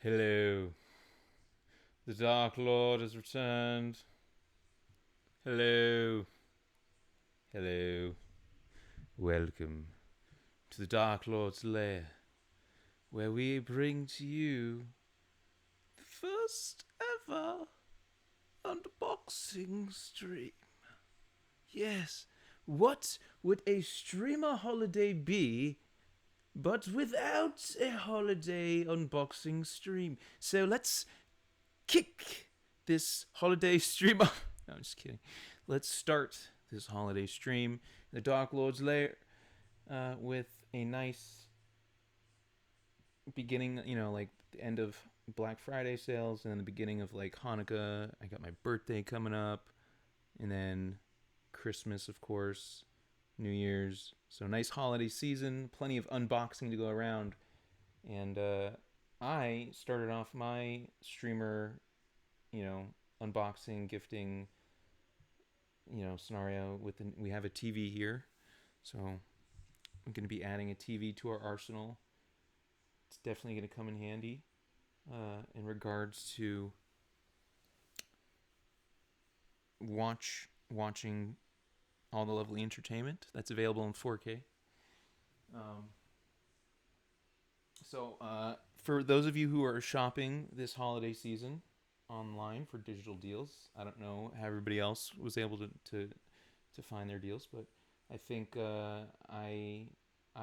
Hello. The Dark Lord has returned. Hello. Hello. Welcome to the Dark Lord's lair, where we bring to you the first ever unboxing stream. Yes, what would a streamer holiday be but without a holiday unboxing stream? So let's kick this holiday stream off. No, I'm just kidding. Let's start this holiday stream in the Dark Lord's lair with a nice beginning, like the end of Black Friday sales and then the beginning of like Hanukkah. I got my birthday coming up, and then Christmas, of course, New Year's. So nice holiday season, plenty of unboxing to go around. And I started off my streamer, unboxing, gifting, scenario with we have a TV here. So I'm going to be adding a TV to our arsenal. It's definitely going to come in handy in regards to watching all the lovely entertainment that's available in 4K. So for those of you who are shopping this holiday season online for digital deals, I don't know how everybody else was able to find their deals, but I think I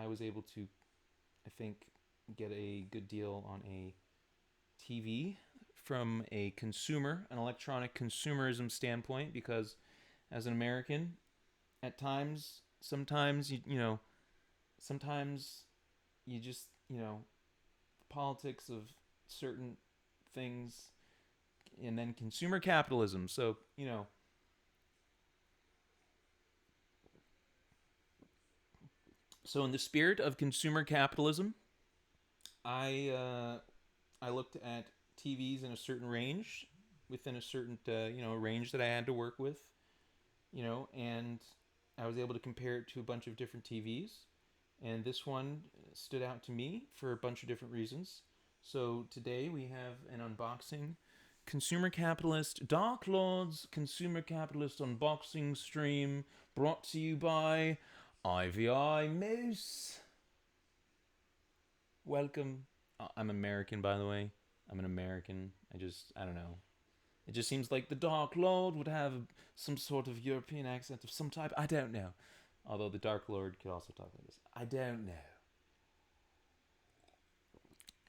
was able to, I think, get a good deal on a TV from a consumer, an electronic consumerism standpoint, because as an American, at times, sometimes sometimes you just, politics of certain things, and then consumer capitalism. So, so in the spirit of consumer capitalism, I looked at TVs in a certain range, within a certain range that I had to work with, and I was able to compare it to a bunch of different TVs, and this one stood out to me for a bunch of different reasons. So today we have an unboxing, consumer capitalist Dark Lord's consumer capitalist unboxing stream, brought to you by IVI Moose. Welcome. I'm American, by the way. I'm an American. I don't know. It just seems like the Dark Lord would have some sort of European accent of some type. I don't know. Although the Dark Lord could also talk like this. I don't know.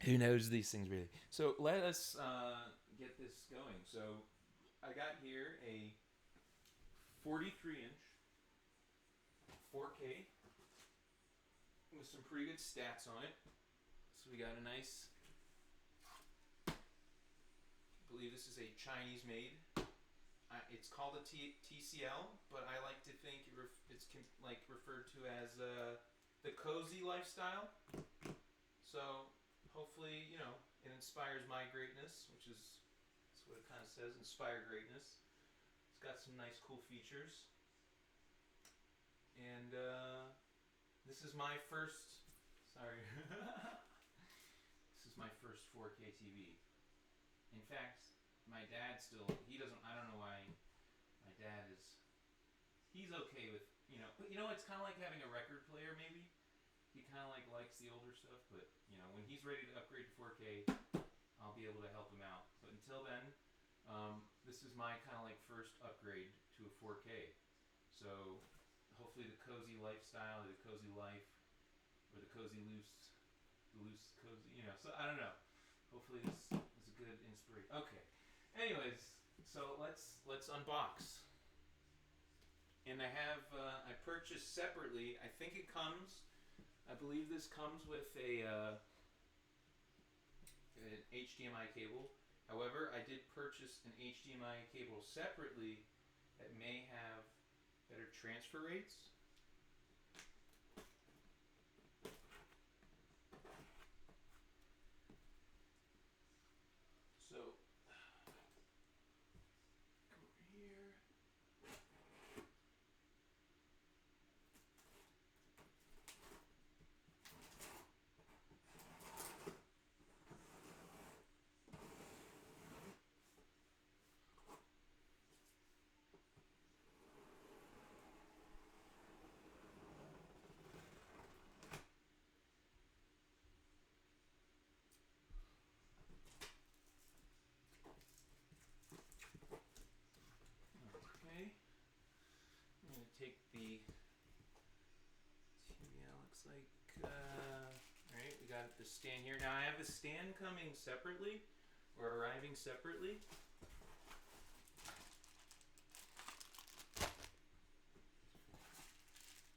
Who knows these things, really? So let us get this going. So I got here a 43-inch 4K with some pretty good stats on it. So we got a nice, I believe this is a Chinese made. It's called a TCL, but I like to think it's referred to as the cozy lifestyle. So hopefully, it inspires my greatness, which is that's what it kind of says, inspire greatness. It's got some nice, cool features. And this is my first, sorry, this is my first 4K TV. In fact, my dad still, he doesn't, I don't know why my dad is, he's okay with, but it's kind of like having a record player maybe. He kind of likes the older stuff, but, when he's ready to upgrade to 4K, I'll be able to help him out. But until then, this is my kind of first upgrade to a 4K. So hopefully the cozy lifestyle, or the cozy life, or the cozy loose cozy, so I don't know. Hopefully this is a good inspiration. Okay. Anyways, so let's unbox. And I purchased separately. I think it comes. I believe this comes with an HDMI cable. However, I did purchase an HDMI cable separately that may have better transfer rates. So, come over here. stand here. Now I have the stand coming separately, or arriving separately.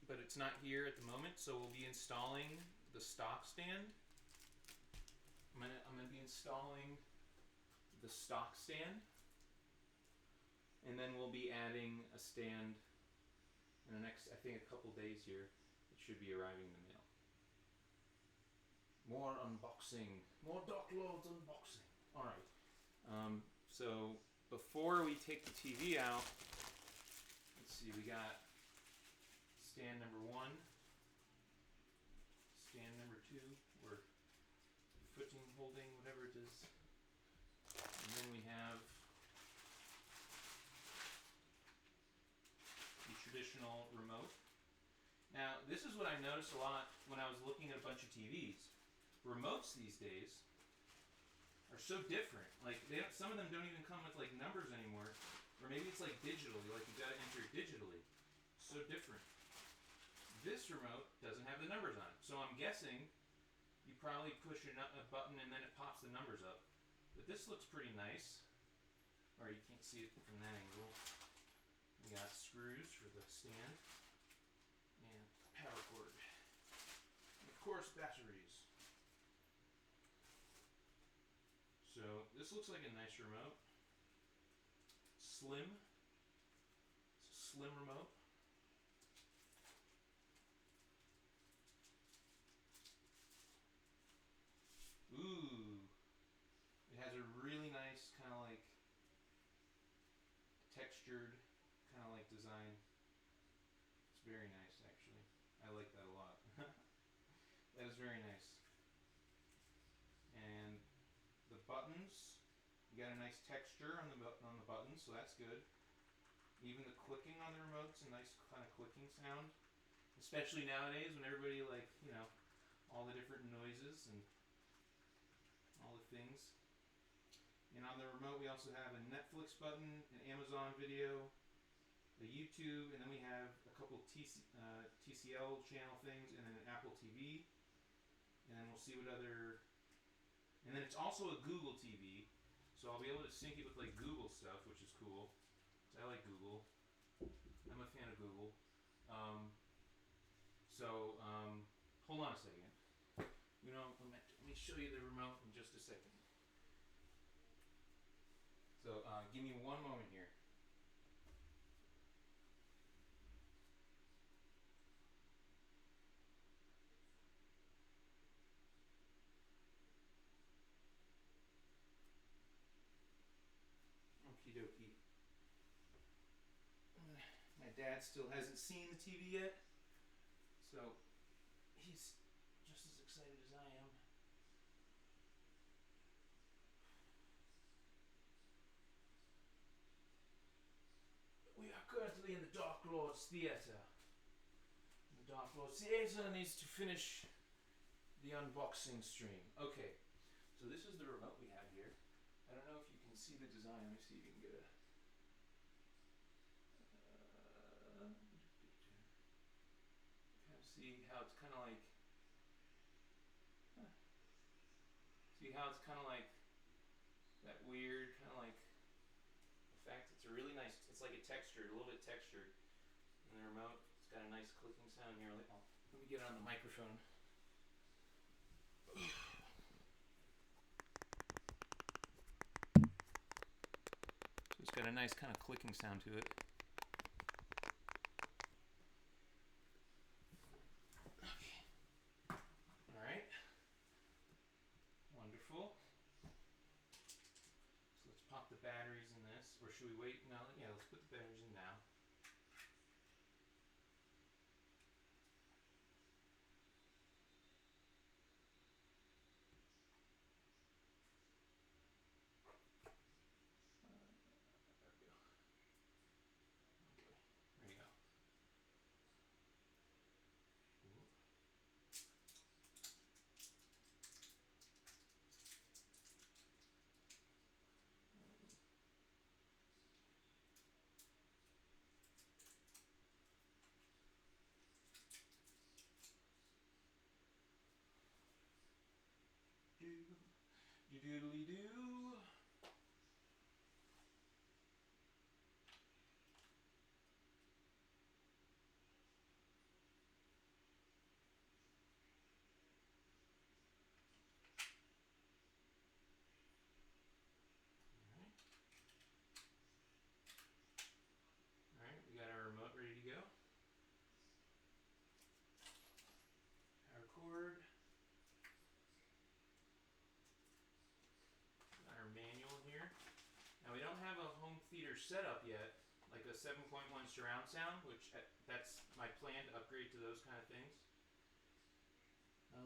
But it's not here at the moment, so we'll be installing the stock stand. I'm gonna be installing the stock stand, and then we'll be adding a stand in the next, I think, a couple days here. It should be arriving in the mail. More unboxing, more Dock Lords unboxing. All right. So before we take the TV out, let's see. We got stand number 1, stand number 2, or footing holding, whatever it is. And then we have the traditional remote. Now, this is what I noticed a lot when I was looking at a bunch of TVs. Remotes these days are so different. Like, some of them don't even come with like numbers anymore, or maybe it's like digitally, like you got to enter it digitally. So different. This remote doesn't have the numbers on it, so I'm guessing you probably push a button and then it pops the numbers up. But this looks pretty nice. Or you can't see it from that angle. We got screws for the stand and a power cord. And of course, batteries. So this looks like a nice remote. Slim. It's a slim remote. Ooh. It has a really nice kind of like textured kind of like design. It's very nice, actually. I like that a lot. That is very nice. And the buttons, you got a nice texture on the buttons, so that's good. Even the clicking on the remote's a nice kind of clicking sound, especially nowadays when everybody, like, you know, all the different noises and all the things. And on the remote we also have a Netflix button, an Amazon Video, a YouTube, and then we have a couple TCL channel things, and then an Apple TV. And then we'll see what other... And then it's also a Google TV, so I'll be able to sync it with like Google stuff, which is cool. I like Google. I'm a fan of Google. Hold on a second. You know, let me show you the remote in just a second. So give me one moment here. Okie dokie. My dad still hasn't seen the TV yet, so he's just as excited as I am. We are currently in the Dark Lord's Theatre. The Dark Lord's Theatre needs to finish the unboxing stream. Okay, so this is the remote we have here. I don't know if you can see the design. Let me see if you can get a... kind of see how it's kind of like... See how it's kind of like that weird kind of like effect? It's a really nice... It's like a textured, a little bit textured. And the remote, it's got a nice clicking sound here. Let me get it on the microphone. So it's got a nice kind of clicking sound to it. Okay. Alright. Wonderful. So let's pop the batteries in this. Or should we wait? No, yeah, let's put the batteries in now. You doodly doo. Alright, we got our remote ready to go. Power cord. Got our manual here. Now we don't have a home theater setup yet, like a 7.1 surround sound, which that's my plan to upgrade to those kind of things.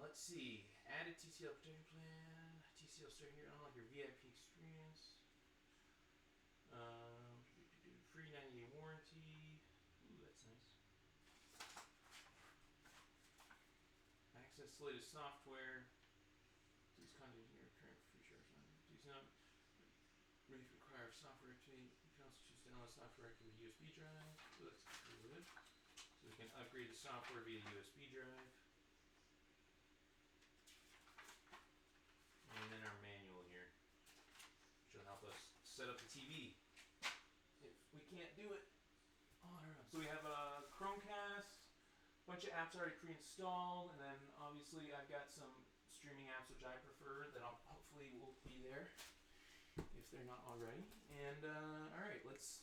Let's see. Add a TCL protection plan. TCL start here. Unlock your VIP experience. Free 90-day warranty. Ooh, that's nice. Access latest software. Please contact your current future. Please not require software activity. You can also choose to download software with a USB drive. Ooh, that's good. So we can upgrade the software via USB drive. And then our manual here, which will help us set up the TV if we can't do it on our own. So we have a Chromecast, a bunch of apps already pre-installed, and then obviously I've got some streaming apps which I prefer that I'll hopefully will be there if they're not already. And alright, let's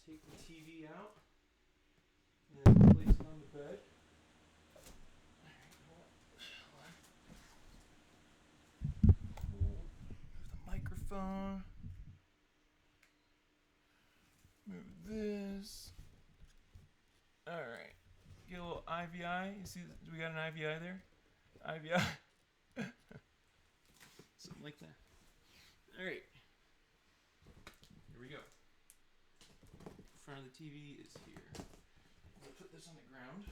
take the TV out and place it on the bed. Microphone. Move this. Alright. Get a little IVI. You see, do we got an IVI there? IVI. Something like that. Alright. Here we go. Front of the TV is here. I'm going to put this on the ground.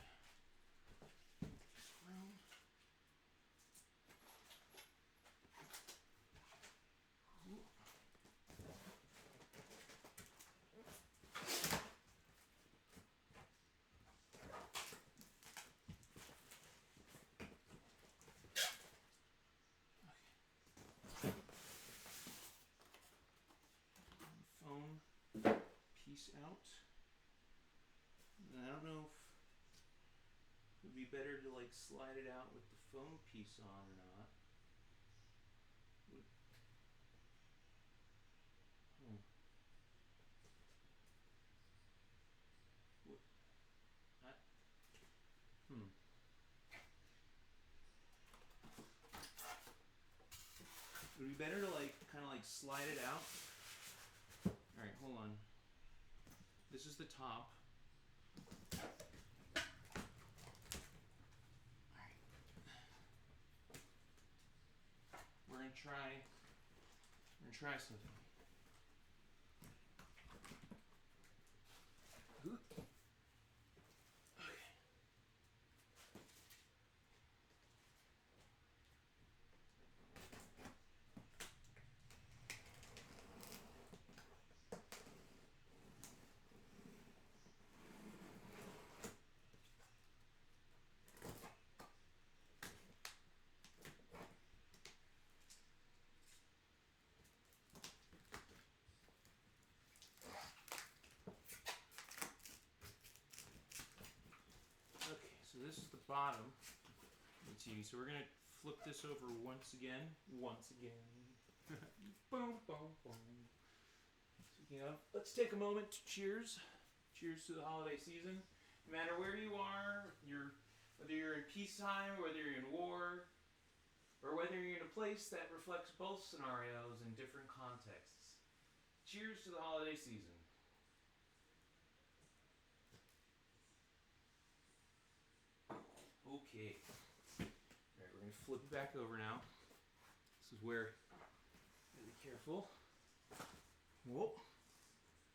Phone piece out. And I don't know if it would be better to like slide it out with the phone piece on or not. It would be better to like kind of like slide it out. Alright, hold on. This is the top. Alright. We're gonna try something. Okay, so this is the bottom of the TV. So we're gonna flip this over once again. Boom, boom, boom. Speaking of, let's take a moment to cheers. Cheers to the holiday season. No matter where you are, whether you're in peacetime, whether you're in war, or whether you're in a place that reflects both scenarios in different contexts. Cheers to the holiday season. Okay. Alright, we're going to flip it back over now. This is where, be careful. Whoa.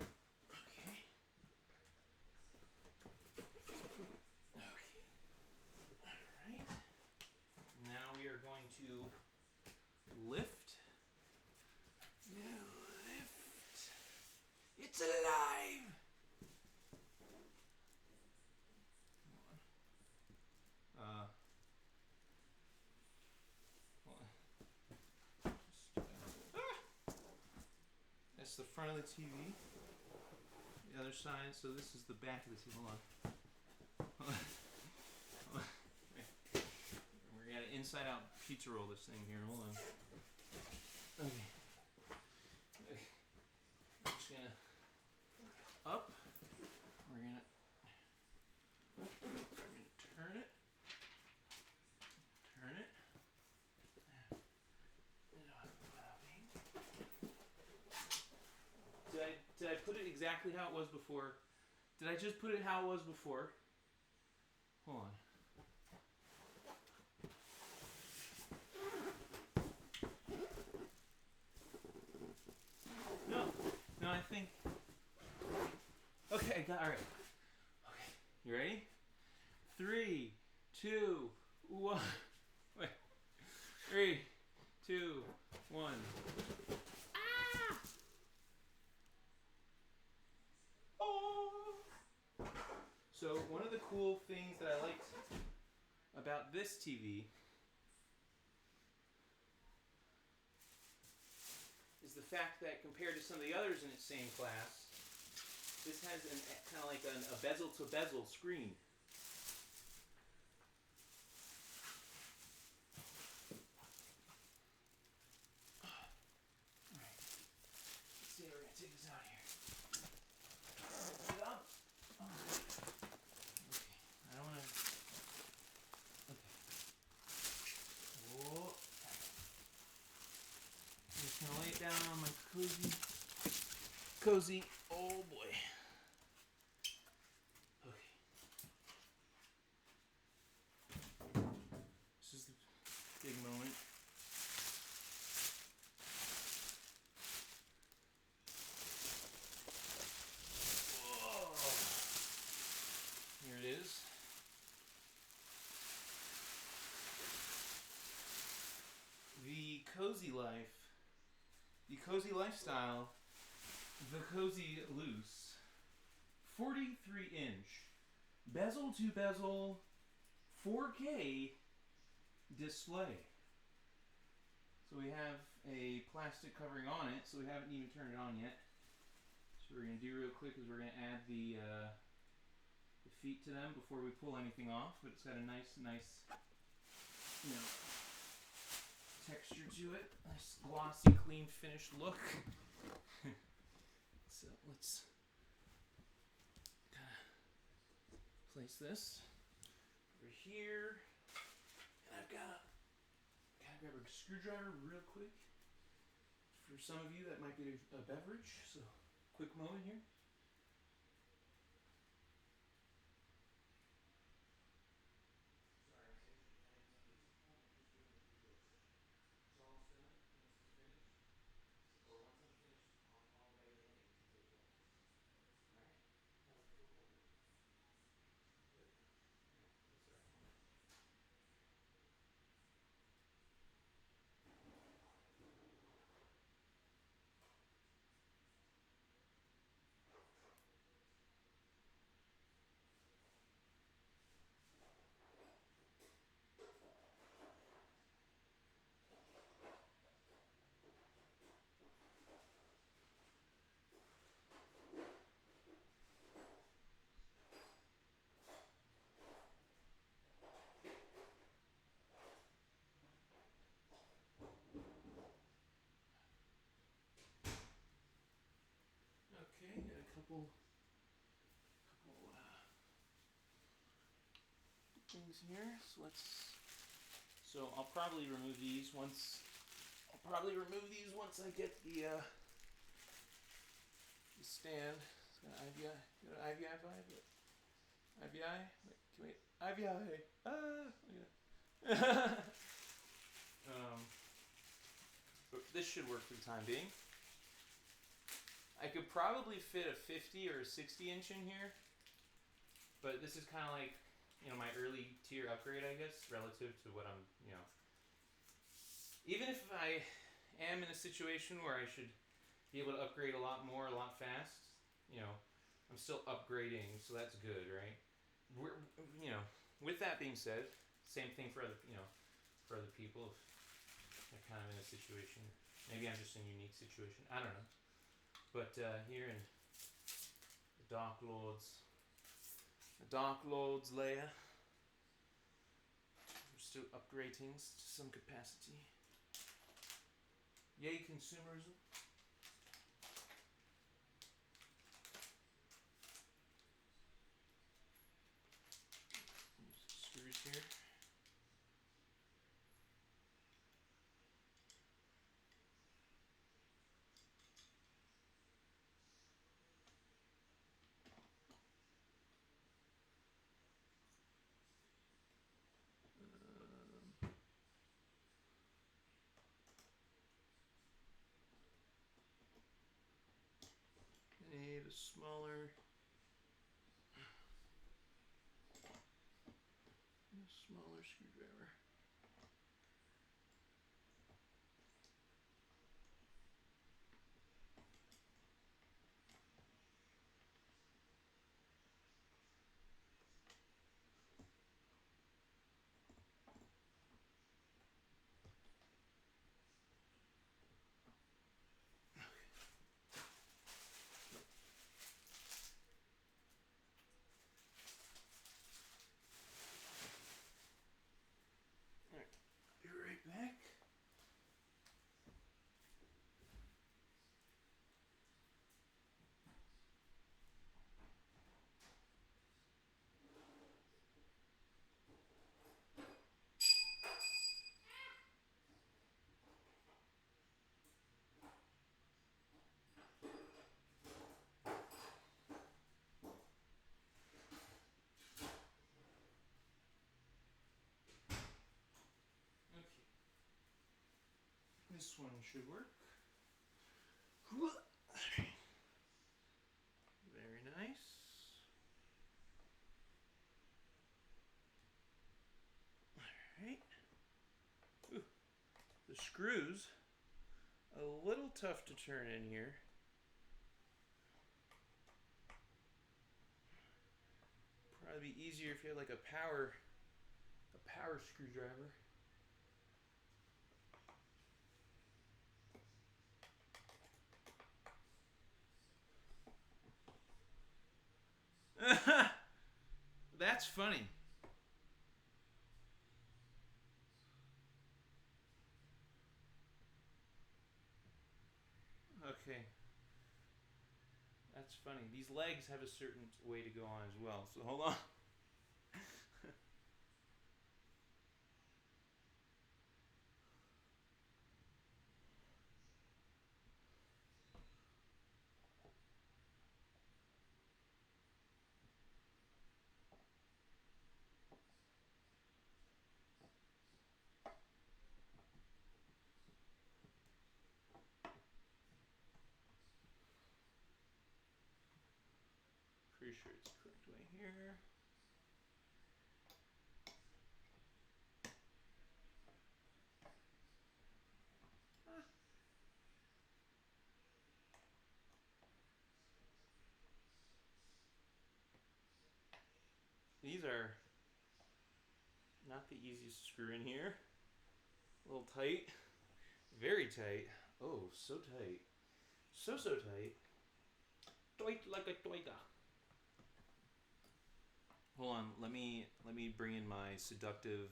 Okay. Okay. Alright. Now we are going to lift. Lift. It's alive! Hold on. the front of the TV. The other side, so this is the back of the TV. Hold on. We're gonna inside out pizza roll this thing here. Hold on. Okay. I'm just gonna up. We're gonna turn it. Turn it. Did I put it exactly how it was before? Did I just put it how it was before? Hold on. No, I think. Okay, all right. Okay, you ready? 3, 2, 1. Wait. 3, 2, 1. Ah! Oh! So one of the cool things that I liked about this TV is the fact that compared to some of the others in its same class, this has kind of like a bezel-to-bezel screen. Alright, let's see how we're going to take this out here. Lift it up. Okay, I don't want to... Okay. Whoa. I'm just going to lay it down on my cozy, oh boy. Okay. This is the big moment. Whoa. Here it is. The cozy life, the cozy lifestyle, the cozy loose, 43-inch, bezel to bezel, 4K display. So we have a plastic covering on it, so we haven't even turned it on yet. So what we're going to do real quick is we're going to add the feet to them before we pull anything off, but it's got a nice, you know, texture to it. Nice glossy, clean, finished look. So let's place this over here. And I've got to grab a screwdriver real quick. For some of you, that might be a beverage. So, quick moment here. Okay, got a couple things here. So I'll probably remove these once. I get the stand. It's got IVI. Got an IVI vibe. IVI. Wait, can we? IVI. But this should work for the time being. I could probably fit a 50 or a 60-inch in here, but this is kind of like, you know, my early tier upgrade, I guess, relative to what I'm, you know. Even if I am in a situation where I should be able to upgrade a lot more, a lot fast, you know, I'm still upgrading, so that's good, right? You know, with that being said, same thing for other, you know, for other people. If they're kind of in a situation, maybe I'm just in a unique situation. I don't know. But here in the Dark Lords layer, we're still upgrading to some capacity. Yay, consumerism. Screws here. Need a smaller screwdriver. Alright, be right back. Okay. This one should work. Very nice. Alright. The screws, a little tough to turn in here. Probably be easier if you had like a power screwdriver. That's funny. Okay. That's funny. These legs have a certain way to go on as well, so hold on. Pretty sure it's the correct way here. These are not the easiest to screw in here. A little tight. Very tight. Oh, so tight. So tight. Tight like a toiga. Hold on, let me bring in my seductive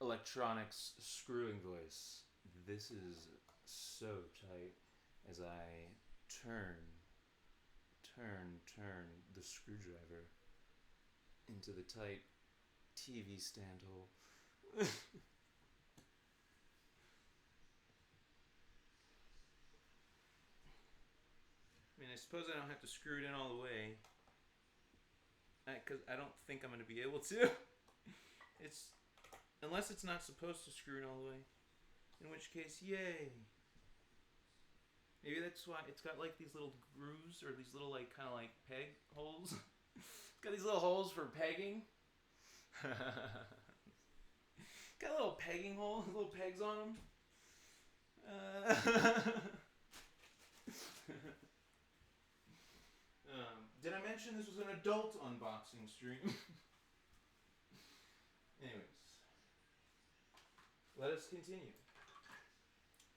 electronics screwing voice. This is so tight as I turn the screwdriver into the tight TV stand hole. I mean, I suppose I don't have to screw it in all the way, because I don't think I'm going to be able to. Unless it's not supposed to screw in all the way, in which case, yay. Maybe that's why it's got like these little grooves, or these little like kind of like peg holes. It's got these little holes for pegging. Got little pegging holes, little pegs on them. Did I mention this was an adult unboxing stream? Anyways, let us continue.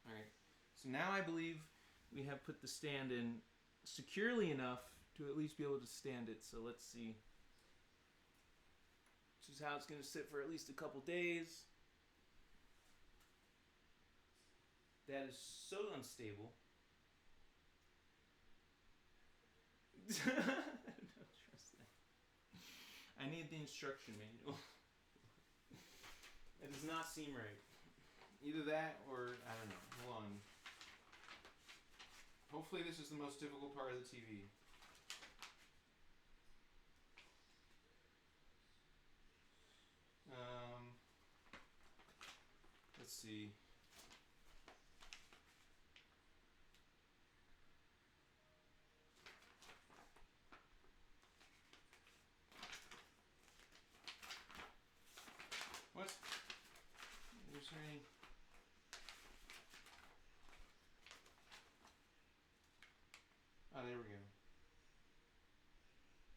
Alright, so now I believe we have put the stand in securely enough to at least be able to stand it. So let's see. This is how it's going to sit for at least a couple days. That is so unstable. Don't trust that. I need the instruction manual. It does not seem right. Either that or, I don't know. Hold on. Hopefully this is the most difficult part of the TV. Let's see. What? Is there any... Oh, there we go.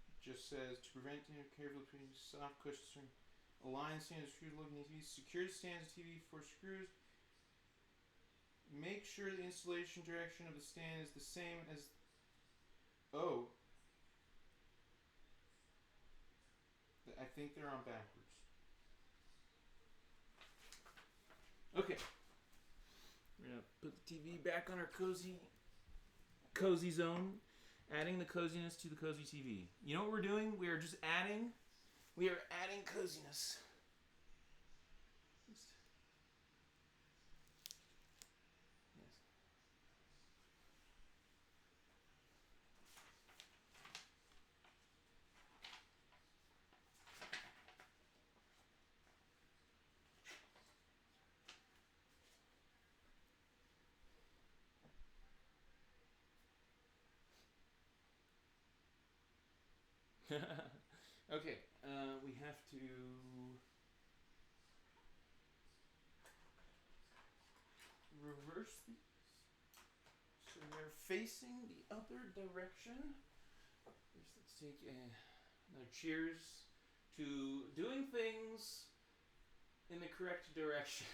It just says to prevent careful between soft cushions. Align stands screws looking TV. Secure stands TV for screws. Make sure the installation direction of the stand is the same as. Oh. I think they're on backwards. Okay. We're gonna put the TV back on our cozy zone. Adding the coziness to the cozy TV. You know what we're doing? We are just adding. We are adding coziness. Okay, we have to reverse these so they're facing the other direction. Let's take another cheers to doing things in the correct direction.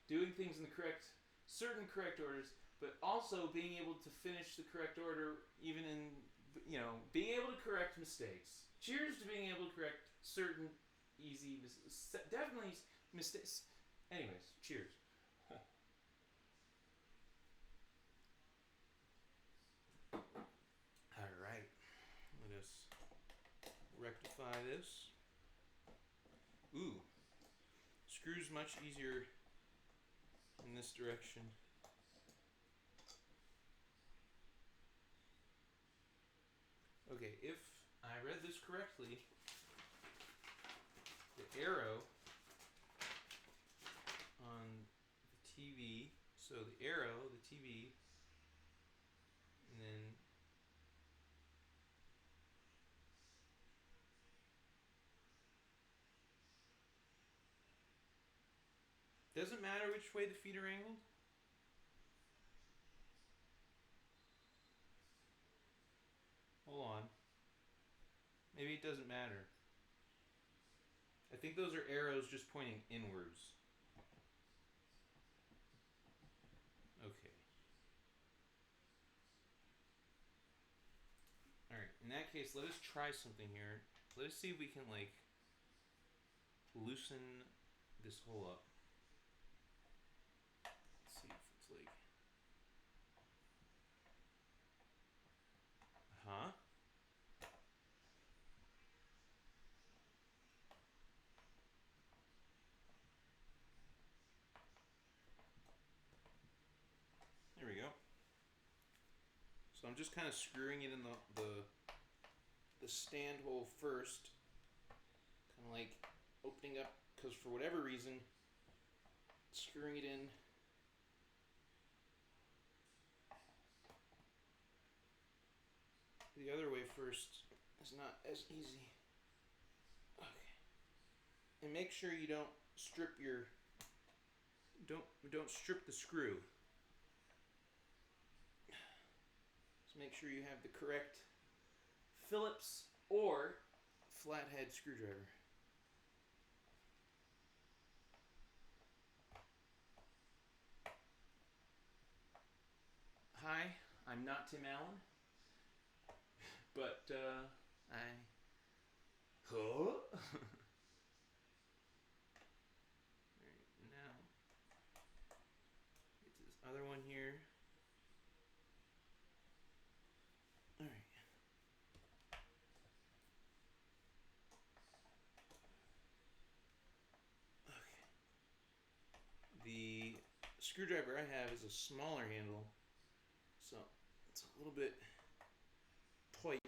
Doing things in the certain correct orders, but also being able to finish the correct order even in, being able to correct mistakes. Cheers to being able to correct certain easy, definitely mistakes. Anyways, cheers. Alright, let us rectify this. Ooh, screws much easier in this direction. Okay, if I read this correctly, the arrow on the TV, so the arrow, the TV, and then doesn't matter which way the feet are angled? Hold on. Maybe it doesn't matter. I think those are arrows just pointing inwards. Okay. Alright, in that case, let us try something here. Let us see if we can, loosen this hole up. Let's see if it's like... Huh? There we go. So I'm just kind of screwing it in the stand hole first. Kind of like opening up, because for whatever reason, screwing it in the other way first is not as easy. Okay. And make sure you don't strip don't strip the screw. So make sure you have the correct Phillips or flathead screwdriver. Hi, I'm not Tim Allen. But I. Huh? Alright, now get to this other one here. Alright. Okay. The screwdriver I have is a smaller handle, so it's a little bit tight.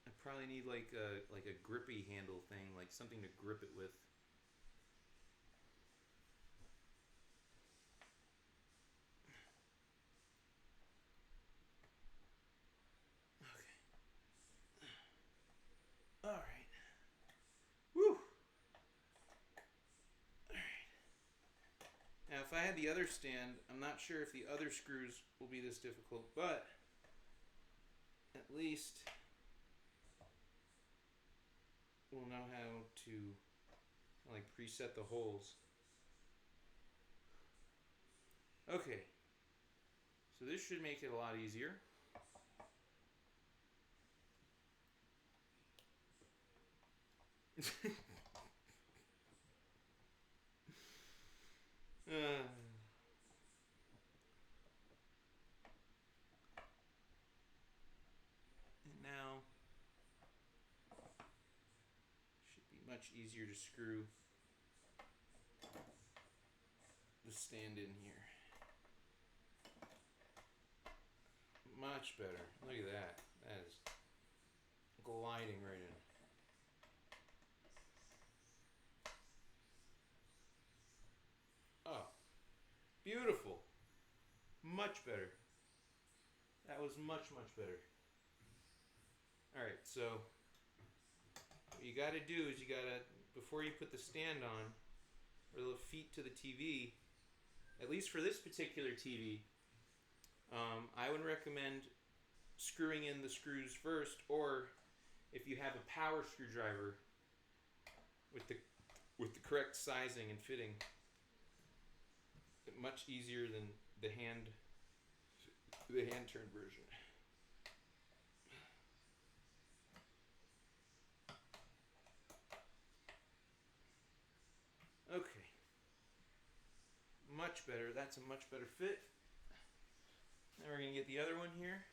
I probably need like a grippy handle thing, like something to grip it with. Okay. All right. Woo. All right. Now, if I had the other stand, I'm not sure if the other screws will be this difficult, but at least we'll know how to like preset the holes. Okay, so this should make it a lot easier. And now should be much easier to screw the stand in here. Much better. Look at that. That is gliding right in. Oh, beautiful. Much better. That was much, much better. Alright, so what you gotta do is you gotta, before you put the stand on, or the feet to the TV, at least for this particular TV, I would recommend screwing in the screws first, or if you have a power screwdriver with the correct sizing and fitting, much easier than the hand turned version. Okay, much better. That's a much better fit. Now we're gonna get the other one here.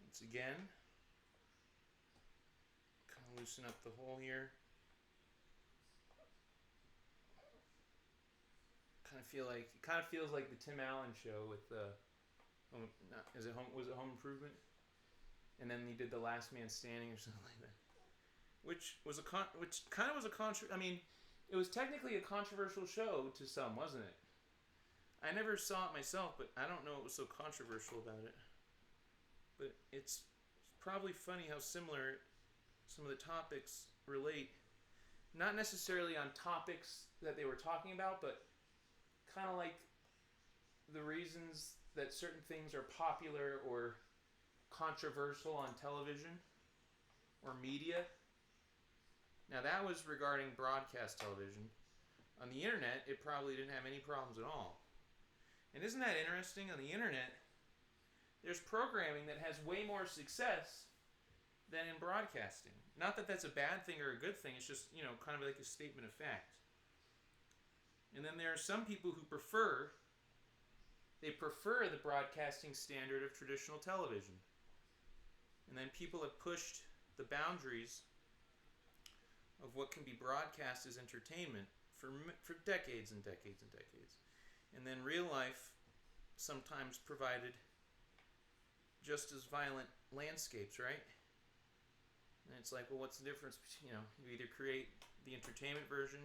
Once again, kind of loosen up the hole here. Kind of feels like the Tim Allen show with was it Home Improvement? And then he did The Last Man Standing or something like that, which kind of was a I mean, it was technically a controversial show to some, wasn't it? I never saw it myself, but I don't know what was so controversial about it. But it's probably funny how similar some of the topics relate. Not necessarily on topics that they were talking about, but kind of like the reasons that certain things are popular or controversial on television or media. Now that was regarding broadcast television. On the internet, it probably didn't have any problems at all. And isn't that interesting? On the internet, there's programming that has way more success than in broadcasting. Not that that's a bad thing or a good thing, it's just, kind of like a statement of fact. And then there are some people who prefer the broadcasting standard of traditional television. And then people have pushed the boundaries of what can be broadcast as entertainment for decades and decades and decades. And then real life sometimes provided just as violent landscapes, right? And it's like, well, what's the difference? You either create the entertainment version,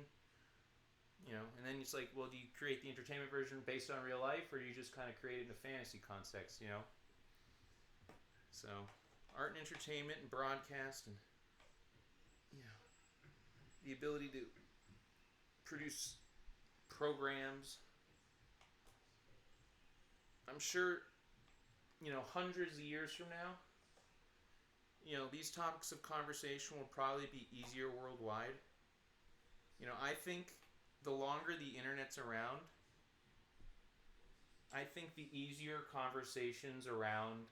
and then it's like, well, do you create the entertainment version based on real life, or do you just kind of create it in a fantasy context, So, art and entertainment and broadcast and, the ability to produce programs. I'm sure, hundreds of years from now, these topics of conversation will probably be easier worldwide. I think the longer the internet's around, I think the easier conversations around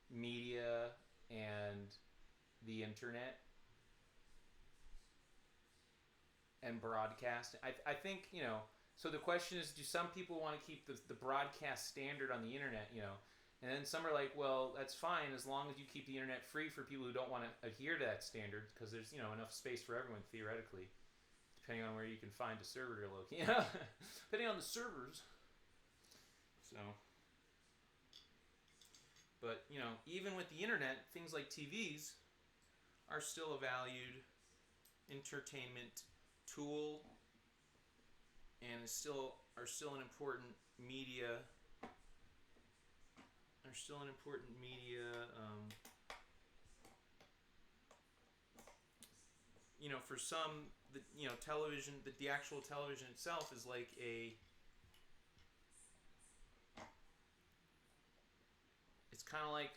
media and the internet and broadcast. I think, so the question is, do some people want to keep the broadcast standard on the internet, And then some are like, well, that's fine as long as you keep the internet free for people who don't want to adhere to that standard, because there's, enough space for everyone theoretically, depending on where you can find a server to locate. Depending on the servers. So, but, even with the internet, things like TVs are still a valued entertainment tool and are still an important media. For some, television, the actual television itself is like it's kind of like,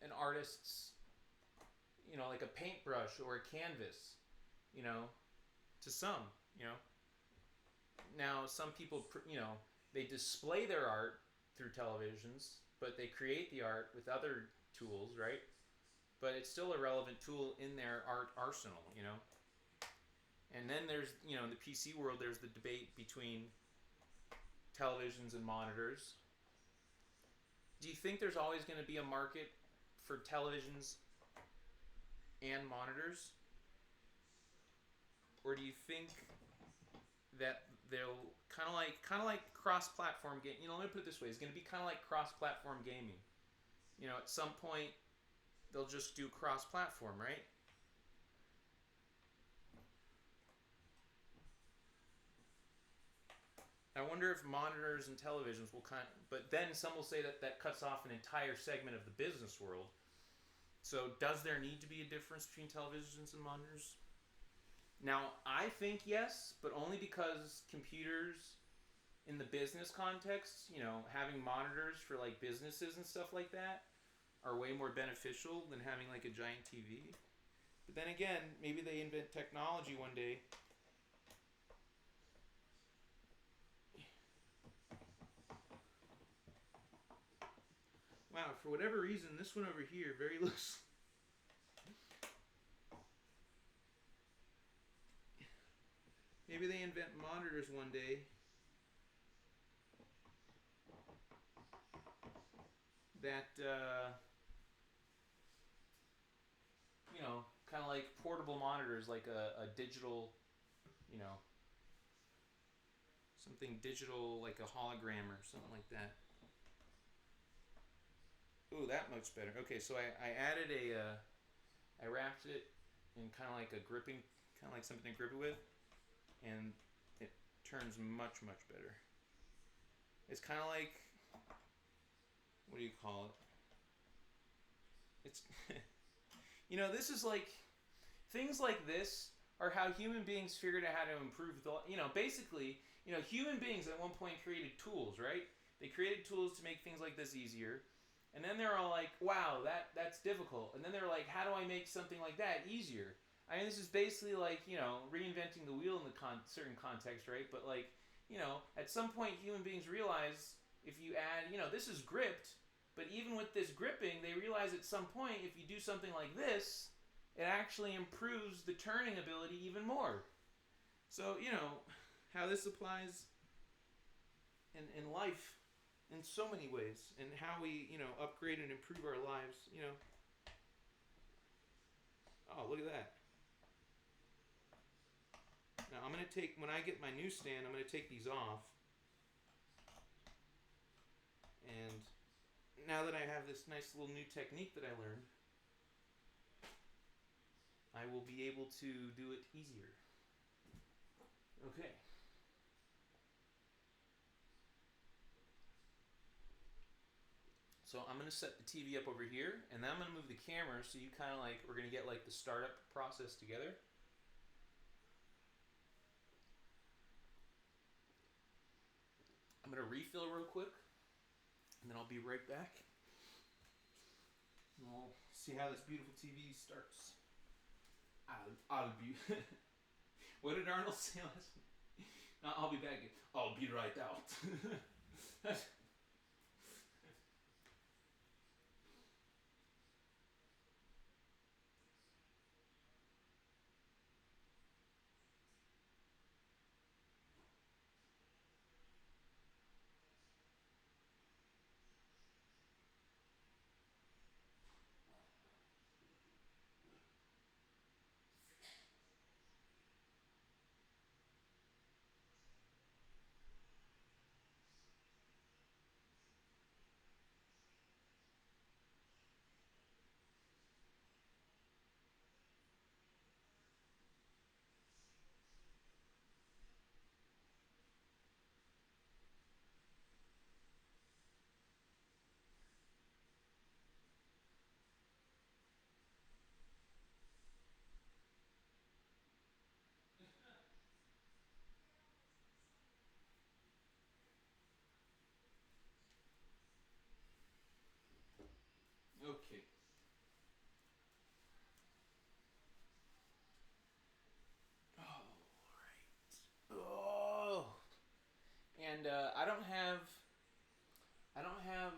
an artist's, like a paintbrush or a canvas, to some, Now, some people, they display their art through televisions, but they create the art with other tools, right? But it's still a relevant tool in their art arsenal, And then there's, in the PC world, there's the debate between televisions and monitors. Do you think there's always going to be a market for televisions and monitors? Or do you think that they'll kind of like cross-platform game? Let me put it this way: it's going to be kind of like cross-platform gaming. At some point, they'll just do cross-platform, right? I wonder if monitors and televisions will but then some will say that cuts off an entire segment of the business world. So does there need to be a difference between televisions and monitors? Now, I think yes, but only because computers in the business context, having monitors for like businesses and stuff like that are way more beneficial than having like a giant TV. But then again, maybe they invent technology one day. Wow, for whatever reason, this one over here, very loose. Maybe they invent monitors one day that, kind of like portable monitors, like a digital, something digital, like a hologram or something like that. Ooh, that much better. Okay, so I added I wrapped it in kind of like a gripping, kind of like something to grip it with, and it turns much, much better. It's kind of like, what do you call it? It's, this is like, things like this are how human beings figured out how to improve basically, human beings at one point created tools, right? They created tools to make things like this easier. And then they're all like, wow, that's difficult. And then they're like, how do I make something like that easier? I mean, this is basically like, reinventing the wheel in the certain context, right? But like, at some point human beings realize if you add, this is gripped, but even with this gripping, they realize at some point if you do something like this, it actually improves the turning ability even more. So, how this applies in life in so many ways, and how we, upgrade and improve our lives, Oh, look at that. Now I'm going to take, when I get my new stand, I'm going to take these off. And now that I have this nice little new technique that I learned, I will be able to do it easier. Okay. So I'm going to set the TV up over here, and then I'm going to move the camera so you kind of like, we're going to get like the startup process together. I'm going to refill real quick, and then I'll be right back. And we'll see how this beautiful TV starts. I'll be... What did Arnold say last night? I'll be back. I'll be right out. Okay. All right. Oh. And I don't have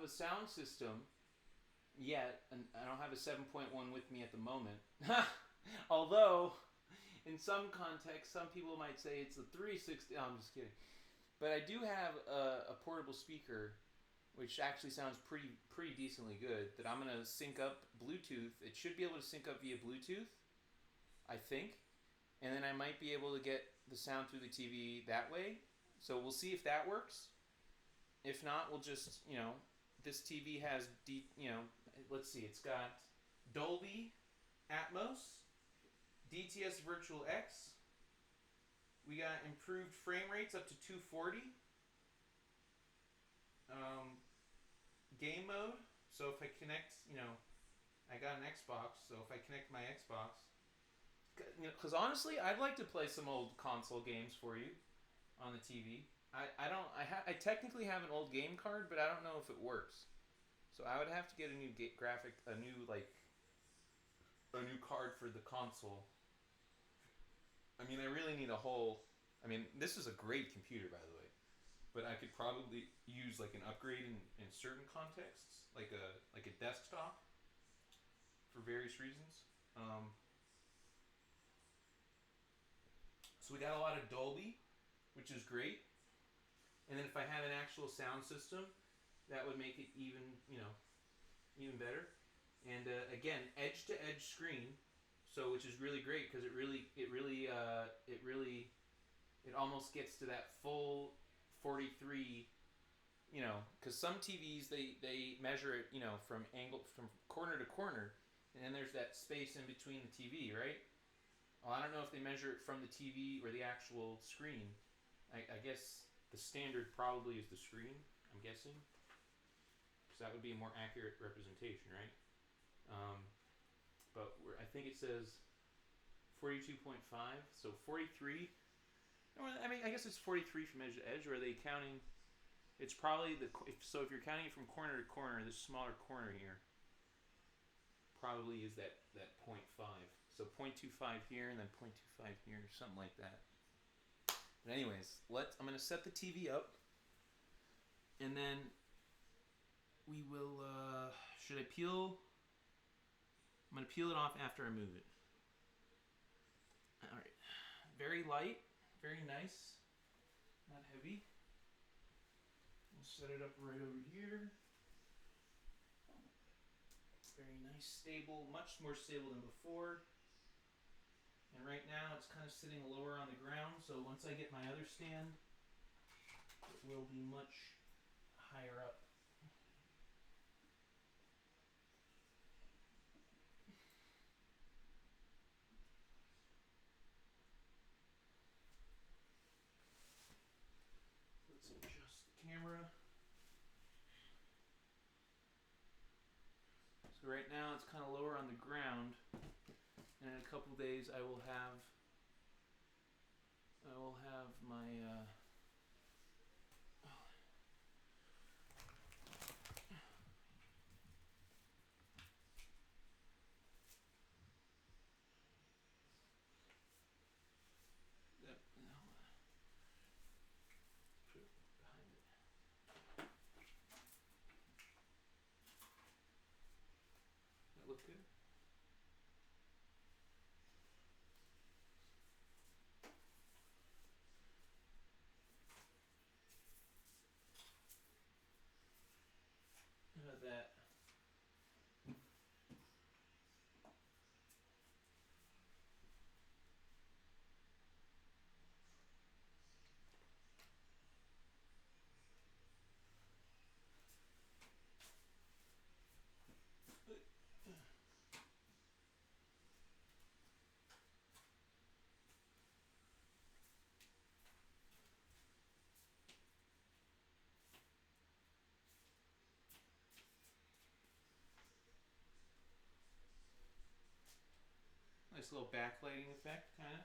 a sound system yet, and I don't have a 7.1 with me at the moment. Although, in some contexts, some people might say it's a 360. I'm just kidding. But I do have a portable speaker, which actually sounds pretty decently good. That I'm gonna sync up Bluetooth. It should be able to sync up via Bluetooth, I think, and then I might be able to get the sound through the TV that way. So we'll see if that works. If not, we'll just, this TV has let's see, it's got Dolby Atmos, DTS Virtual X. We got improved frame rates up to 240. Game mode. So if I connect, I got an Xbox. So if I connect my Xbox, because honestly, I'd like to play some old console games for you on the TV. I technically have an old game card, but I don't know if it works. So I would have to get a new a new card for the console. I mean, I really need a whole. I mean, this is a great computer, by the way, but I could probably use like an upgrade in certain contexts, like a desktop, for various reasons. So we got a lot of Dolby, which is great. And then if I had an actual sound system, that would make it even better. And again, edge to edge screen, so which is really great because it almost gets to that full 43. Because some TVs they measure it from corner to corner, and then there's that space in between the TV, right? Well, I don't know if they measure it from the TV or the actual screen. I guess the standard probably is the screen, I'm guessing. Because that would be a more accurate representation, right? But I think it says 42.5, so 43. I mean, I guess it's 43 from edge to edge, or are they counting? It's probably so if you're counting it from corner to corner, this smaller corner here probably is that 0.5. So 0.25 here and then 0.25 here, something like that. But anyways, I'm gonna set the TV up, and then we will. Should I peel? I'm gonna peel it off after I move it. All right, very light, very nice, not heavy. We'll set it up right over here. Very nice, stable, much more stable than before. And right now it's kind of sitting lower on the ground, so once I get my other stand, it will be much higher up. now it's kind of lower on the ground. And in a couple days, I will have my. Yep, put it behind it. That look good? How about that? Nice little backlighting effect, kind of.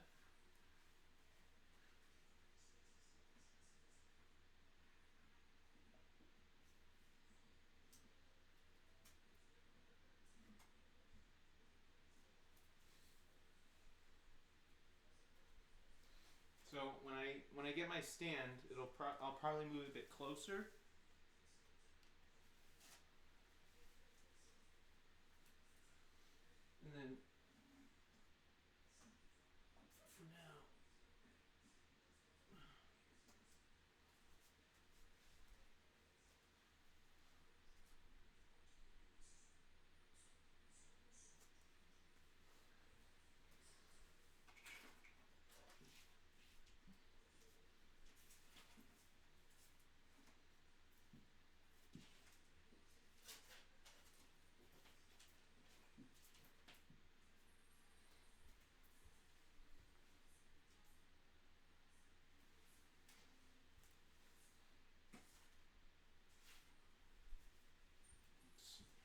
So when I get my stand, I'll probably move a bit closer. And then for now,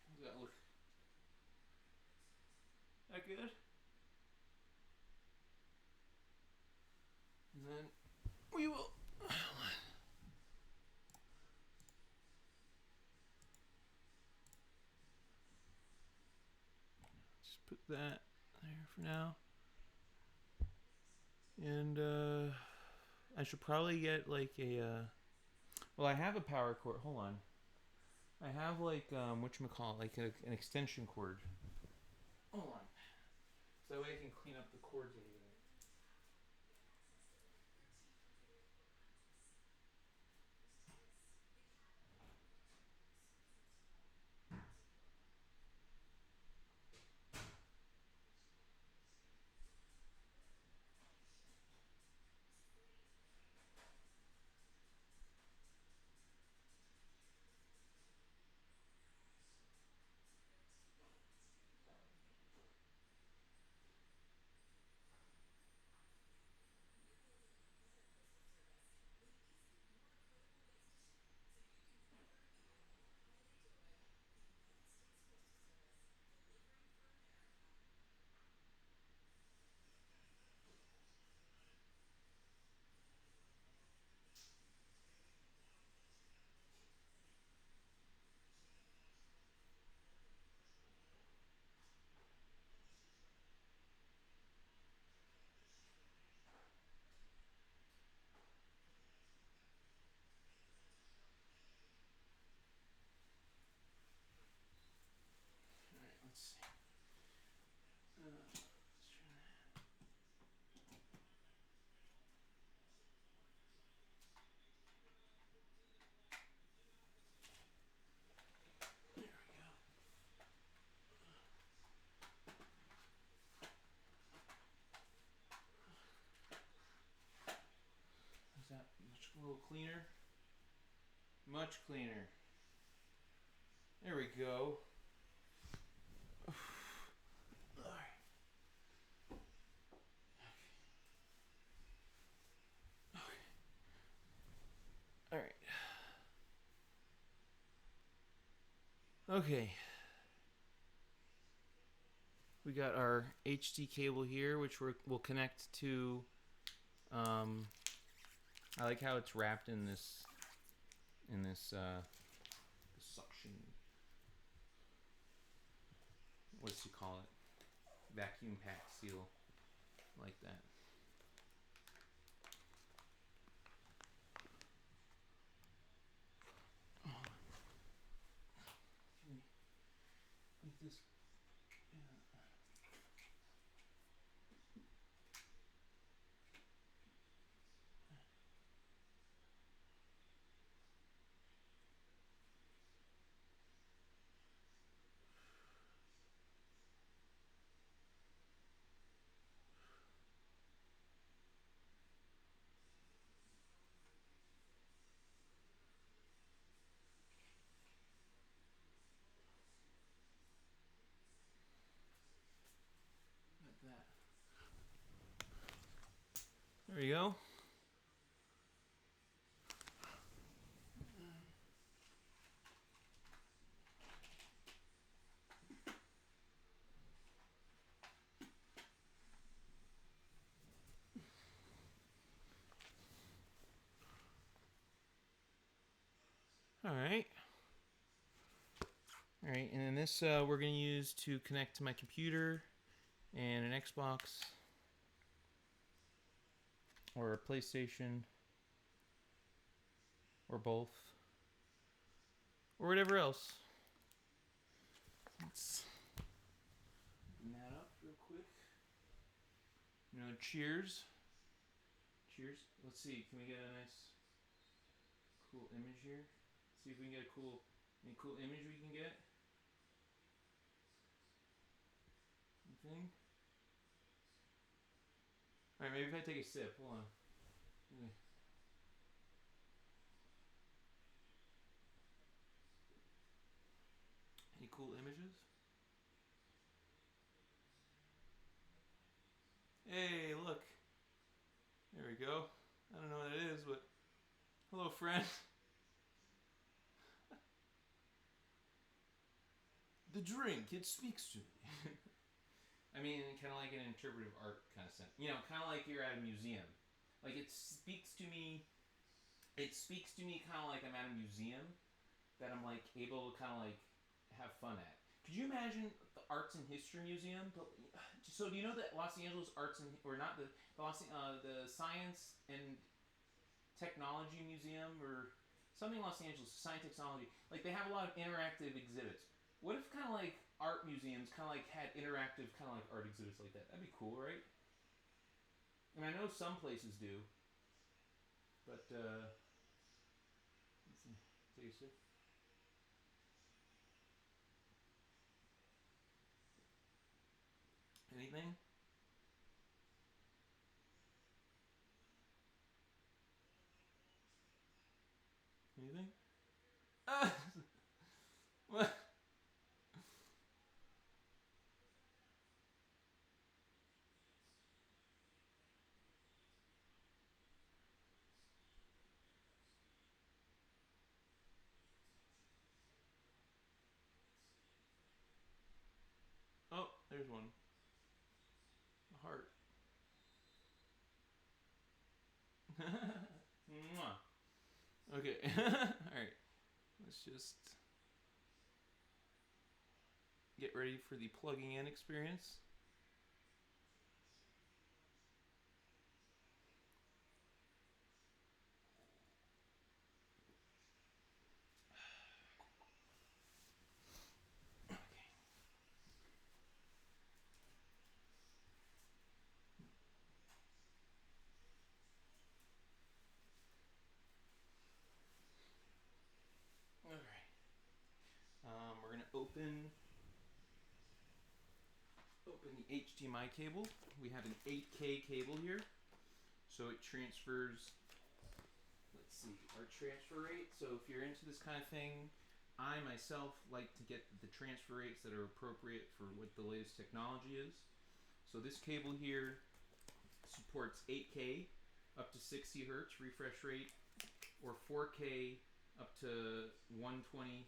how's that look? That good? And then we will just put that there for now. And I should probably get like a well, I have a power cord. Hold on. I have like whatchamacallit, like an extension cord. Hold on. So that way I can clean up the cords a little bit. Alright, let's see. Let's try that. There we go. Is that much a little cleaner? Much cleaner. There we go. Alright. Alright. Okay. we got our HD cable here, which we'll connect to. I like how it's wrapped in this suction. What does you call it? Vacuum pack seal, like that. Like this. Like that. There you go. All right. All right, and then this we're going to use to connect to my computer and an Xbox or a PlayStation or both or whatever else. Let's open that up real quick. Cheers. Cheers. Let's see, can we get a nice cool image here? See if we can get any cool image we can get. Anything? Alright, maybe if I take a sip, hold on. Any cool images? Hey, look. There we go. I don't know what it is, but hello, friend. The drink, it speaks to me. I mean, kind of like an interpretive art kind of sense. Kind of like you're at a museum. Like it speaks to me kind of like I'm at a museum that I'm like able to kind of like have fun at. Could you imagine the Arts and History Museum? So do you know that Los Angeles Arts and or not the Science and Technology Museum or something Los Angeles Science Technology, like they have a lot of interactive exhibits. What if kind of like art museums kind of like had interactive kind of like art exhibits like that? That'd be cool, right? And I know some places do, but let's see. Take a sip. Anything? Anything? What? Oh, there's one. A heart. Mwah. Okay. Alright. Let's just get ready for the plugging in experience. Alright. We're going to open the HDMI cable. We have an 8K cable here. So it transfers, let's see, our transfer rate. So if you're into this kind of thing, I myself like to get the transfer rates that are appropriate for what the latest technology is. So this cable here supports 8K up to 60 hertz refresh rate, or 4K up to 120,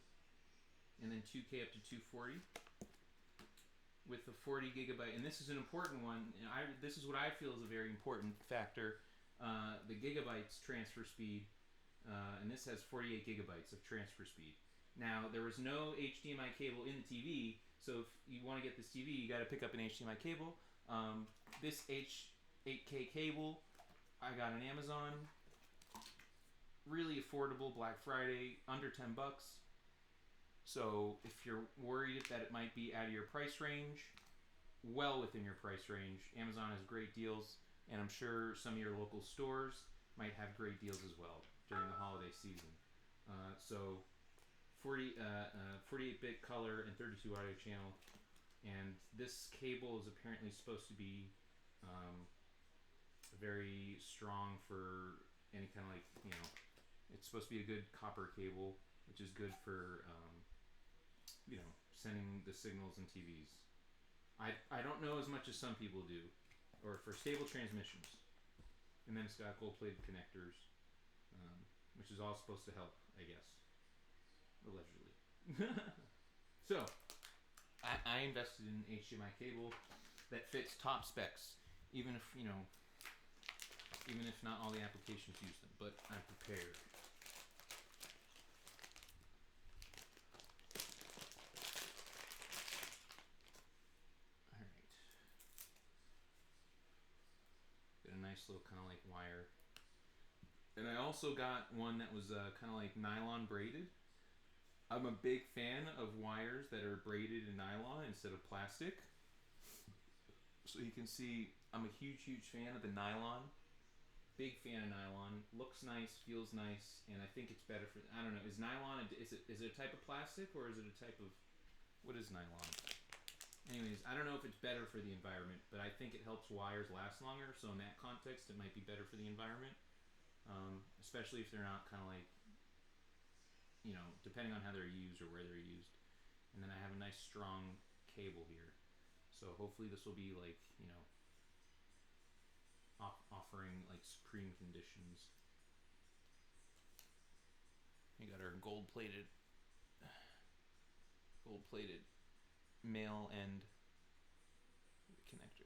and then 2K up to 240. with the 40 gigabyte, and this is an important one. This is what I feel is a very important factor. The gigabytes transfer speed, and this has 48 gigabytes of transfer speed. Now, there was no HDMI cable in the TV, so if you want to get this TV, you got to pick up an HDMI cable. This 8K cable I got on Amazon. Really affordable, Black Friday, under $10. So if you're worried that it might be out of your price range, well within your price range. Amazon has great deals, and I'm sure some of your local stores might have great deals as well during the holiday season. So 48-bit color and 32 audio channel, and this cable is apparently supposed to be very strong for any kind of it's supposed to be a good copper cable, which is good for sending the signals in TVs. I don't know as much as some people do, or for stable transmissions. And then it's got gold-plated connectors, which is all supposed to help, I guess, allegedly. So, I invested in an HDMI cable that fits top specs, even if not all the applications use them, but I'm prepared. Alright. Got a nice little kind of like wire. And I also got one that was kind of like nylon braided. I'm a big fan of wires that are braided in nylon instead of plastic. So you can see I'm a huge fan of the nylon. Big fan of nylon. Looks nice, feels nice, and I think it's better for. I don't know. Is nylon? Is it a type of plastic or is it a type of? What is nylon? Anyways, I don't know if it's better for the environment, but I think it helps wires last longer. So in that context, it might be better for the environment, especially if they're not kind of like, depending on how they're used or where they're used. And then I have a nice strong cable here, so hopefully this will be like offering like supreme conditions. We got our gold-plated male end connector.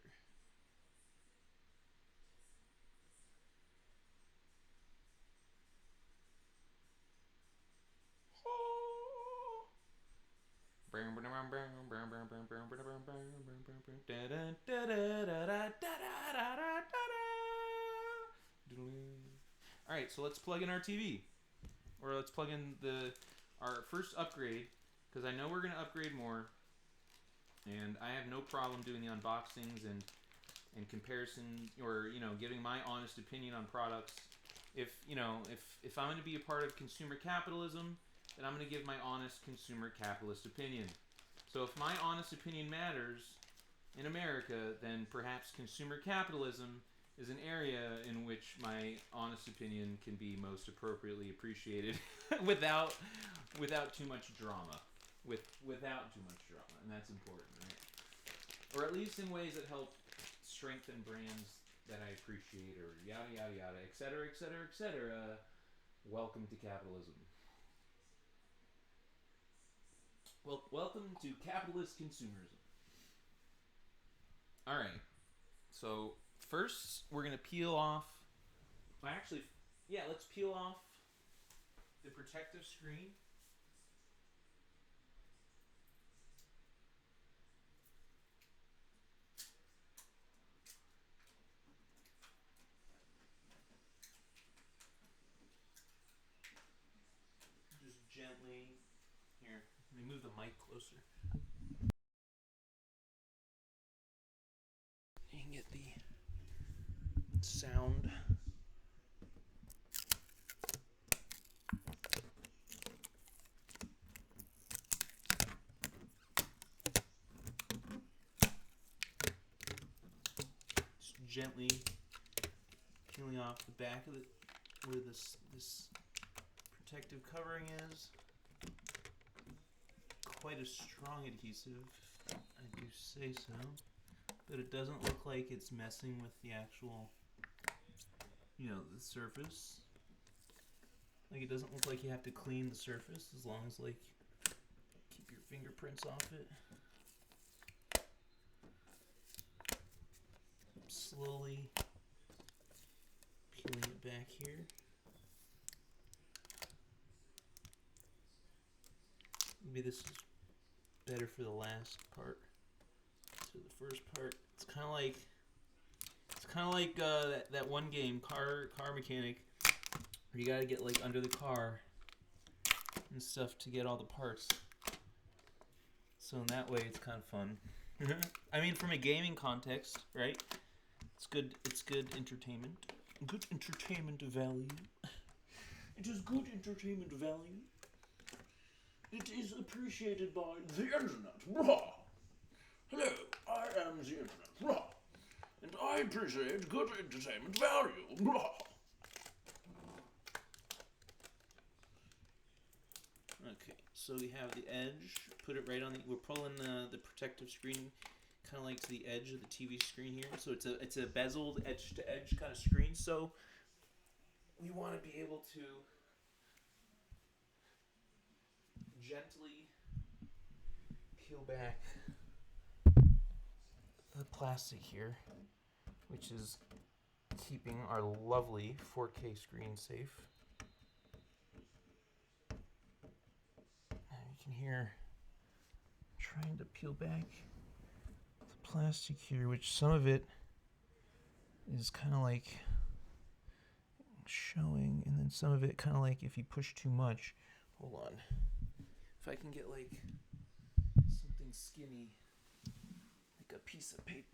Alright, so let's plug in our TV. Or let's plug in our first upgrade, because I know we're going to upgrade more. And I have no problem doing the unboxings and comparison, or giving my honest opinion on products. If I'm going to be a part of consumer capitalism, then I'm going to give my honest consumer capitalist opinion. So if my honest opinion matters in America, then perhaps consumer capitalism is an area in which my honest opinion can be most appropriately appreciated without too much drama. Without too much drama, and that's important, right? Or at least in ways that help strengthen brands that I appreciate, or yada yada yada, etc., etc., etc. Welcome to capitalism. Well, welcome to capitalist consumerism. All right. So first, we're gonna peel off. Let's peel off the protective screen. Gently. Here, let me move the mic closer. You can get the sound. Just gently peeling off the back of it where this protective covering is. Quite a strong adhesive, I do say so, but it doesn't look like it's messing with the actual, the surface. Like, it doesn't look like you have to clean the surface as long as, keep your fingerprints off it. slowly peeling it back here. Maybe this is better for the last part. So the first part, it's kind of like that one game, car mechanic, where you gotta get like under the car and stuff to get all the parts. So in that way, it's kind of fun. I mean, from a gaming context, right? It's good. It's good entertainment. Good entertainment value. It is good entertainment value. It is appreciated by the internet. Rah. Hello, I am the internet. Rah. And I appreciate good entertainment value. Rah. Okay, so we have the edge. Put it right on the. We're pulling the protective screen, kind of like to the edge of the TV screen here. So it's a bezeled edge to edge kind of screen. So we want to be able to gently peel back the plastic here, which is keeping our lovely 4K screen safe. And you can hear trying to peel back the plastic here, which some of it is kind of like showing, and then some of it kind of like if you push too much. Hold on. If I can get like something skinny, like a piece of paper.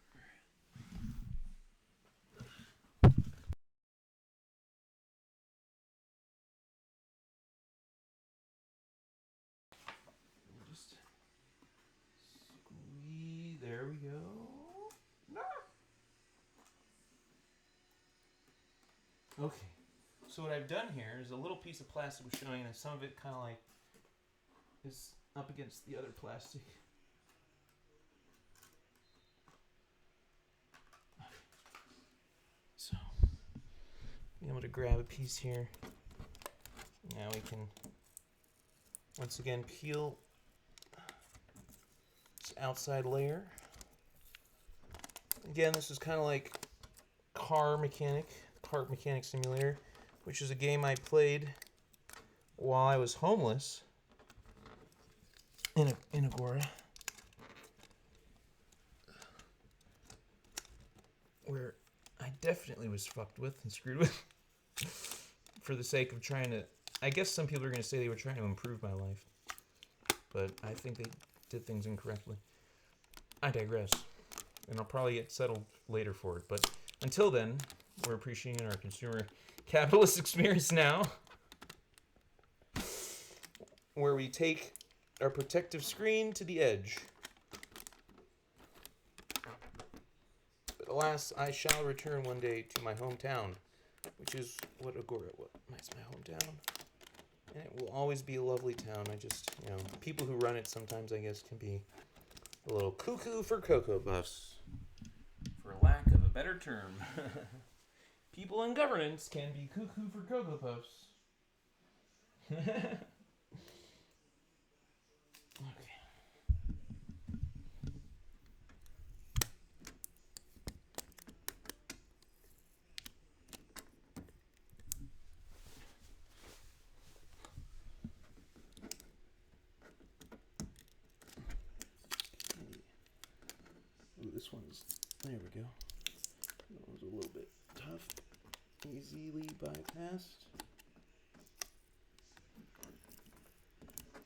Just squeeze. There we go. Okay. So what I've done here is a little piece of plastic was showing, and some of it kind of like is up against the other plastic. So, be able to grab a piece here. Now we can, once again, peel this outside layer. Again, this is kind of like Car Mechanic Simulator, which is a game I played while I was homeless in Agora, where I definitely was fucked with and screwed with for the sake of trying to. I guess some people are going to say they were trying to improve my life, but I think they did things incorrectly. I digress, and I'll probably get settled later for it. But until then, we're appreciating our consumer capitalist experience now, where we take our protective screen to the edge. But alas, I shall return one day to my hometown, which is what Agora was. It's my hometown. And it will always be a lovely town. I just, people who run it sometimes, I guess, can be a little cuckoo for Cocoa Puffs, for lack of a better term. People in governance can be cuckoo for Cocoa Puffs. Okay. Ooh, this one's, there we go. That one's a little bit tough. Easily bypassed.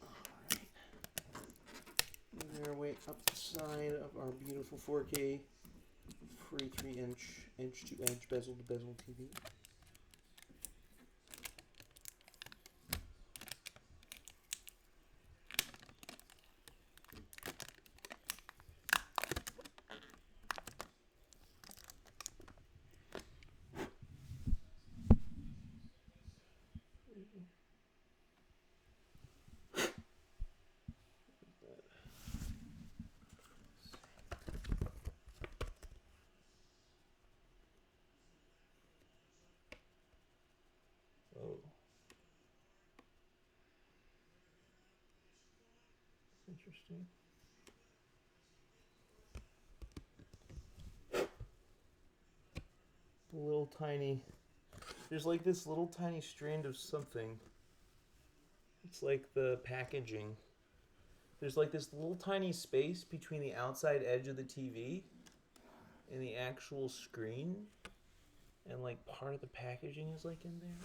Alright. Moving our way up the side of our beautiful 4K 43-inch edge-to-edge bezel-to-bezel TV. Oh. Interesting. little tiny... There's like this little tiny strand of something. It's like the packaging. There's like this little tiny space between the outside edge of the TV and the actual screen. And like part of the packaging is like in there.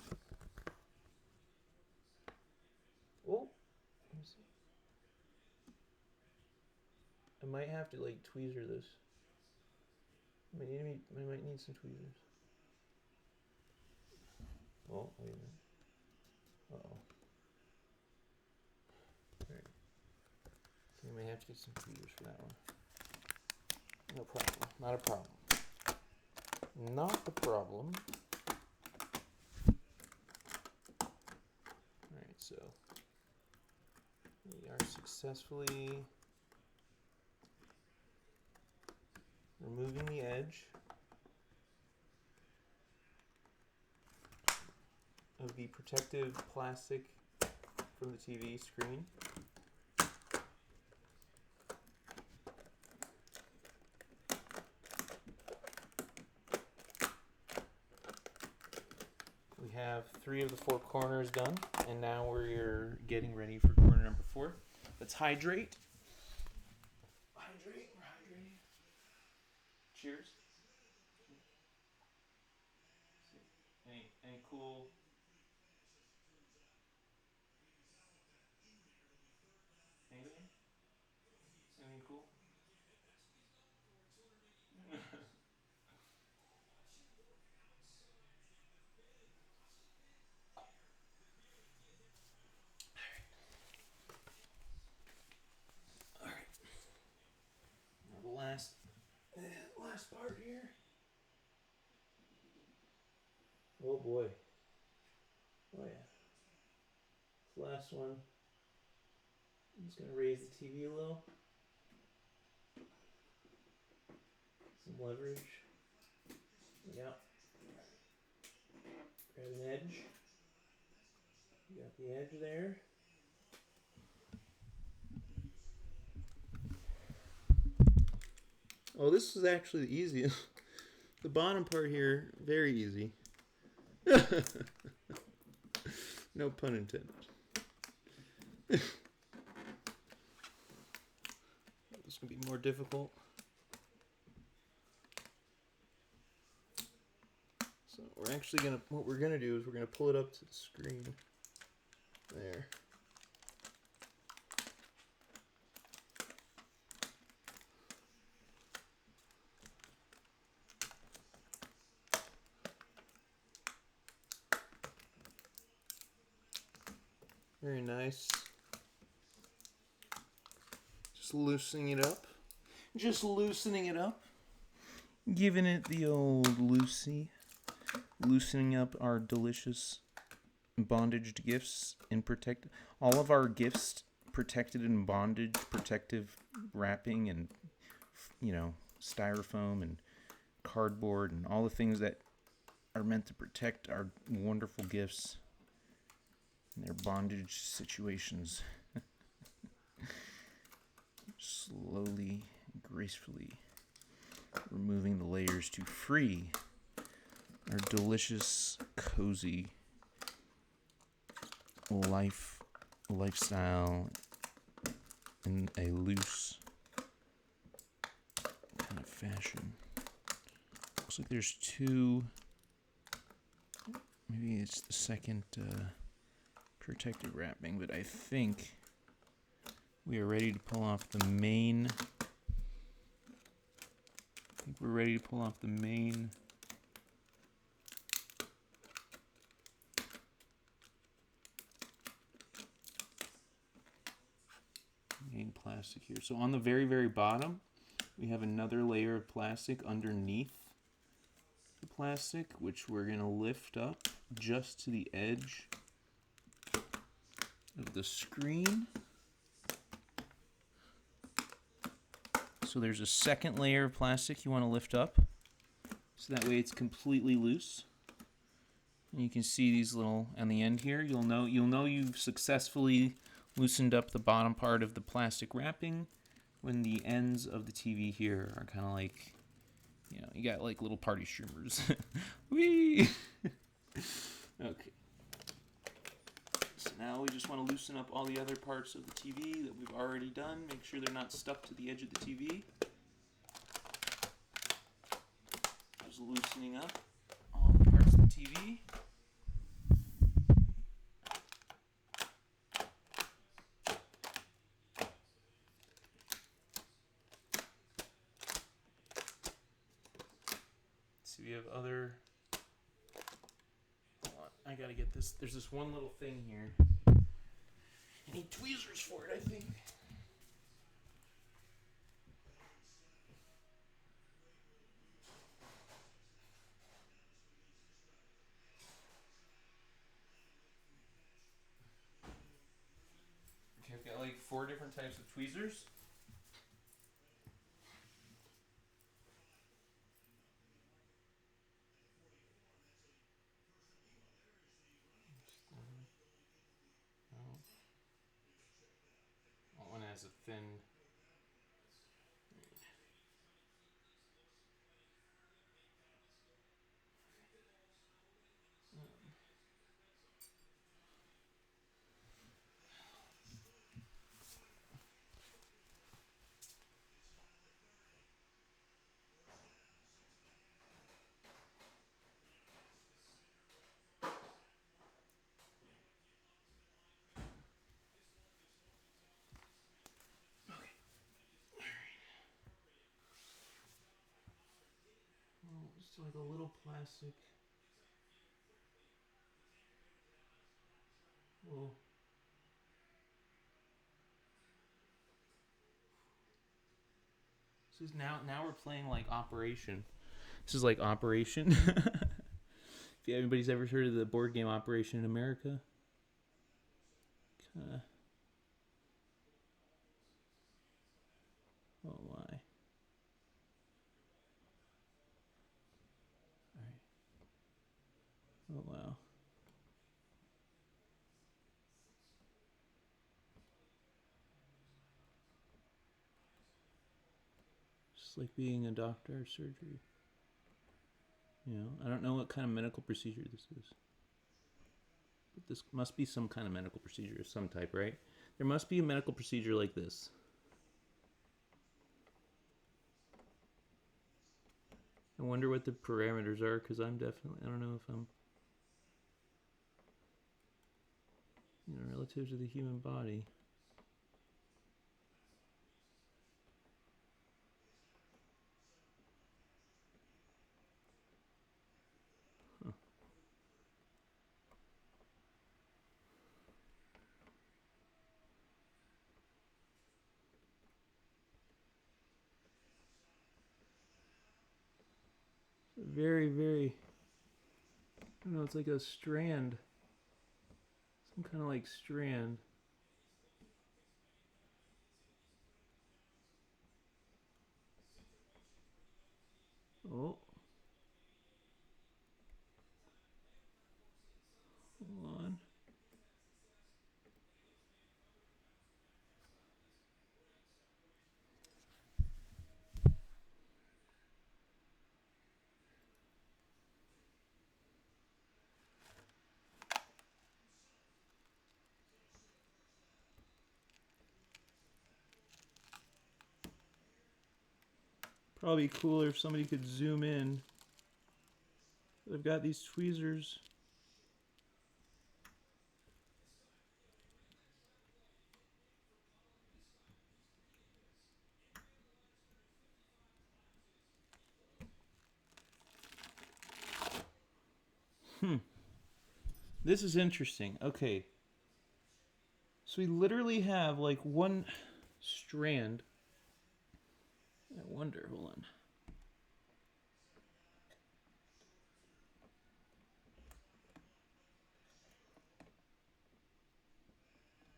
Oh, let me see. I might have to like tweezer this. I might need some tweezers. Oh, wait a minute. Uh-oh. Alright. So we may have to get some tweezers for that one. No problem. Not a problem. Not the problem. Alright, so we are successfully removing the edge of the protective plastic from the TV screen. We have 3 of the 4 corners done, and now we're getting ready for corner number 4. Let's hydrate. Hydrate. Cheers. Any cool? Anything cool? All right. Now the last part here. Oh boy. Oh yeah. This last one. I'm just gonna raise the TV a little. Some leverage. Yeah. Grab an edge. You got the edge there. Oh, this is actually the easiest. The bottom part here, very easy. No pun intended. This is going to be more difficult. So we're actually going to, what we're going to do is we're going to pull it up to the screen. There. Very nice. Just loosening it up. Just loosening it up. Giving it the old loosey. Loosening up our delicious bondaged gifts and protect all of our gifts protected in bondage, protective wrapping, and styrofoam and cardboard and all the things that are meant to protect our wonderful gifts in their bondage situations. Slowly, gracefully removing the layers to free our delicious, cozy lifestyle in a loose kind of fashion. Looks like there's 2. Maybe it's the second protective wrapping, but I think we are ready to pull off the main. We're ready to pull off the main plastic here. So on the very, very bottom, we have another layer of plastic underneath the plastic, which we're going to lift up just to the edge of the screen. So there's a second layer of plastic you want to lift up, so that way it's completely loose. And you can see these little on the end here. You'll know you've successfully loosened up the bottom part of the plastic wrapping when the ends of the TV here are kind of like You know, you got like little party streamers. Whee! Okay. So now we just want to loosen up all the other parts of the TV that we've already done. Make sure they're not stuck to the edge of the TV. Just loosening up all the parts of the TV. So we have other... Hold on, I gotta get this. There's this one little thing here. I need tweezers for it, I think. Okay, I've got like 4 different types of tweezers. That one has a thin... Oh, just like a little plastic... Well, this is now we're playing like Operation. This is like Operation. If anybody's ever heard of the board game Operation in America, kinda. Oh my. All right. Oh wow. Just like being a doctor or surgery. You know, I don't know what kind of medical procedure this is. But this must be some kind of medical procedure of some type, right? There must be a medical procedure like this. I wonder what the parameters are, because I don't know if I'm, relative to the human body. Huh. Very, very, I don't know, it's like a strand. Some kind of like strand. Oh. Hold on. Probably cooler if somebody could zoom in. I've got these tweezers. This is interesting. Okay. So we literally have like one strand. I wonder, hold on.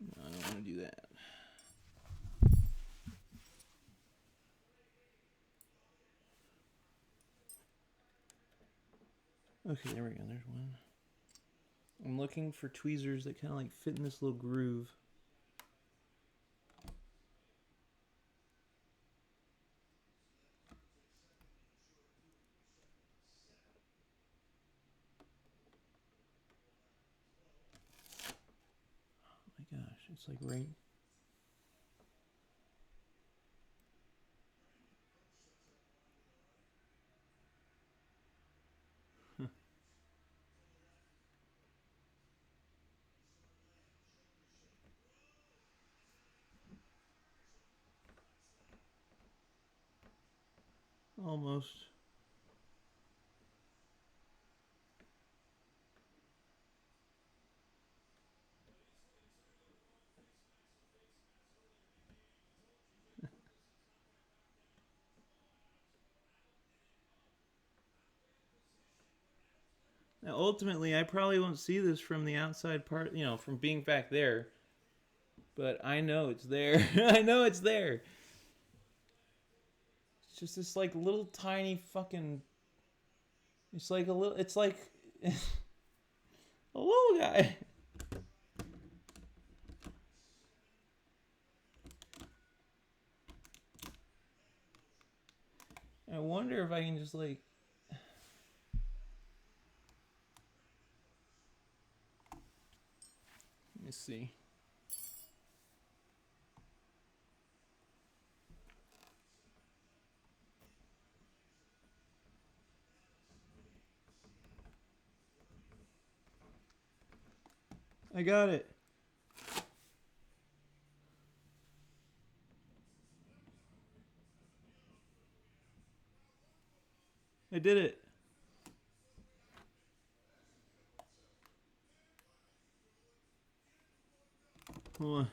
No, I don't want to do that. Okay, there we go. There's one. I'm looking for tweezers that kind of like fit in this little groove. It's like right. Almost. Now, ultimately, I probably won't see this from the outside part, you know, from being back there. But I know it's there. I know it's there. It's just this like little tiny fucking. It's like a little. It's like a little guy. I wonder if I can just like. Let me see. I got it. I did it. Hold on.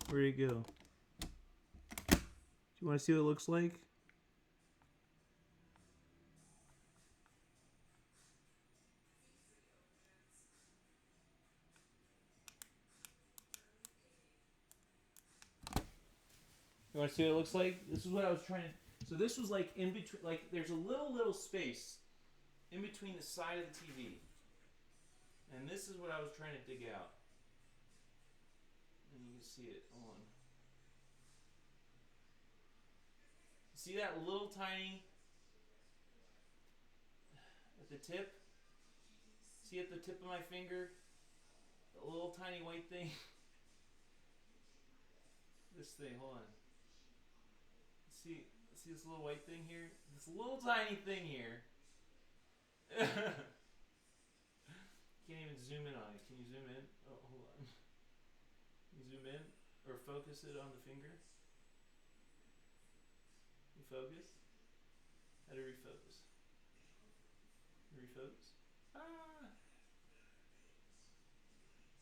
Where'd it go? Do you want to see what it looks like? You want to see what it looks like? This is what I was trying to. So this was like in between. Like there's a little space in between the side of the TV, and this is what I was trying to dig out. And you can see it. Hold on. See that little tiny at the tip? See at the tip of my finger? The little tiny white thing? This thing, hold on. See this little white thing here? This little tiny thing here. Can't even zoom in on it. Can you zoom in? Oh, hold on. You zoom in? Or focus it on the finger? You focus? How to refocus? Refocus? Ah!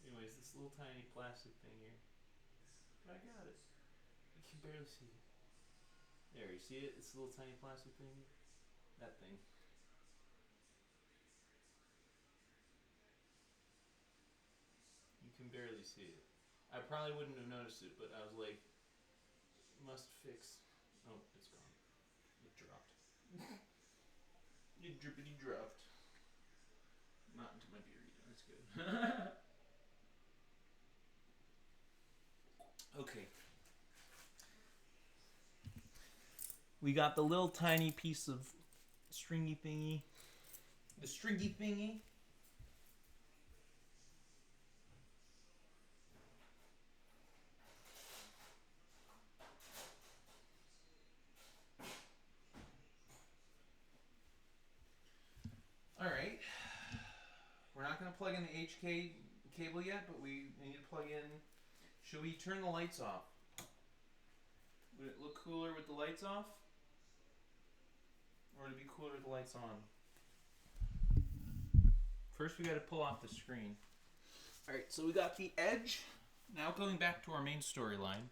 Anyways, this little tiny plastic thing here. I got it. You can barely see it. There, you see it? It's a little tiny plastic thing. That thing. You can barely see it. I probably wouldn't have noticed it, but I was like, must fix. Oh, it's gone. It dropped. It drippity dropped. Not into my beer either. That's good. Okay. We got the little tiny piece of stringy thingy. The stringy thingy. Alright. We're not going to plug in the HK cable yet, but we need to plug in. Should we turn the lights off? Would it look cooler with the lights off? Or would it be cooler with the lights on? First, we got to pull off the screen. Alright, so we got the edge. Now going back to our main storyline.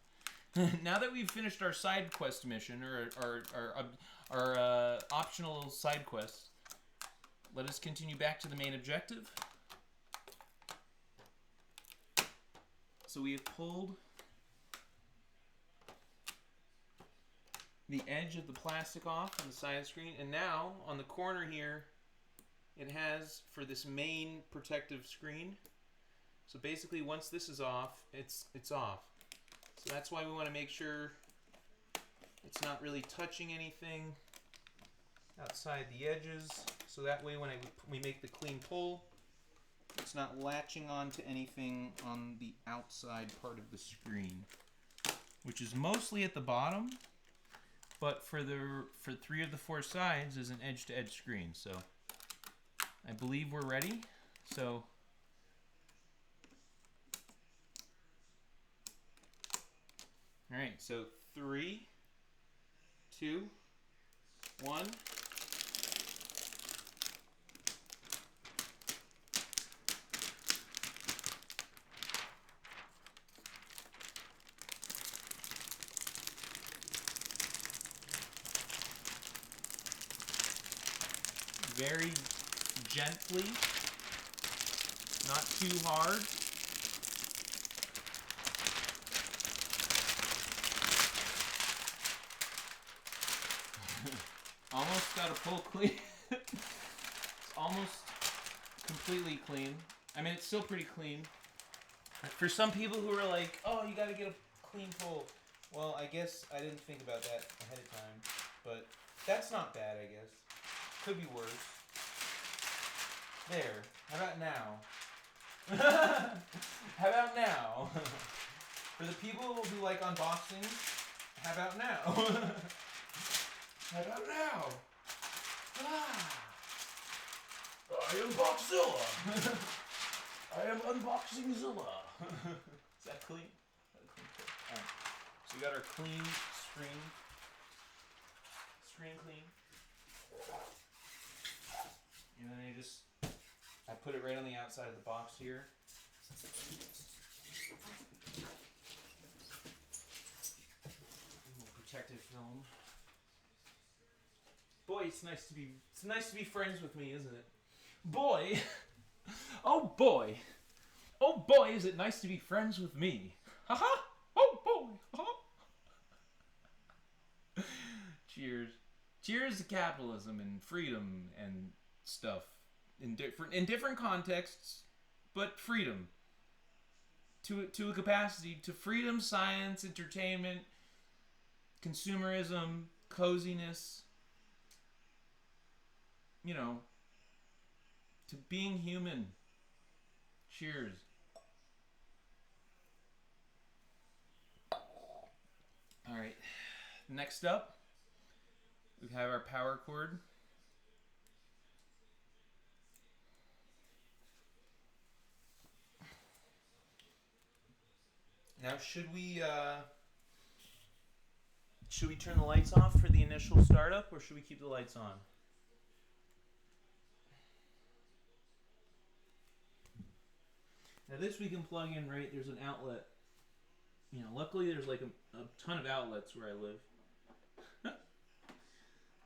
Now that we've finished our side quest mission, or our optional side quests, let us continue back to the main objective. So we have pulled the edge of the plastic off on the side of the screen, and now on the corner here it has for this main protective screen. So basically once this is off, it's off. So that's why we want to make sure it's not really touching anything outside the edges. So that way when we make the clean pull, it's not latching onto anything on the outside part of the screen, which is mostly at the bottom, but for 3 of the 4 sides is an edge-to-edge screen. So I believe we're ready. So all right, so 3, 2, 1. Very gently, not too hard. Almost got a full clean. It's almost completely clean. I mean, it's still pretty clean. For some people who are like, oh, you gotta get a clean pull. Well, I guess I didn't think about that ahead of time. But that's not bad, I guess. Could be worse. There. How about now? How about now? For the people who like unboxing, how about now? How about now? Ah. I am Boxzilla. I am unboxing Zilla. Is that clean? Alright. So we got our clean screen. Screen clean. And then I put it right on the outside of the box here. Protective film. Boy, it's nice to be friends with me, isn't it? Boy, oh boy, is it nice to be friends with me? Haha! Oh boy! Haha! Cheers, cheers to capitalism and freedom and stuff in different contexts, but freedom to a capacity, to freedom, science, entertainment, consumerism, coziness. You know, to being human. Cheers. All right. Next up, we have our power cord. Now, should we turn the lights off for the initial startup, or should we keep the lights on? Now this we can plug in, right? There's an outlet. You know, luckily there's like a ton of outlets where I live.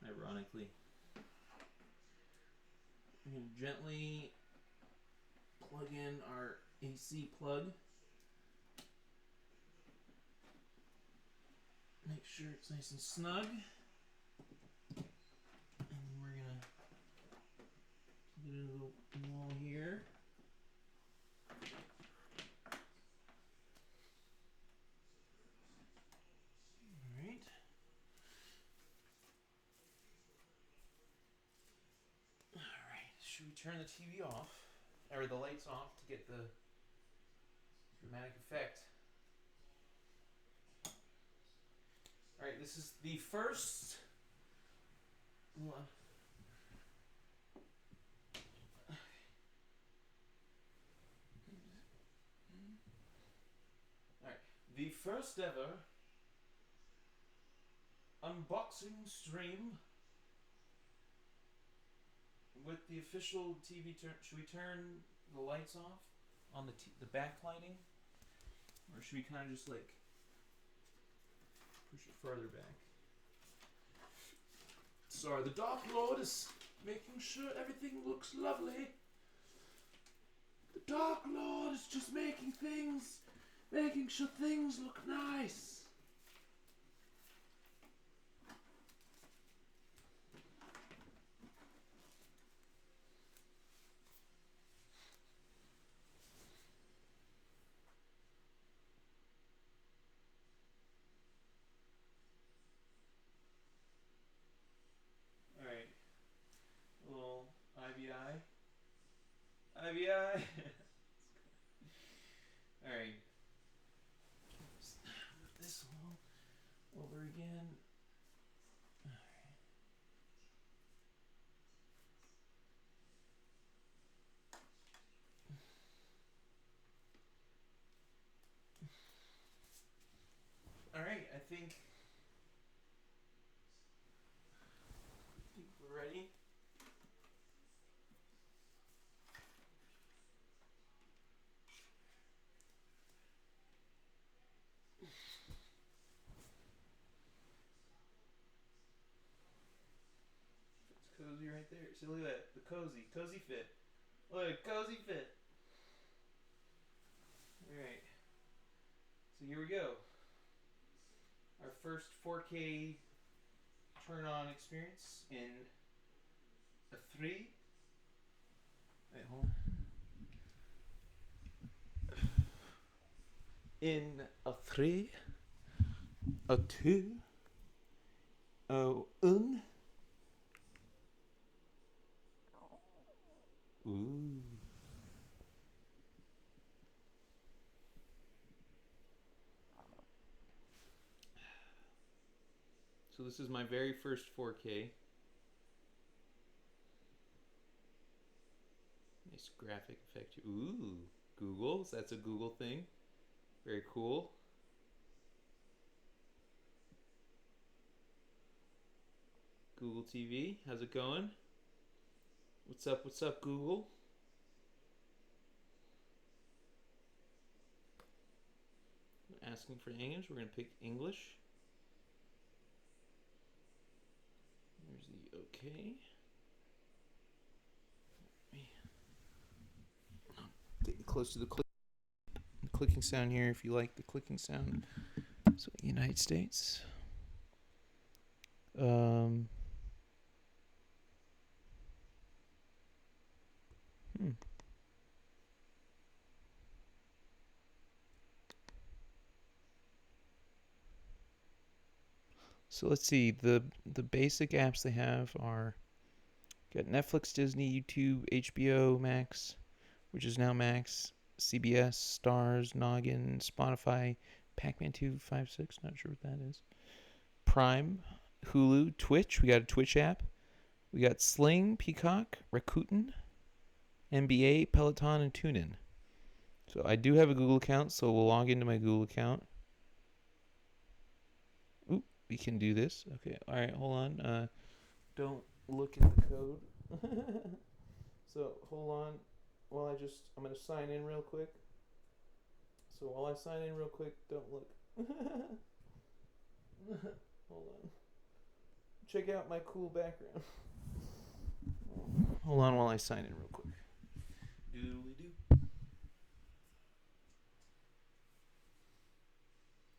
Ironically. We can gently plug in our AC plug. Make sure it's nice and snug. And we're gonna get into the wall here. Alright. Alright, should we turn the TV off? Or the lights off to get the dramatic effect? Alright, this is the first one. Alright, the first ever unboxing stream with the official TV turn. Should we turn the lights off on the backlighting? Or should we kind of just like push it further back? Sorry, the Dark Lord is making sure everything looks lovely. The Dark Lord is just making sure things look nice. Alright. A little IVI. IVI. over again. All right, I think we're ready. It's cozy right there. See, look at that. The cozy fit. Look, cozy fit. All right. So here we go. Our first 4K turn on experience in a 3. Wait, hold on. In a 3, a 2, a 1. Ooh. So this is my very first 4K. Nice graphic effect. Ooh, Google. That's a Google thing. Very cool. Google TV. How's it going? What's up? What's up, Google? Asking for English. We're gonna pick English. There's the OK. Getting close to the clicking sound here. If you like the clicking sound, so United States. Hmm. So let's see. The basic apps they have are got Netflix, Disney, YouTube, HBO Max, which is now Max, CBS, Stars, Noggin, Spotify, Pac-Man 256. Not sure what that is. Prime, Hulu, Twitch. We got a Twitch app. We got Sling, Peacock, Rakuten, NBA, Peloton, and TuneIn. So I do have a Google account, so we'll log into my Google account. Oop, we can do this. Okay, all right, hold on. Don't look at the code. So hold on. I'm gonna sign in real quick. So while I sign in real quick, don't look. Hold on. Check out my cool background. Hold on while I sign in real quick. Doodly doo.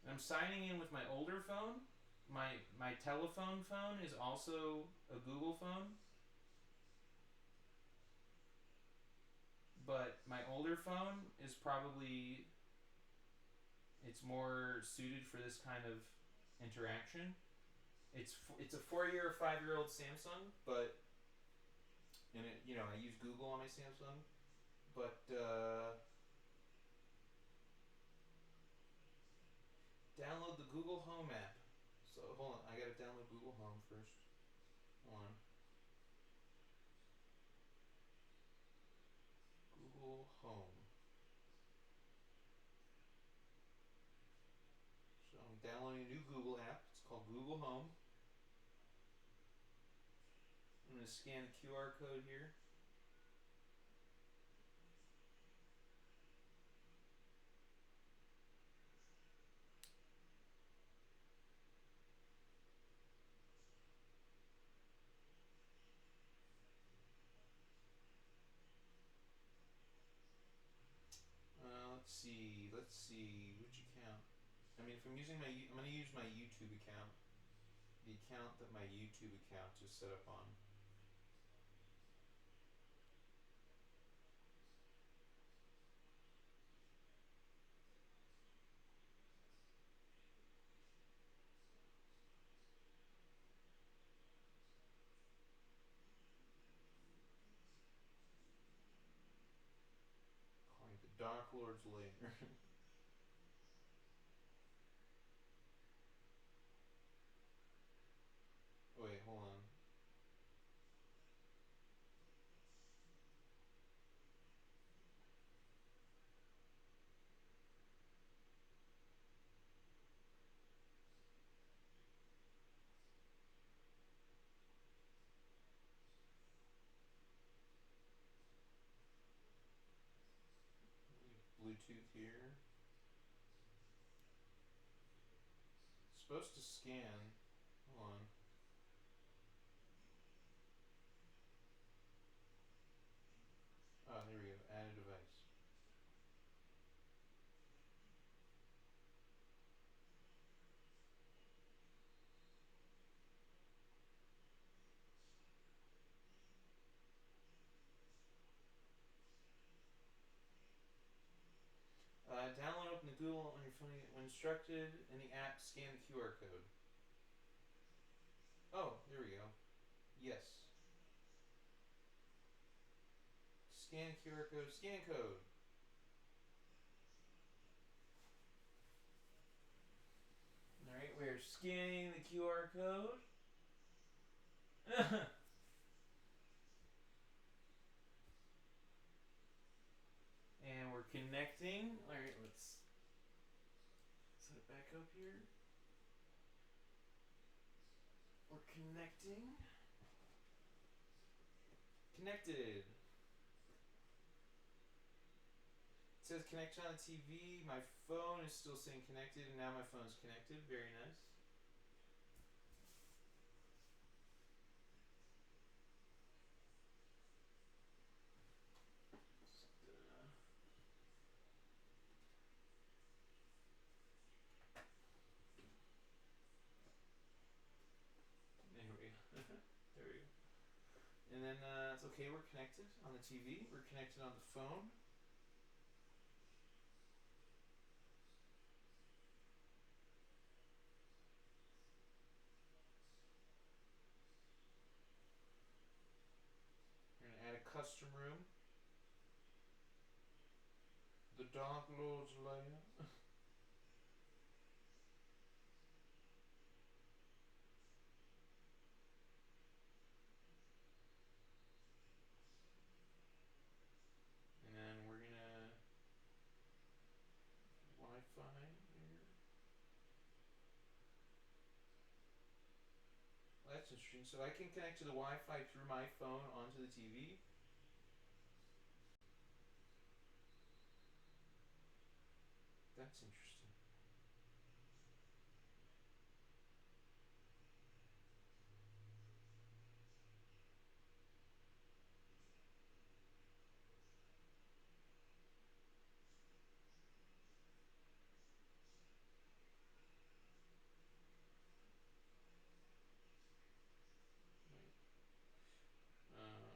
I'm signing in with my older phone. My telephone phone is also a Google phone, but my older phone is probably it's more suited for this kind of interaction. It's a 4 year or 5 year old Samsung, but and I use Google on my Samsung, but download the Google Home app. So hold on, I gotta download Google Home first. Hold on. Google Home. So I'm downloading a new Google app. It's called Google Home. I'm gonna scan the QR code here. Let's see. Let's see. Which account? I mean, if I'm using I'm gonna use my YouTube account. The account that my YouTube account is set up on. Calling it the Dark Lord's Lair. Bluetooth here. It's supposed to scan. Hold on. Oh, there we go. Add a device. Download open the Google on your phone. When instructed in the app, scan the QR code. Oh, there we go. Yes. Scan QR code. Scan code. Alright, we're scanning the QR code. And we're connecting. Alright, let's set it back up here. We're connecting. Connected. It says connection on the TV. My phone is still saying connected, and now my phone's connected. Very nice. There we go. There we go. And then it's okay. We're connected on the TV. We're connected on the phone. We're gonna add a custom room. The Dark Lord's lair. And then we're gonna Wi-Fi here. Well, that's interesting. So I can connect to the Wi-Fi through my phone onto the TV. That's interesting. Right.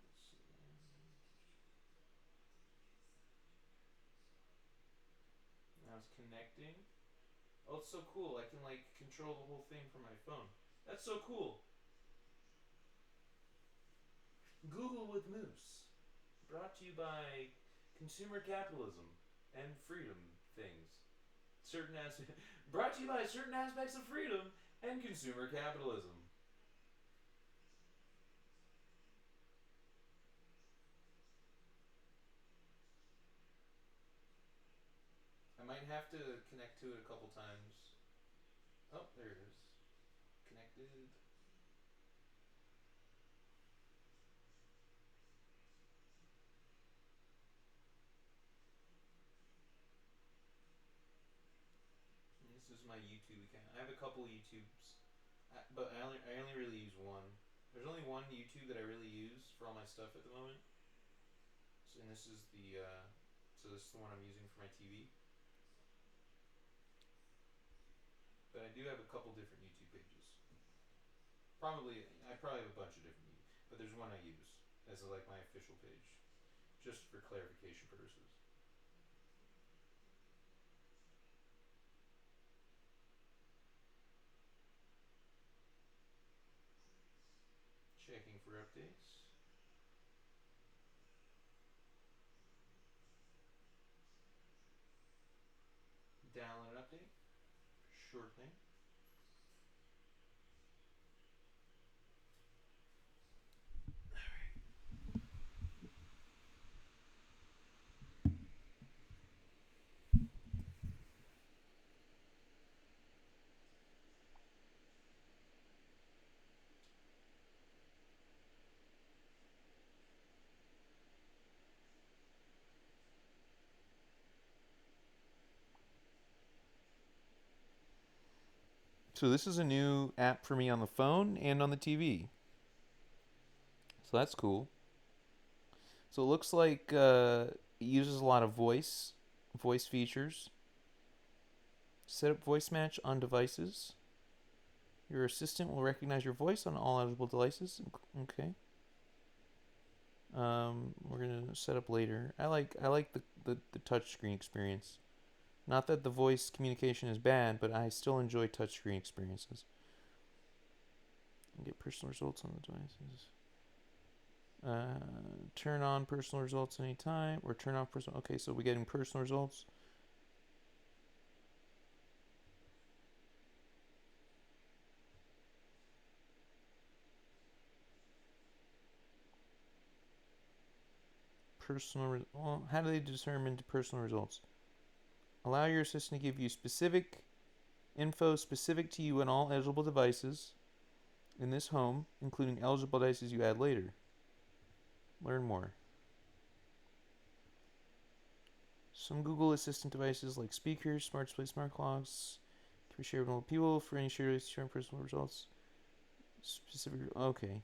Let's see. Now it's connecting. Oh, it's so cool. I can like control the whole thing from my phone. That's so cool. Google with Moose. Brought to you by consumer capitalism and freedom things. Certain as brought to you by certain aspects of freedom and consumer capitalism. I might have to connect to it a couple times. Oh, there it is. Connected. And this is my YouTube account. I have a couple YouTubes, but I only really use one. There's only one YouTube that I really use for all my stuff at the moment. So, and this is the this is the one I'm using for my TV. But I do have a couple different YouTube pages. I probably have a bunch of different, but there's one I use as like my official page, just for clarification purposes. Checking for updates. Download an update. Sure thing. So this is a new app for me on the phone and on the TV. So that's cool. So it looks like it uses a lot of voice features. Set up voice match on devices. Your assistant will recognize your voice on all eligible devices. Okay. We're gonna set up later. I like the touch screen experience. Not that the voice communication is bad, but I still enjoy touchscreen experiences. Get personal results on the devices. Turn on personal results anytime, or turn off personal. Okay, so we're getting personal results. Well, how do they determine personal results? Allow your assistant to give you specific info specific to you on all eligible devices in this home, including eligible devices you add later. Learn more. Some Google Assistant devices like speakers, smart display, smart clocks can be shared with multiple people for any shared personal results. Specific. Okay.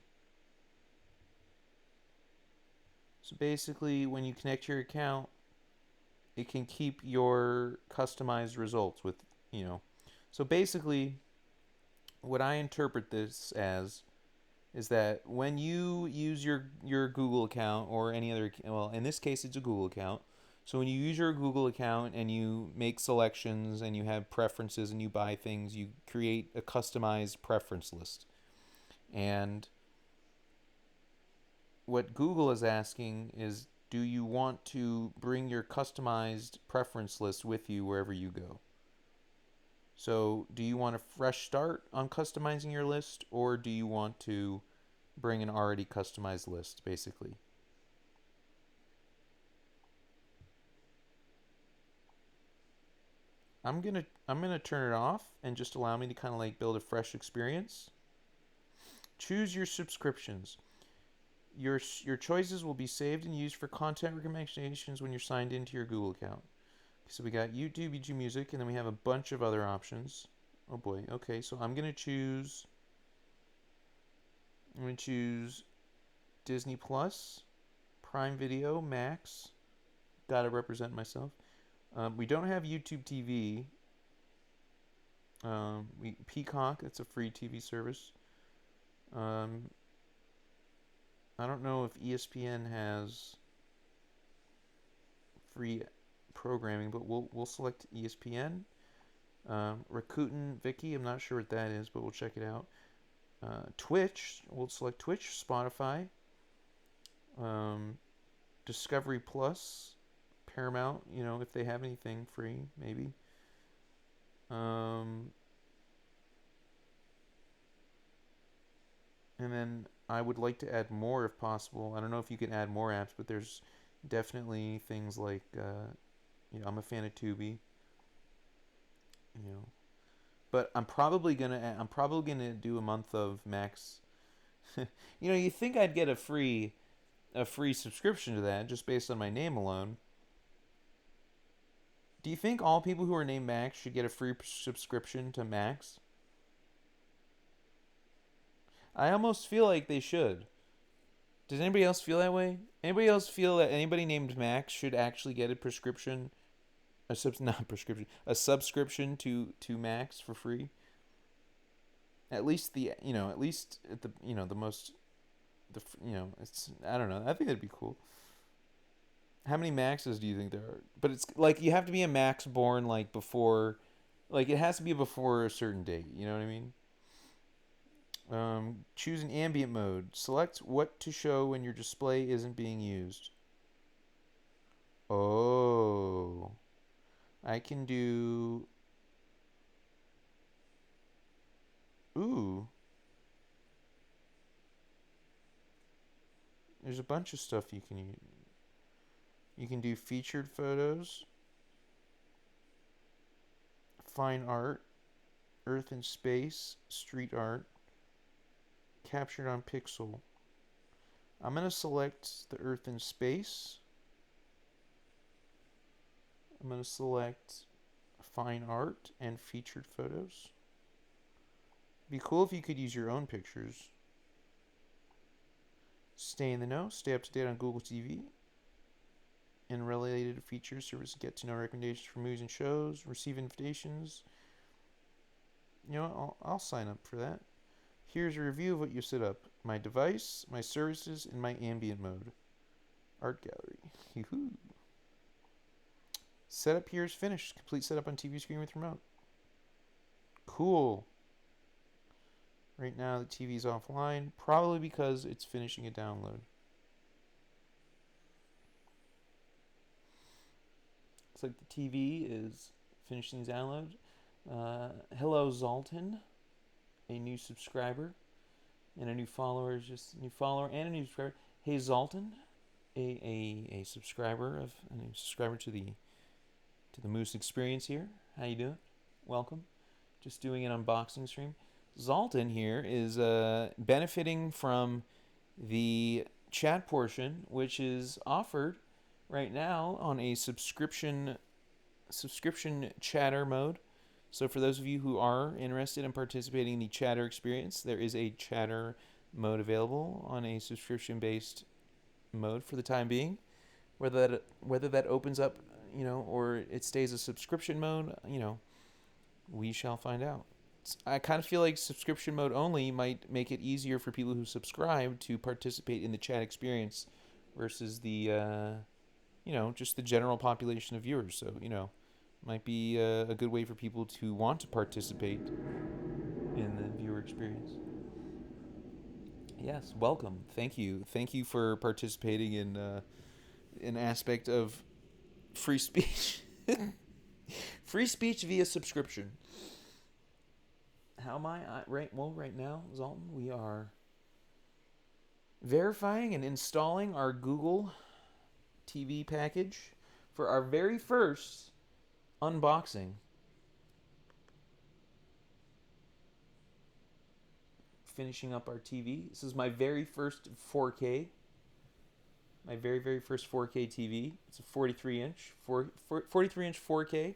So basically, when you connect your account, it can keep your customized results with, you know. So basically, what I interpret this as is that when you use your Google account or any other, well, in this case, it's a Google account. So when you use your Google account and you make selections and you have preferences and you buy things, you create a customized preference list. And what Google is asking is, do you want to bring your customized preference list with you wherever you go? So do you want a fresh start on customizing your list, or do you want to bring an already customized list, basically? I'm gonna turn it off and just allow me to kind of like build a fresh experience. Choose your subscriptions. Your choices will be saved and used for content recommendations when you're signed into your Google account. So we got YouTube, YouTube Music, and then we have a bunch of other options. Oh boy. Okay, so I'm gonna choose Disney Plus, Prime Video, Max. Gotta represent myself. We don't have YouTube TV. Peacock. It's a free TV service. I don't know if ESPN has free programming, but we'll select ESPN. Rakuten Viki, I'm not sure what that is, but we'll check it out. Twitch, we'll select Twitch, Spotify, Discovery Plus, Paramount, if they have anything free, maybe. And then I would like to add more if possible. I don't know if you can add more apps, but there's definitely things like, I'm a fan of Tubi, you know. But I'm probably gonna do a month of Max. You think I'd get a free subscription to that just based on my name alone. Do you think all people who are named Max should get a free subscription to Max? I almost feel like they should. Does anybody else feel that way? Anybody else feel that anybody named Max should actually get a prescription, not prescription, a subscription to Max for free? At least at least at the most, it's, I don't know. I think that'd be cool. How many Maxes do you think there are? But it's like you have to be a Max born like before, like it has to be before a certain date. You know what I mean? Choose an ambient mode. Select what to show when your display isn't being used. Oh, I can do. Ooh, there's a bunch of stuff you can use. You can do featured photos, fine art, earth and space, street art, captured on pixel. I'm going to select the earth and space. I'm going to select fine art and featured photos. Be cool if you could use your own pictures. Stay in the know. Stay up to date on Google TV and related features. Service get to know recommendations for movies and shows. Receive invitations. You know, I'll sign up for that. Here's a review of what you set up: my device, my services, and my ambient mode. Art gallery. Yoo-hoo. Setup here is finished. Complete setup on TV screen with remote. Cool. Right now the TV is offline, probably because it's finishing a download. Looks like the TV is finishing the download. Hello Zoltan, a new subscriber and a new follower. Is just a new follower and a new subscriber. Hey Zoltan, a subscriber of a new subscriber to the Moose Experience here. How you doing? Welcome. Just doing an unboxing stream. Zoltan here is benefiting from the chat portion, which is offered right now on a subscription chatter mode. So for those of you who are interested in participating in the chatter experience, there is a chatter mode available on a subscription-based mode for the time being. Whether that opens up, or it stays a subscription mode, we shall find out. I kind of feel like subscription mode only might make it easier for people who subscribe to participate in the chat experience versus the, just the general population of viewers. So, might be a good way for people to want to participate in the viewer experience. Yes, welcome. Thank you. Thank you for participating in an aspect of free speech. Free speech via subscription. How am I? Right now, Zoltan, we are verifying and installing our Google TV package for our very first unboxing. Finishing up our TV. This is my very first 4K. My very, very first 4K TV. It's a 43-inch 4K.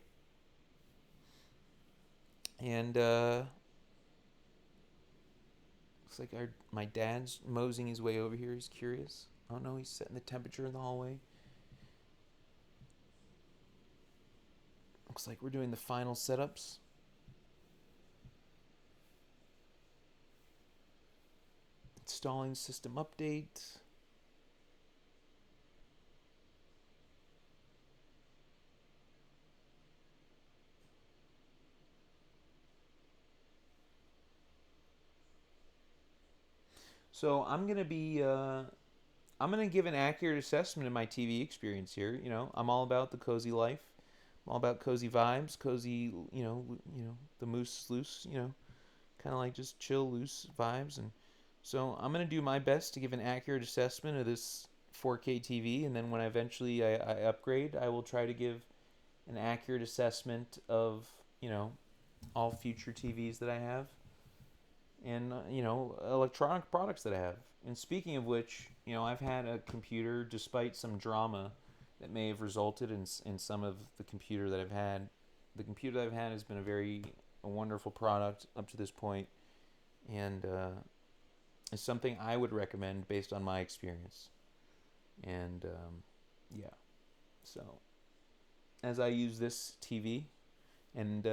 And looks like my dad's moseying his way over here. He's curious. Oh no, he's setting the temperature in the hallway. Looks like we're doing the final setups. Installing system update. So I'm gonna give an accurate assessment of my TV experience here. I'm all about the cozy life. I'm all about cozy vibes, cozy, the moose loose, kind of like just chill, loose vibes. And so I'm gonna do my best to give an accurate assessment of this 4K TV, and then when eventually I upgrade, I will try to give an accurate assessment of all future TVs that I have, and electronic products that I have. And speaking of which, I've had a computer, despite some drama that may have resulted in some of the computer that I've had. The computer that I've had has been a wonderful product up to this point, and is something I would recommend based on my experience. And yeah, so as I use this TV and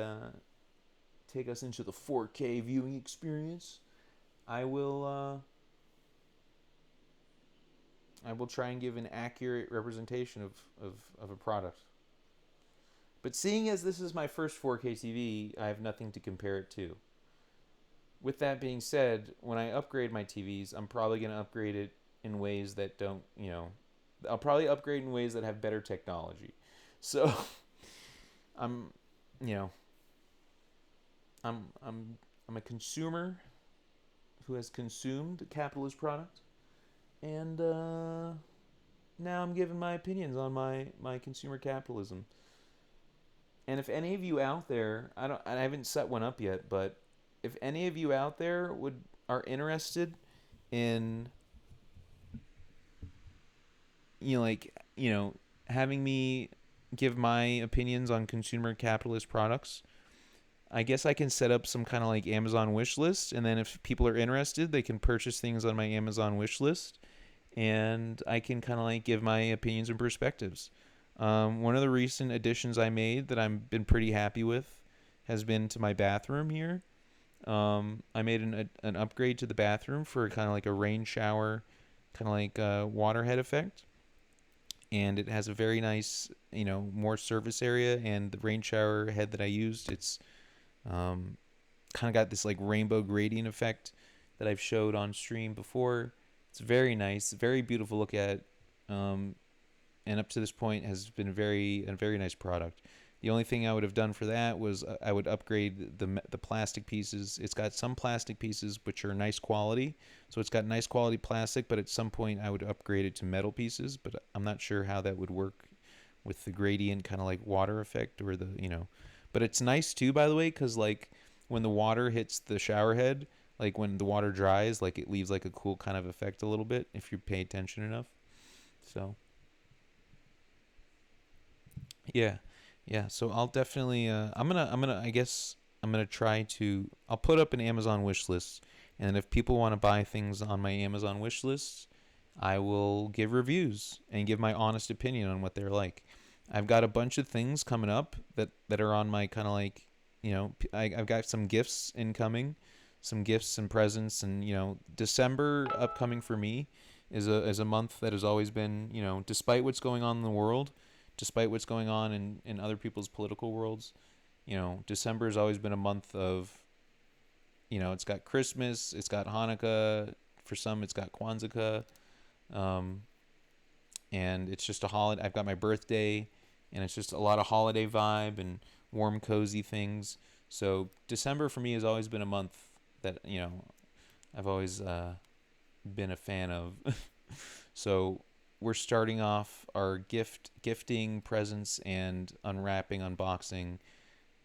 take us into the 4K viewing experience, I will try and give an accurate representation of a product. But seeing as this is my first 4K TV, I have nothing to compare it to. With that being said, when I upgrade my TVs, I'm probably going to upgrade it in ways that don't, I'll probably upgrade in ways that have better technology. So I'm a consumer who has consumed a capitalist product, and now I'm giving my opinions on my consumer capitalism. And if any of you out there, I haven't set one up yet, but if any of you out there are interested in having me give my opinions on consumer capitalist products, I guess I can set up some kind of like Amazon wish list, and then if people are interested, they can purchase things on my Amazon wish list, and I can kind of like give my opinions and perspectives. One of the recent additions I made that I've been pretty happy with has been to my bathroom here. I made an upgrade to the bathroom for kind of like a rain shower, kind of like water head effect, and it has a very nice, more surface area. And the rain shower head that I used, it's kind of got this like rainbow gradient effect that I've showed on stream before. It's very nice, very beautiful to look at, and up to this point has been a very nice product. The only thing I would have done for that was I would upgrade the plastic pieces. It's got some plastic pieces which are nice quality, so it's got nice quality plastic. But at some point I would upgrade it to metal pieces. But I'm not sure how that would work with the gradient kind of like water effect or the. But it's nice too, by the way, because like when the water hits the shower head, like when the water dries, like it leaves like a cool kind of effect a little bit if you pay attention enough. So yeah, yeah. So I'll definitely. I'm gonna. I guess I'm gonna try to. I'll put up an Amazon wish list, and if people want to buy things on my Amazon wish list, I will give reviews and give my honest opinion on what they're like. I've got a bunch of things coming up that are on my kind of like, I've got some gifts incoming, some gifts and presents, and December upcoming for me is a month that has always been, despite what's going on in the world, despite what's going on in other people's political worlds, December has always been a month of, it's got Christmas, it's got Hanukkah, for some it's got Kwanzaa, um, and it's just a holiday. I've got my birthday, and it's just a lot of holiday vibe and warm, cozy things. So December for me has always been a month that I've always been a fan of. So we're starting off our gifting, presents, and unwrapping, unboxing,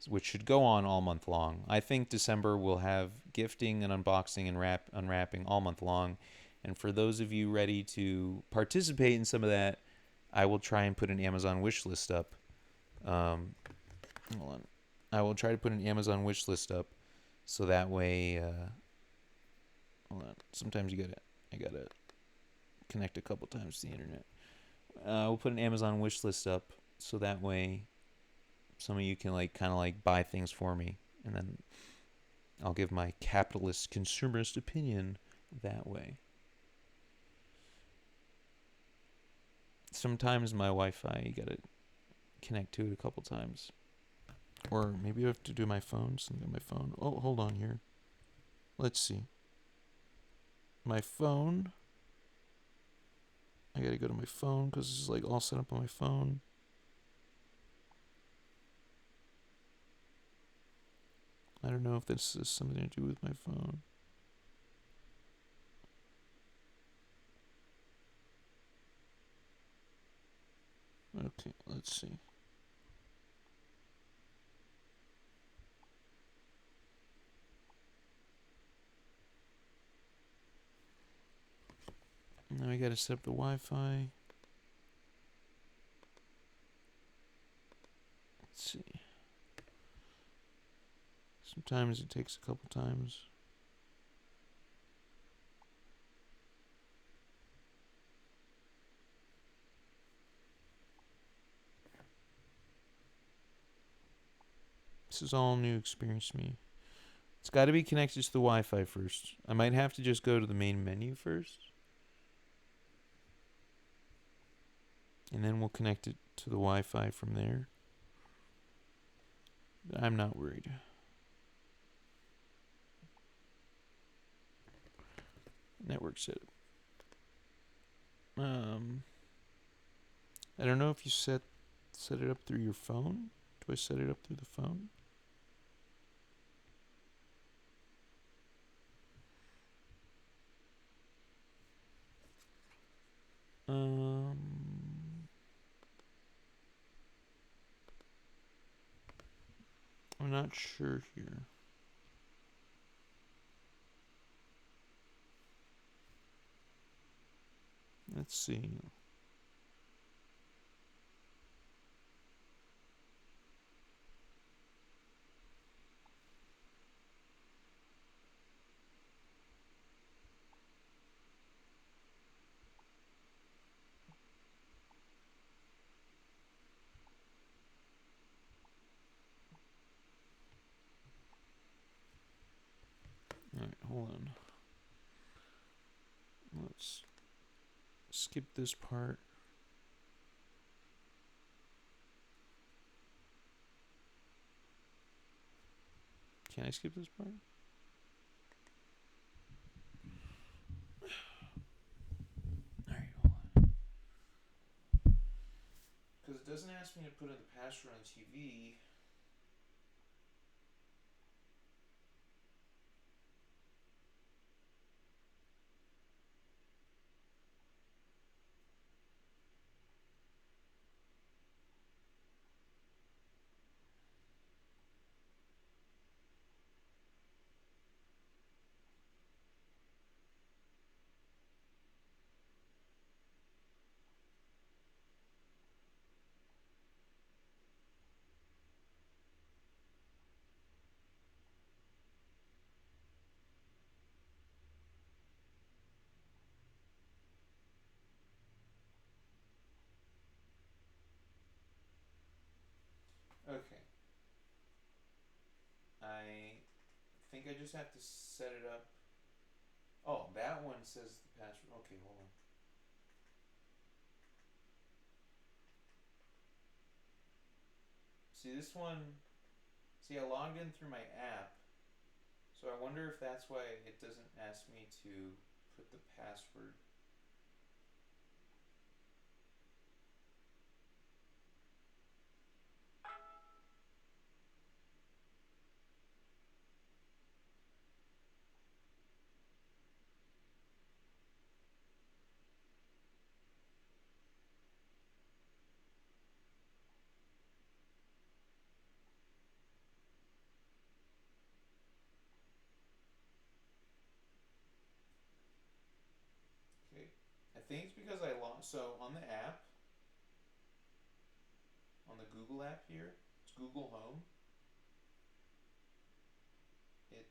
which should go on all month long. I think December will have gifting and unboxing and unwrapping all month long. And for those of you ready to participate in some of that, I will try and put an Amazon wish list up. Hold on. I will try to put an Amazon wish list up so that way. Hold on. Sometimes I gotta connect a couple times to the internet. We'll put an Amazon wish list up so that way some of you can like kind of like buy things for me, and then I'll give my capitalist consumerist opinion that way. Sometimes my Wi-Fi, you gotta connect to it a couple times, or maybe I have to do my phone. Something on my phone. Oh, hold on here. Let's see. My phone. I gotta go to my phone because this is like all set up on my phone. I don't know if this has something to do with my phone. Okay, let's see. Now I gotta set up the Wi-Fi. Let's see. Sometimes it takes a couple times. This is all new experience to me. It's got to be connected to the Wi-Fi first. I might have to just go to the main menu first. And then we'll connect it to the Wi-Fi from there. But I'm not worried. Network setup. I don't know if you set it up through your phone. Do I set it up through the phone? I'm not sure here. Let's see. hold on. Let's skip this part. Can I skip this part? Alright, hold on. Because it doesn't ask me to put in the password on TV. Okay. I think I just have to set it up. Oh, that one says the password. Okay, hold on. See, this one. See, I logged in through my app. So I wonder if that's why it doesn't ask me to put the password. Okay. I think it's because I lost. So on the app, on the Google app here, it's Google Home. It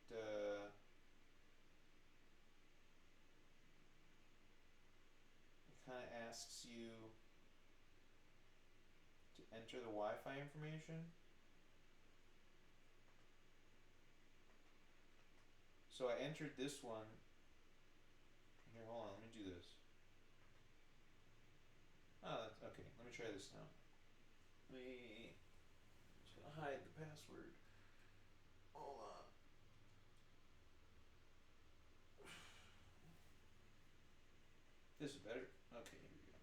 kind of asks you to enter the Wi-Fi information. So I entered this one. Here, hold on. Let me do this. Oh, that's okay. Let me try this now. Let me. I'm just gonna hide the password. Hold on. This is better. Okay, here we go.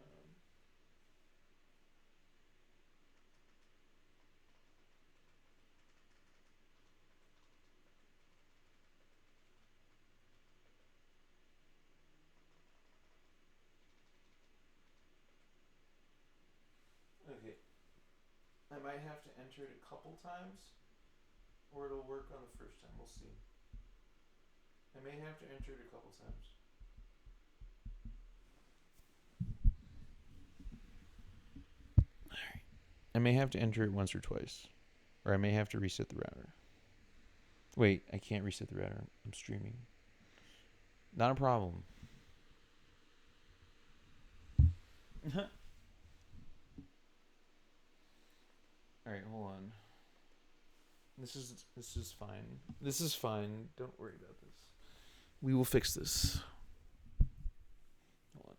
Um, okay. I might have to enter it a couple times, or it'll work on the first time. We'll see. I may have to enter it a couple times. I may have to enter it once or twice. Or I may have to reset the router. Wait, I can't reset the router. I'm streaming. Not a problem. Alright, hold on. This is fine. This is fine. Don't worry about this. We will fix this. Hold on.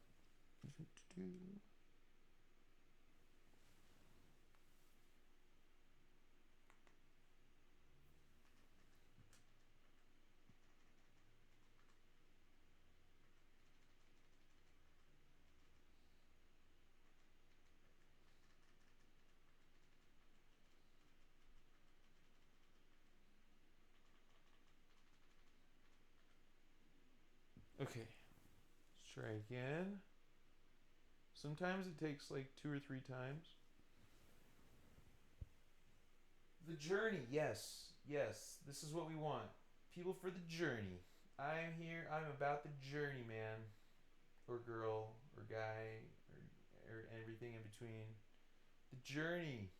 Okay. Let's try again. Sometimes it takes like 2 or 3 times. The journey, yes. Yes. This is what we want. People for the journey. I'm here. I'm about the journey, man. Or girl. Or guy. Or everything in between. The journey.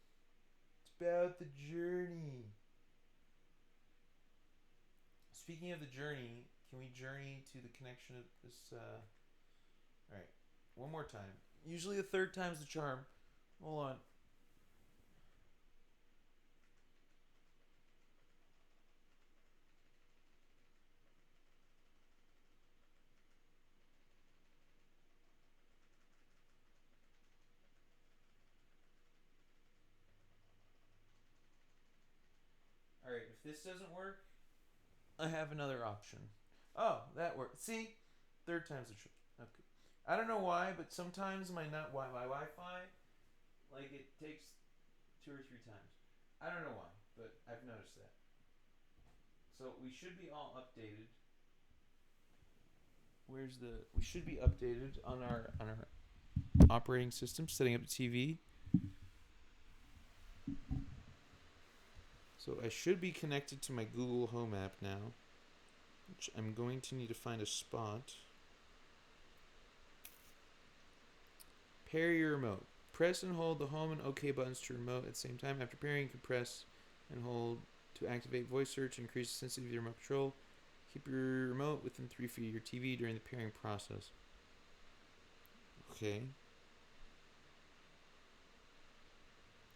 It's about the journey. Speaking of the journey, can we journey to the connection of this? Alright. One more time. Usually the third time's the charm. Hold on. All right, if this doesn't work, I have another option. Oh, that worked. See, third time's the charm. Okay. I don't know why, but sometimes my Wi-Fi, like it takes 2 or 3 times. I don't know why, but I've noticed that. So we should be all updated. Where's the? We should be updated on our operating system, setting up the TV. So I should be connected to my Google Home app now, which I'm going to need to find a spot. Pair your remote. Press and hold the home and OK buttons to remote at the same time. After pairing, you can press and hold to activate voice search and increase the sensitivity of your remote control. Keep your remote within 3 feet of your TV during the pairing process. Okay.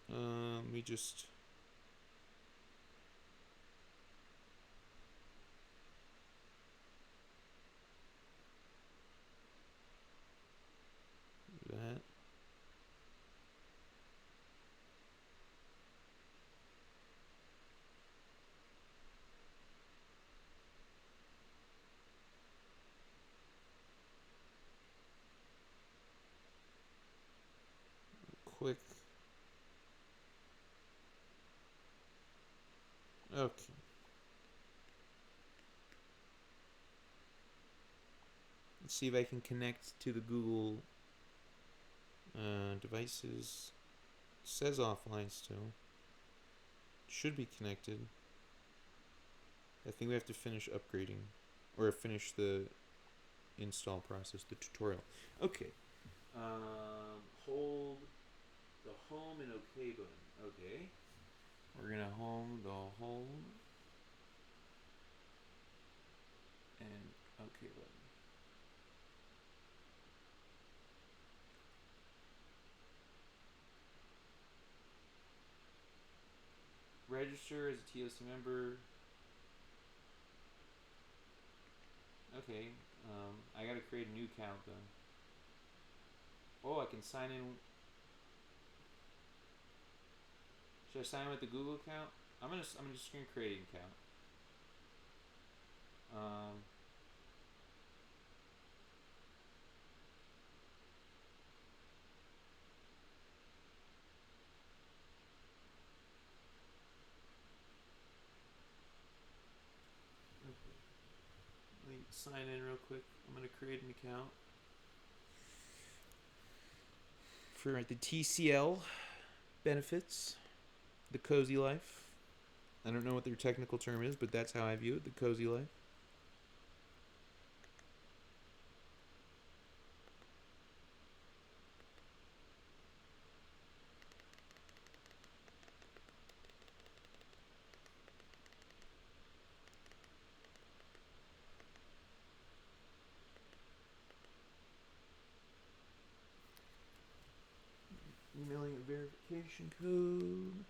Let me just... do that. Quick. Okay. Let's see if I can connect to the Google devices. It says offline still. Should be connected. I think we have to finish upgrading. Or finish the install process, the tutorial. Okay. Hold the home and OK button. Okay. We're gonna home the home and OK button. Register as a TLC member. Okay. I gotta create a new account though. Oh, I can sign in. Should I sign in with the Google account? I'm just gonna create an account. Okay. Let me sign in real quick. I'm gonna create an account for the TCL benefits, the cozy life. I don't know what their technical term is, but that's how I view it, the cozy life. Emailing a verification code.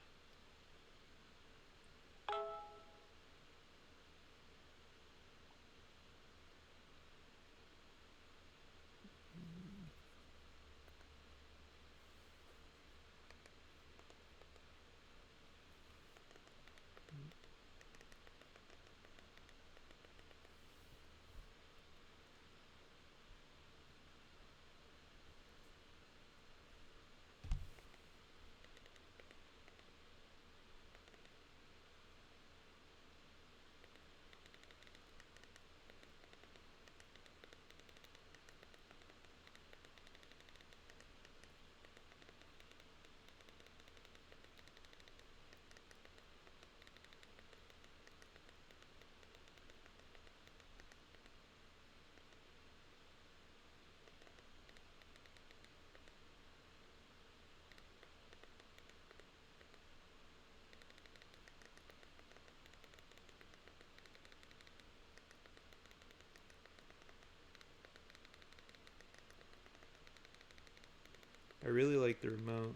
I really like the remote.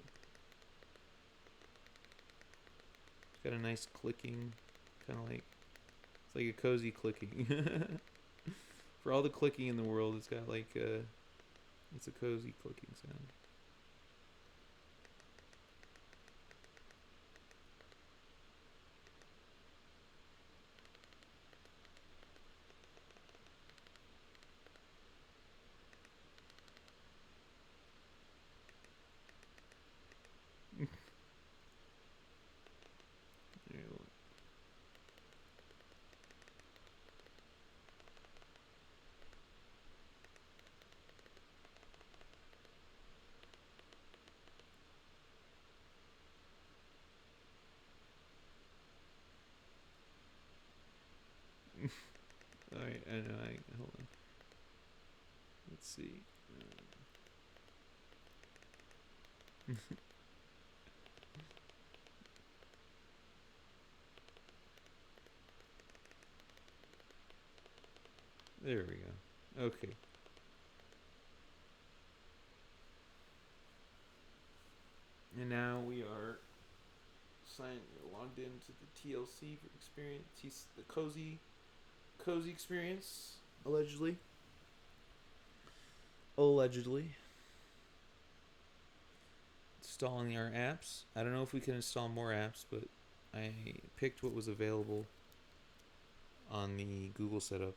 got a nice clicking, kind of like it's like a cozy clicking. For all the clicking in the world, it's got like it's a cozy clicking sound. Alright, I know. Hold on. Let's see. There we go. Okay. And now we are logged into the TLC for experience, the cozy experience, allegedly. Allegedly. Installing our apps. I don't know if we can install more apps, but I picked what was available on the Google setup.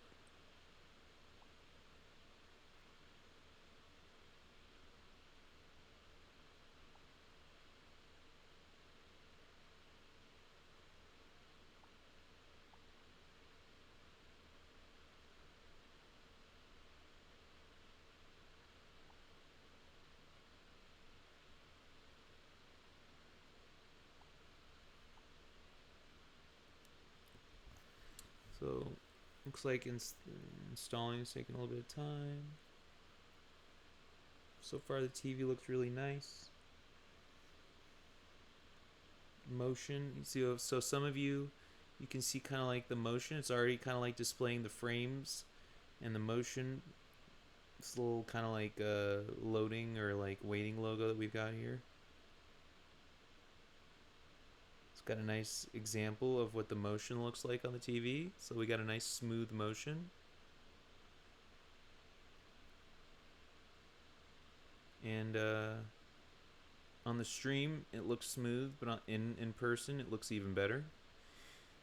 So, looks like installing is taking a little bit of time. So far, the TV looks really nice. Motion, you see, so some of you can see kind of like the motion. It's already kind of like displaying the frames and the motion. This little kind of like loading or like waiting logo that we've got here. It's got a nice example of what the motion looks like on the TV. So we got a nice smooth motion. And on the stream, it looks smooth, but in person, it looks even better.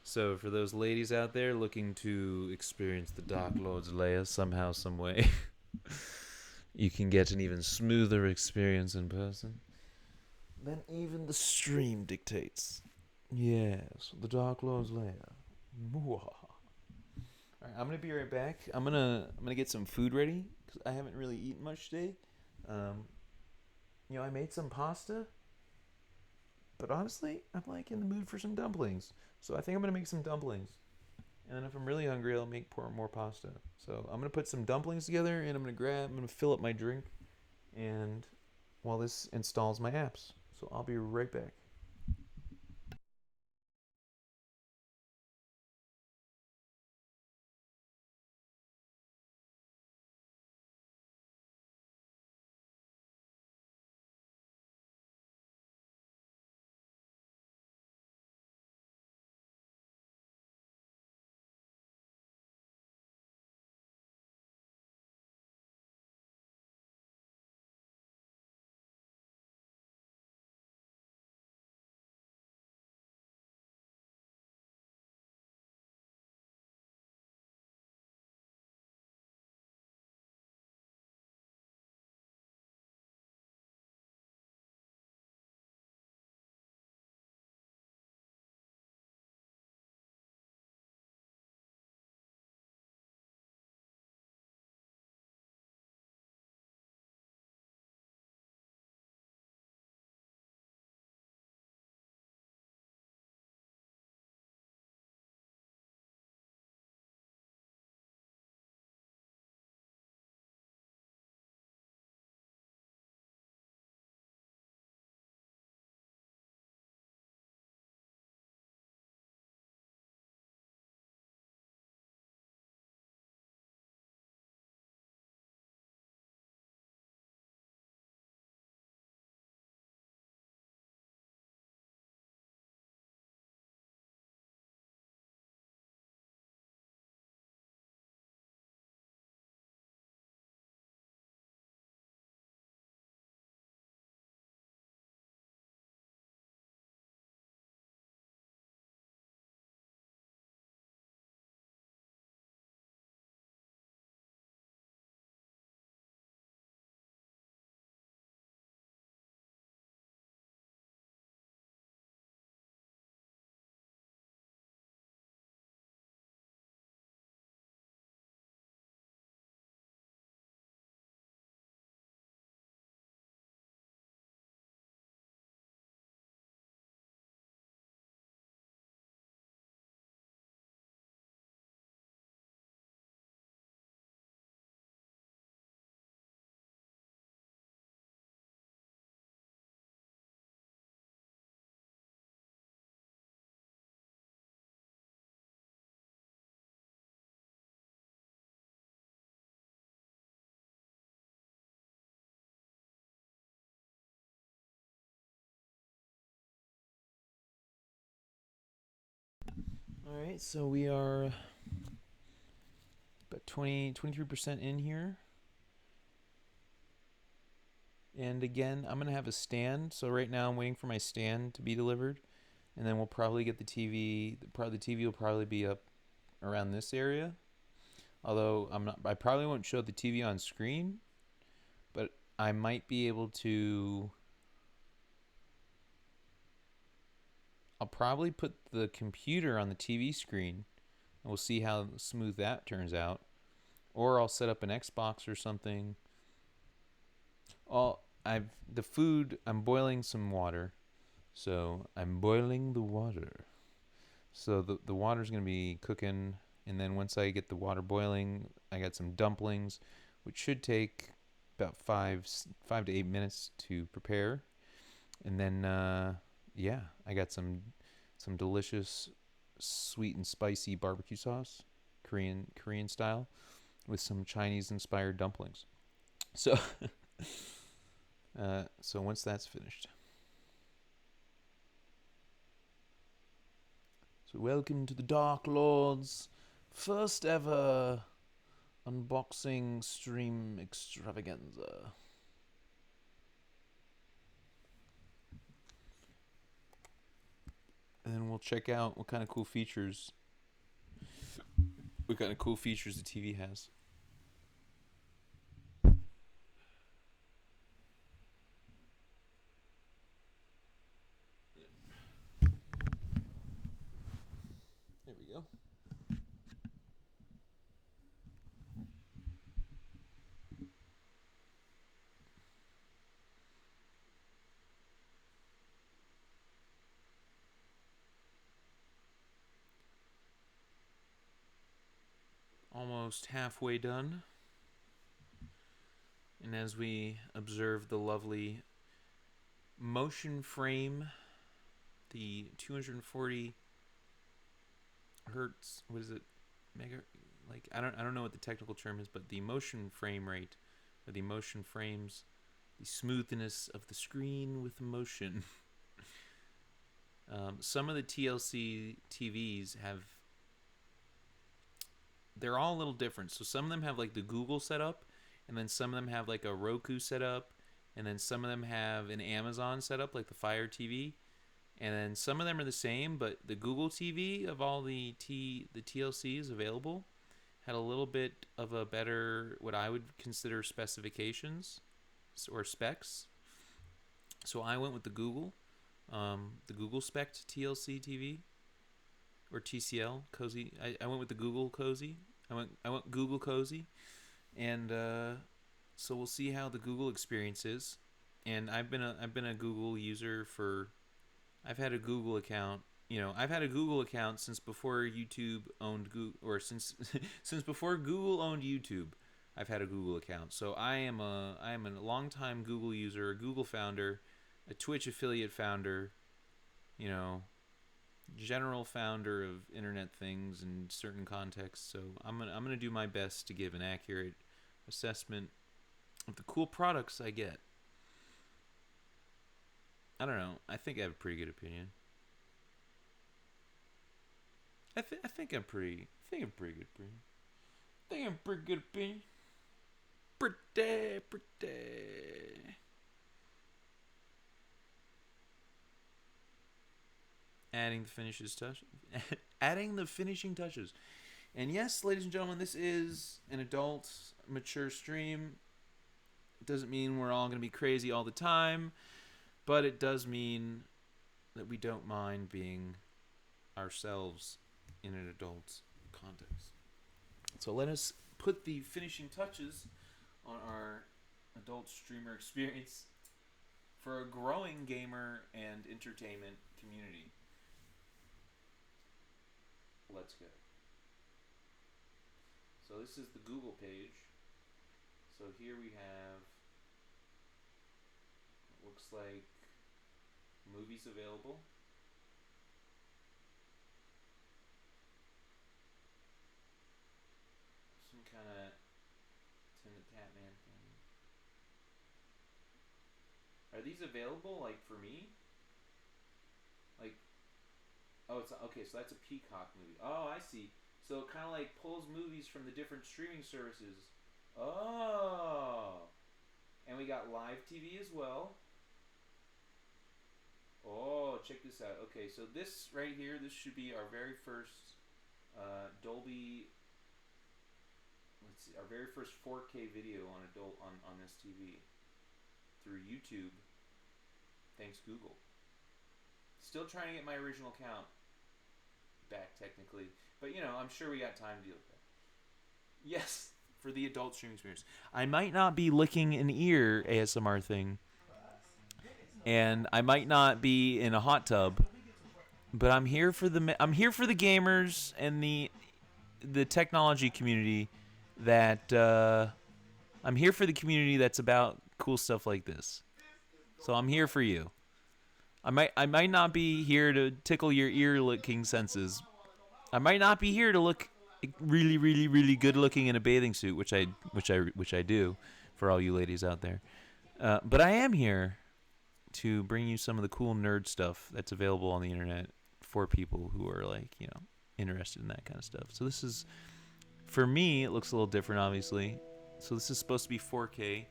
So for those ladies out there looking to experience the Dark Lord's Leia somehow, some way, you can get an even smoother experience in person than even the stream dictates. Yes, the Dark Lord's Leia. Alright, I'm gonna be right back. I'm gonna get some food ready because I haven't really eaten much today. I made some pasta, but honestly, I'm like in the mood for some dumplings. So I think I'm gonna make some dumplings, and then if I'm really hungry, I'll make more pasta. So I'm gonna put some dumplings together, and I'm gonna fill up my drink, and while this installs my apps. So I'll be right back. All right, so we are about 23% in here. And again, I'm going to have a stand. So right now I'm waiting for my stand to be delivered. And then we'll probably get the TV. The TV will probably be up around this area. Although I probably won't show the TV on screen. But I might be able to. I'll probably put the computer on the TV screen. And we'll see how smooth that turns out. Or I'll set up an Xbox or something. I'm boiling some water. So I'm boiling the water. So the water's going to be cooking, and then once I get the water boiling, I got some dumplings, which should take about 5 to 8 minutes to prepare. And then I got some delicious sweet and spicy barbecue sauce, Korean style, with some Chinese inspired dumplings. So so once that's finished. So welcome to the Dark Lord's first ever unboxing stream extravaganza. And then we'll check out what kind of cool features the TV has. There we go. Almost halfway done. And as we observe the lovely motion frame, the 240 hertz, what is it? Mega, like I don't know what the technical term is, but the motion frame rate, or the motion frames, the smoothness of the screen with motion. Some of the TLC TVs they're all a little different. So some of them have like the Google setup, and then some of them have like a Roku setup, and then some of them have an Amazon setup like the Fire TV, and then some of them are the same, but the Google TV of all the TLCs available had a little bit of a better, what I would consider, specifications or specs. So I went with the Google spec TLC TV or TCL Cozy. I went with the Google Cozy. I went Google Cozy, and so we'll see how the Google experience is. And I've been a Google user for. I've had a Google account. I've had a Google account since before YouTube owned Google, or since before Google owned YouTube. I've had a Google account, so I am a longtime Google user, a Google founder, a Twitch affiliate founder, general founder of internet things in certain contexts. So I'm gonna do my best to give an accurate assessment of the cool products I get. I don't know. I think I have a pretty good opinion. I think I'm pretty good opinion. I think I'm pretty good opinion. Pretty. Adding the finishing touches. And yes, ladies and gentlemen, this is an adult, mature stream. It doesn't mean we're all going to be crazy all the time, but it does mean that we don't mind being ourselves in an adult context. So let us put the finishing touches on our adult streamer experience for a growing gamer and entertainment community. Let's go. So this is the Google page. So here we have, it looks like, movies available. Some kind of Tim the Tatman thing. Are these available, like, for me? Like, Oh, it's okay. So that's a Peacock movie. Oh, I see. So it kind of like pulls movies from the different streaming services. Oh, and we got live TV as well. Oh, check this out. Okay, so this right here, this should be our very first Dolby. Let's see, our very first 4K video on on this TV through YouTube. Thanks Google. Still trying to get my original count back technically, but you know I'm sure we got time to deal with that. Yes, for the adult streaming experience. I might not be licking an ear ASMR thing, and I might not be in a hot tub, but I'm here for the gamers and the technology community that I'm here for the community that's about cool stuff like this. So I'm here for you. I might not be here to tickle your ear licking senses. I might not be here to look really really good looking in a bathing suit, which I do for all you ladies out there. But I am here to bring you some of the cool nerd stuff that's available on the internet for people who are like, you know, interested in that kind of stuff. So this is, for me, it looks a little different, obviously. So this is supposed to be 4K.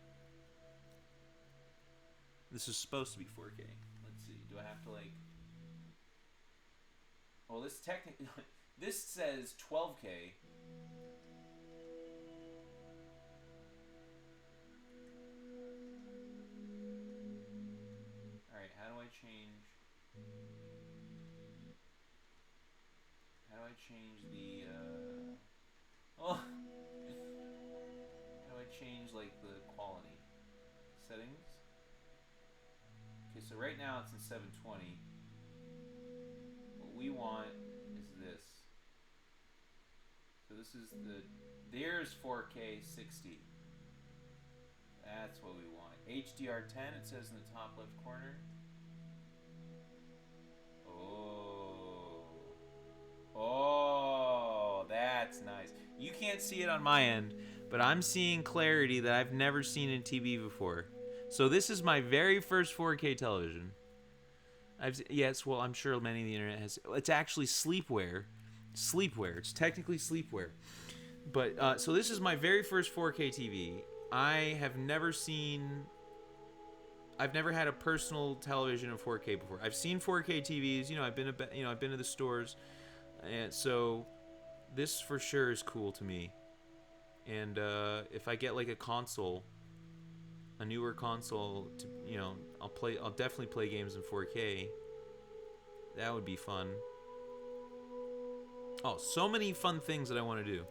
This is supposed to be 4K. Let's see. Do I have to like? Well, this technically, this says 12K. All right. How do I change? How do I change the? Oh. How do I change like the quality settings? Okay, so right now it's in 720. What we want is this. So this is there's 4K 60. That's what we want. HDR10, it says in the top left corner. Oh. Oh, that's nice. You can't see it on my end, but I'm seeing clarity that I've never seen in TV before. So this is my very first 4K television. Yes, well, I'm sure many of the internet has. It's actually sleepwear. Sleepwear. It's technically sleepwear. But so this is my very first 4K TV. I have never seen. I've never had a personal television in 4K before. I've seen 4K TVs. You know, I've been to the stores, and so this for sure is cool to me. And if I get like a console, a newer console, to, you know, I'll definitely play games in 4K. That would be fun. Oh, so many fun things that I want to do.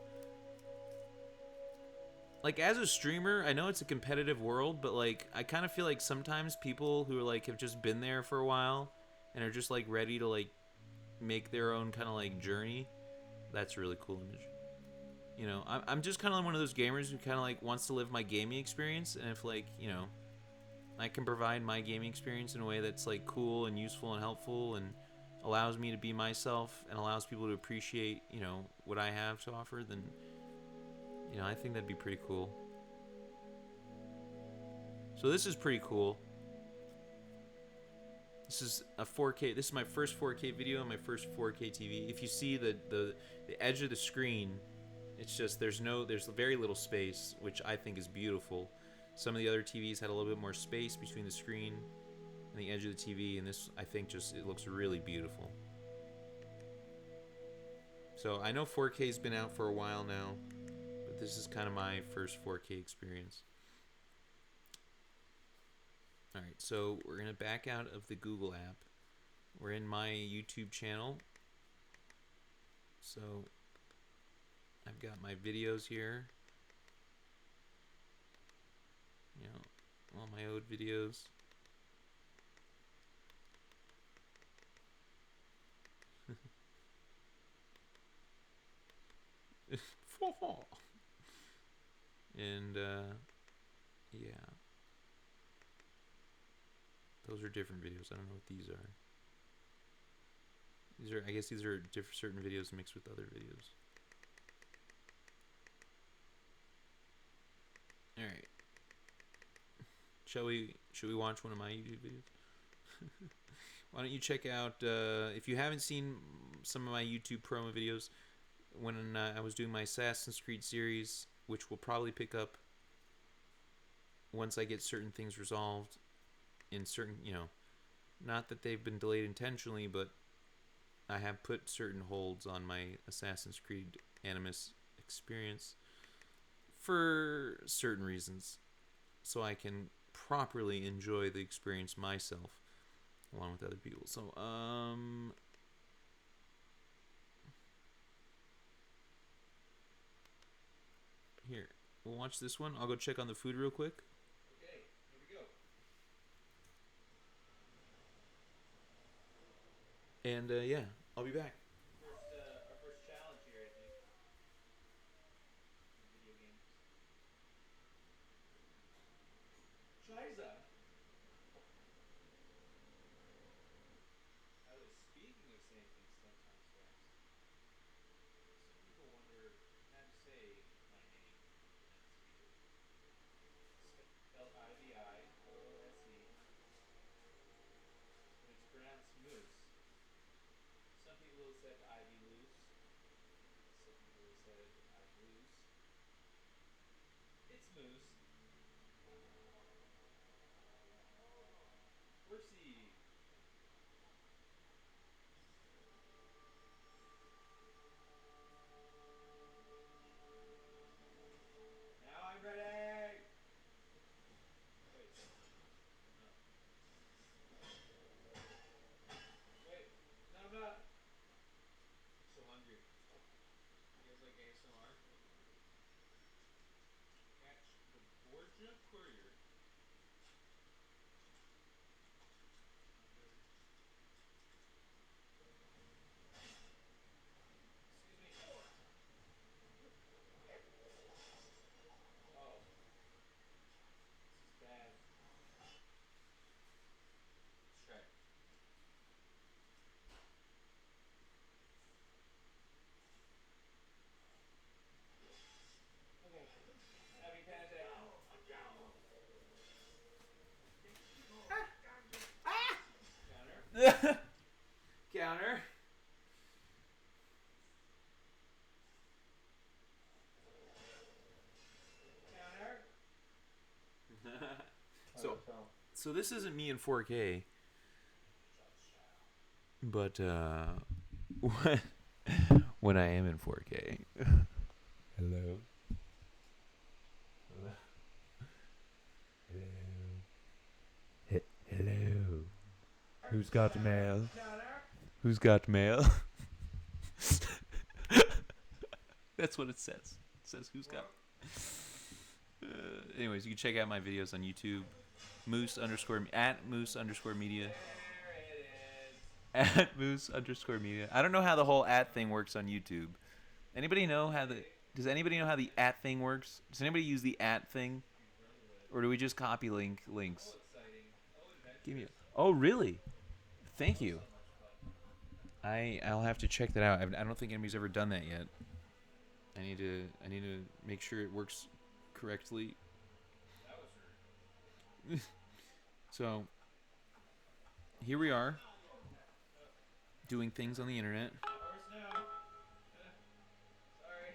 Like as a streamer, I know it's a competitive world, but like I kind of feel like sometimes people who are like have just been there for a while and are just like ready to like make their own kind of like journey. That's a really cool image. You know, I'm just kind of one of those gamers who kind of like wants to live my gaming experience, and if like, you know, I can provide my gaming experience in a way that's like cool and useful and helpful and allows me to be myself and allows people to appreciate, you know, what I have to offer, then, you know, I think that'd be pretty cool. So this is pretty cool. This is a 4K. This is my first 4K video and my first 4K TV. If you see the edge of the screen, it's just there's very little space, which I think is beautiful. Some of the other TVs had a little bit more space between the screen and the edge of the TV, and this I think just it looks really beautiful. So I know 4K's been out for a while now, but this is kind of my first 4K experience. Alright, so we're going to back out of the Google app. We're in my YouTube channel. So I've got my videos here. You know, all my old videos. And yeah, those are different videos. I don't know what these are. I guess these are certain videos mixed with other videos. All right. Should we watch one of my YouTube videos? Why don't you check out, if you haven't seen some of my YouTube promo videos, when I was doing my Assassin's Creed series, which will probably pick up once I get certain things resolved in certain, not that they've been delayed intentionally, but I have put certain holds on my Assassin's Creed Animus experience for certain reasons, so I can properly enjoy the experience myself along with other people. So, here, we'll watch this one. I'll go check on the food real quick. Okay, here we go. And yeah, I'll be back. Our first challenge here, I think. In video games. Shiza. By the way, speaking of saying things 10 times fast, some people wonder how to say my name and pronounce it either. Spelled Ivoose, but it's pronounced moose. Some people have said Ivy loose. Some people have said Ivy loose. It's moose. Horsey. Now I'm ready. Wait. No. Wait. No, I'm not. I'm so hungry. You guys like ASMR? Catch the Borgia Courier. Excuse me. Oh, this is bad. Let's try it. Okay. Having panic attack. Counter. Counter. Counter. So this isn't me in 4K, but when I am in 4K. Hello. Hello. Hello. Who's got mail? Counter. Who's got mail? That's what it says. It says who's got. Anyways, you can check out my videos on YouTube. Moose_media. There it is. At Moose_media. I don't know how the whole at thing works on YouTube. Anybody know how the? Does anybody know how the at thing works? Does anybody use the at thing, or do we just copy links? Oh, exciting. Oh, adventurous. Give me. Oh, really? Thank you. So much fun. I'll have to check that out. I don't think anybody's ever done that yet. I need to make sure it works correctly. That was rude. So here we are doing things on the internet. Horse now. Sorry.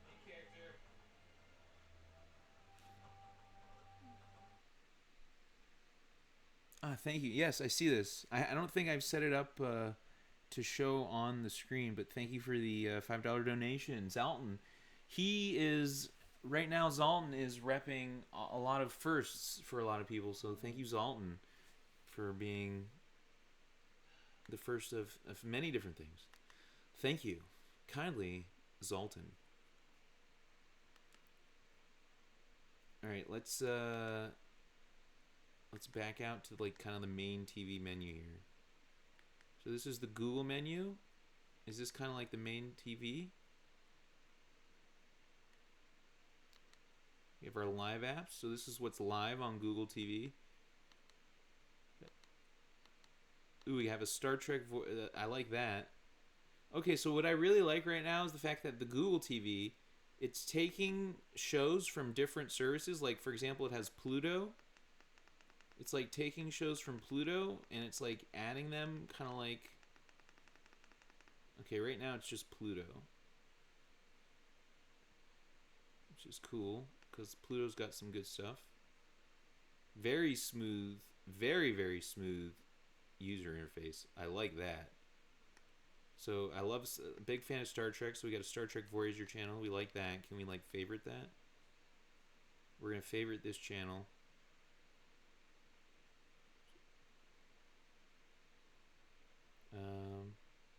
Main character. Thank you. Yes, I see this. I don't think I've set it up to show on the screen, but thank you for the $5 donation, Zalton. He is right now. Zalton is repping a lot of firsts for a lot of people. So thank you, Zalton, for being the first of many different things. Thank you, kindly, Zalton. All right, let's back out to like kind of the main TV menu here. So this is the Google menu. Is this kind of like the main TV? We have our live apps. So this is what's live on Google TV. Ooh, we have a Star Trek. I like that. Okay, so what I really like right now is the fact that the Google TV, it's taking shows from different services. Like, for example, it has Pluto. It's like taking shows from Pluto and it's like adding them, kind of like. Okay, right now it's just Pluto, which is cool because Pluto's got some good stuff. Very smooth, very smooth user interface. I like that. So I love, big fan of Star Trek. So we got a Star Trek Voyager channel. We like that. Can we like favorite that? We're gonna favorite this channel.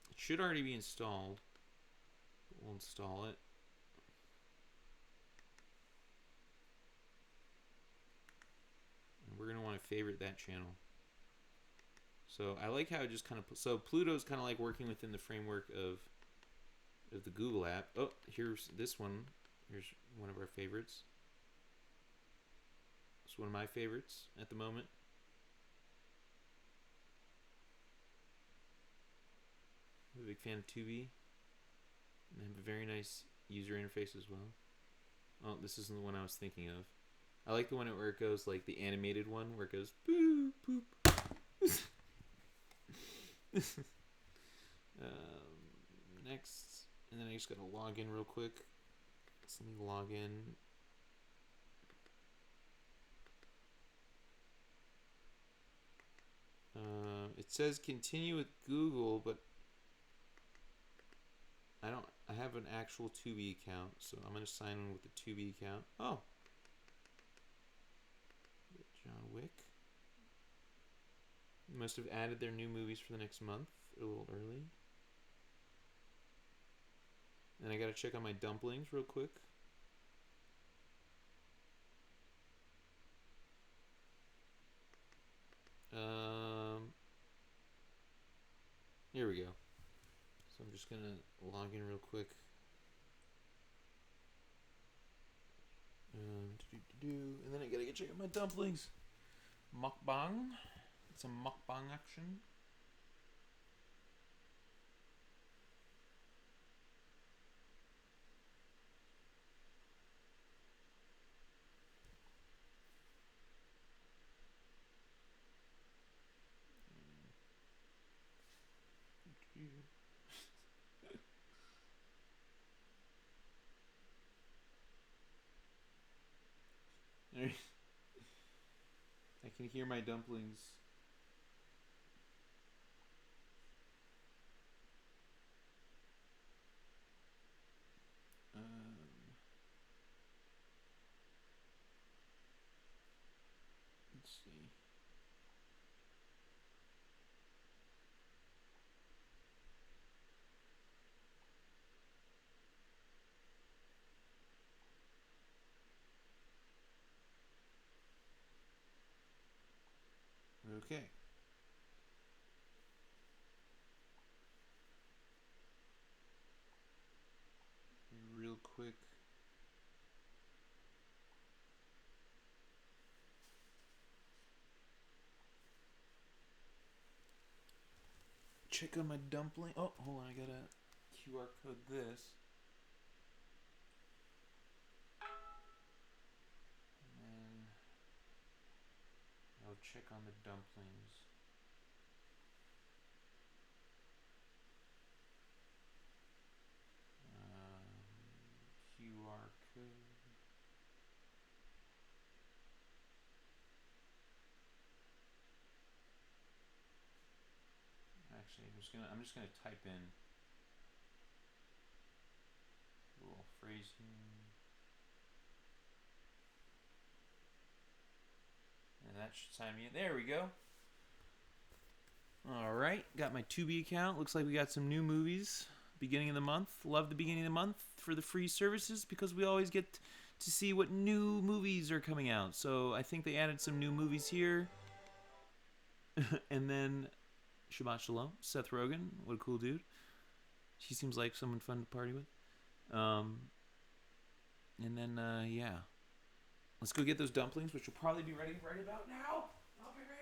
It should already be installed. We'll install it. And we're gonna want to favorite that channel. So I like how it just kind of, so Pluto's kind of like working within the framework of the Google app. Oh, here's this one. Here's one of our favorites. It's one of my favorites at the moment. I'm a big fan of Tubi. And they have a very nice user interface as well. Oh, this isn't the one I was thinking of. I like the one where it goes like the animated one where it goes boop boop. Next, and then I just gotta log in real quick. So let me log in. It says continue with Google, but I have an actual Tubi account, so I'm gonna sign in with the Tubi account. Oh, John Wick. Must have added their new movies for the next month a little early. And I gotta check on my dumplings real quick. Here we go. So I'm just gonna log in real quick. And then I gotta check out my dumplings. Mukbang. It's a mukbang action. I can hear my dumplings. Let's see. Okay. Real quick. Check on my dumpling. Oh, hold on. I gotta QR code this. And then I'll check on the dumplings. QR code. Actually, I'm just gonna type in a little phrase here, and that should sign me in. There we go. All right, got my Tubi account. Looks like we got some new movies beginning of the month. Love the beginning of the month for the free services because we always get to see what new movies are coming out. So I think they added some new movies here. And then Shabbat Shalom, Seth Rogen, what a cool dude. He seems like someone fun to party with. And then yeah, let's go get those dumplings, which will probably be ready right about now. I'll be right back.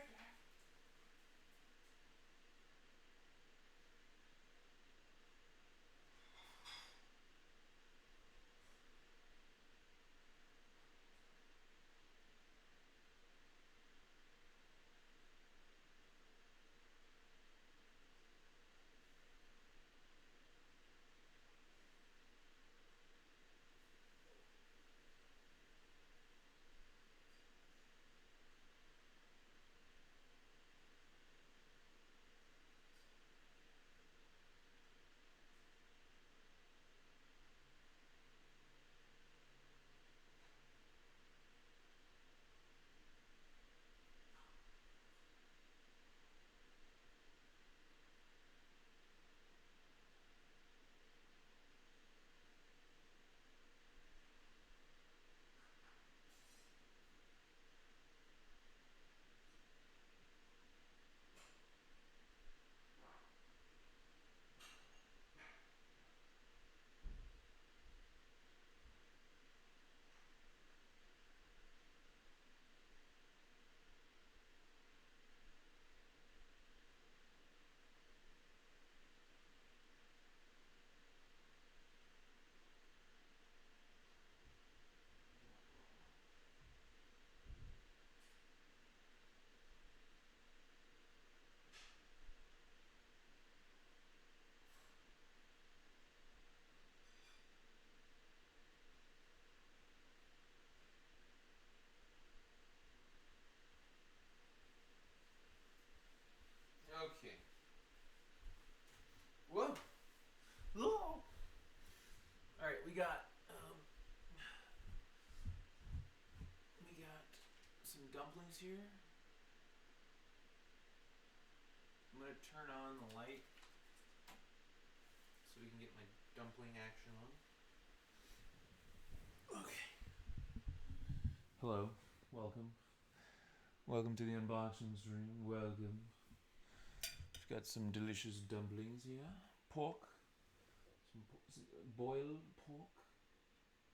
right, we got some dumplings here. I'm gonna turn on the light so we can get my dumpling action on. Okay. Hello. Welcome. Welcome to the unboxing stream. Welcome. We've got some delicious dumplings here. Pork. Some boiled pork.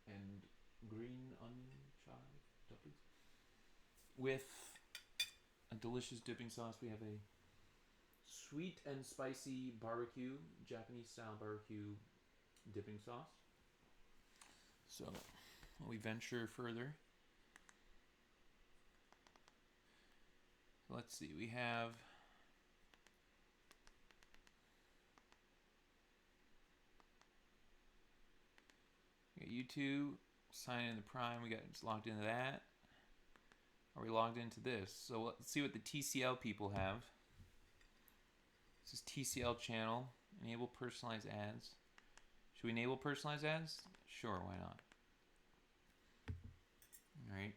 And green onion chive dumplings. With a delicious dipping sauce, we have a sweet and spicy barbecue, Japanese style barbecue dipping sauce. So, we venture further. Let's see, we have YouTube, sign in the Prime, we got it's logged into that. Are we logged into this? So let's see what the TCL people have. This is TCL channel. Enable personalized ads. Should we enable personalized ads? Sure, why not? Alright.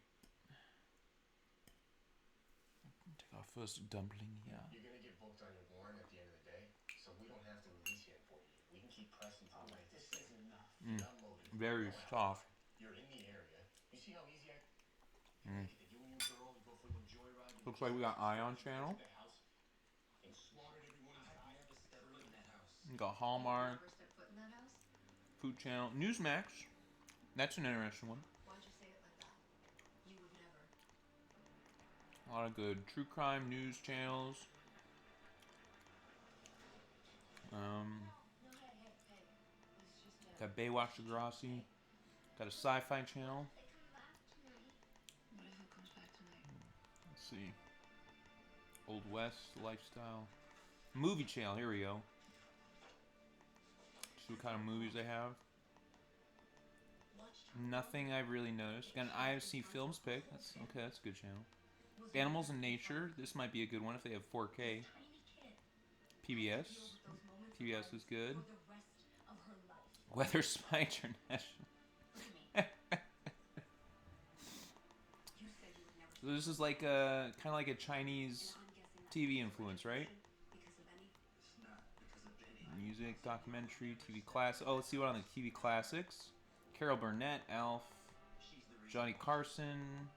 Take off first dumpling here. You're gonna get booked on your warrant at the end of the day, so we don't have to release you in 48. We can keep pressing to the latest. This is enough. You're unloaded. Very soft. You're in the area. You see how easy I... You and your girl, you go for a little joyride. Looks like we got Ion channel. And slaughtered everyone inside. I've never stepped foot in that house. We got Hallmark. Never stepped foot in that house? Food channel. Newsmax. That's an interesting one. Why'd you say it like that? You would never. A lot of good true crime news channels. No, hey. It's just Got Baywatch Degrassi. Got a sci-fi channel. They come back tonight. What if it comes back tonight? Let's see. Old West lifestyle. Movie channel. Here we go. See what kind of movies they have. Nothing I've really noticed. Got an IFC Films pick. That's okay. That's a good channel. Animals in Nature. This might be a good one if they have 4K. PBS. PBS is good. Weather Spy International. So this is like a kind of like a Chinese TV influence, right? Music, documentary, TV classic. Oh, let's see what on the TV classics. Carol Burnett, Alf, Johnny Carson.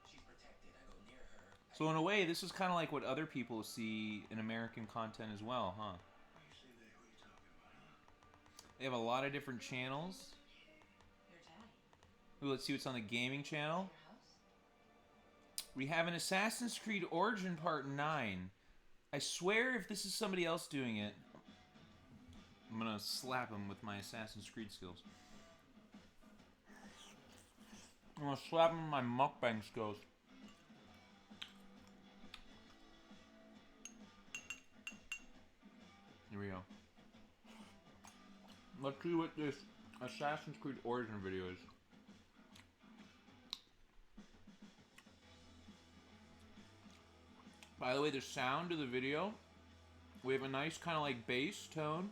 So in a way, this is kind of like what other people see in American content as well, huh? They have a lot of different channels. Ooh, let's see what's on the gaming channel. We have an Assassin's Creed Origin Part 9. I swear if this is somebody else doing it, I'm gonna slap him with my Assassin's Creed skills. I'm gonna slap him with my mukbang skills. Here we go. Let's see what this Assassin's Creed Origin video is. By the way, the sound of the video, we have a nice kind of like bass tone.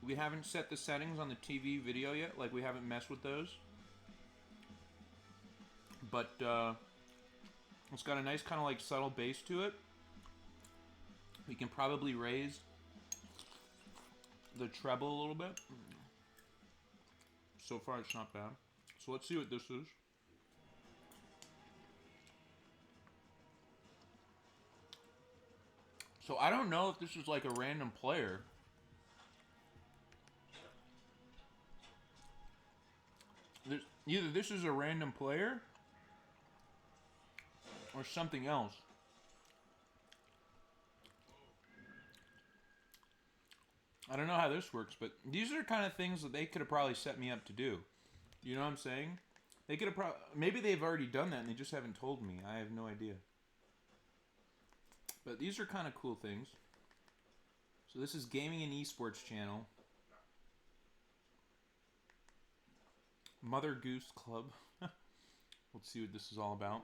We haven't set the settings on the TV video yet, like we haven't messed with those. But it's got a nice kind of like subtle bass to it. We can probably raise the treble a little bit. So far it's not bad. So let's see what this is. So I don't know if this is like a random player. Either this is a random player or something else. I don't know how this works, but these are kind of things that they could have probably set me up to do. You know what I'm saying? They could have maybe they've already done that and they just haven't told me. I have no idea. But these are kind of cool things. So this is Gaming and Esports channel. Mother Goose Club. Let's see what this is all about.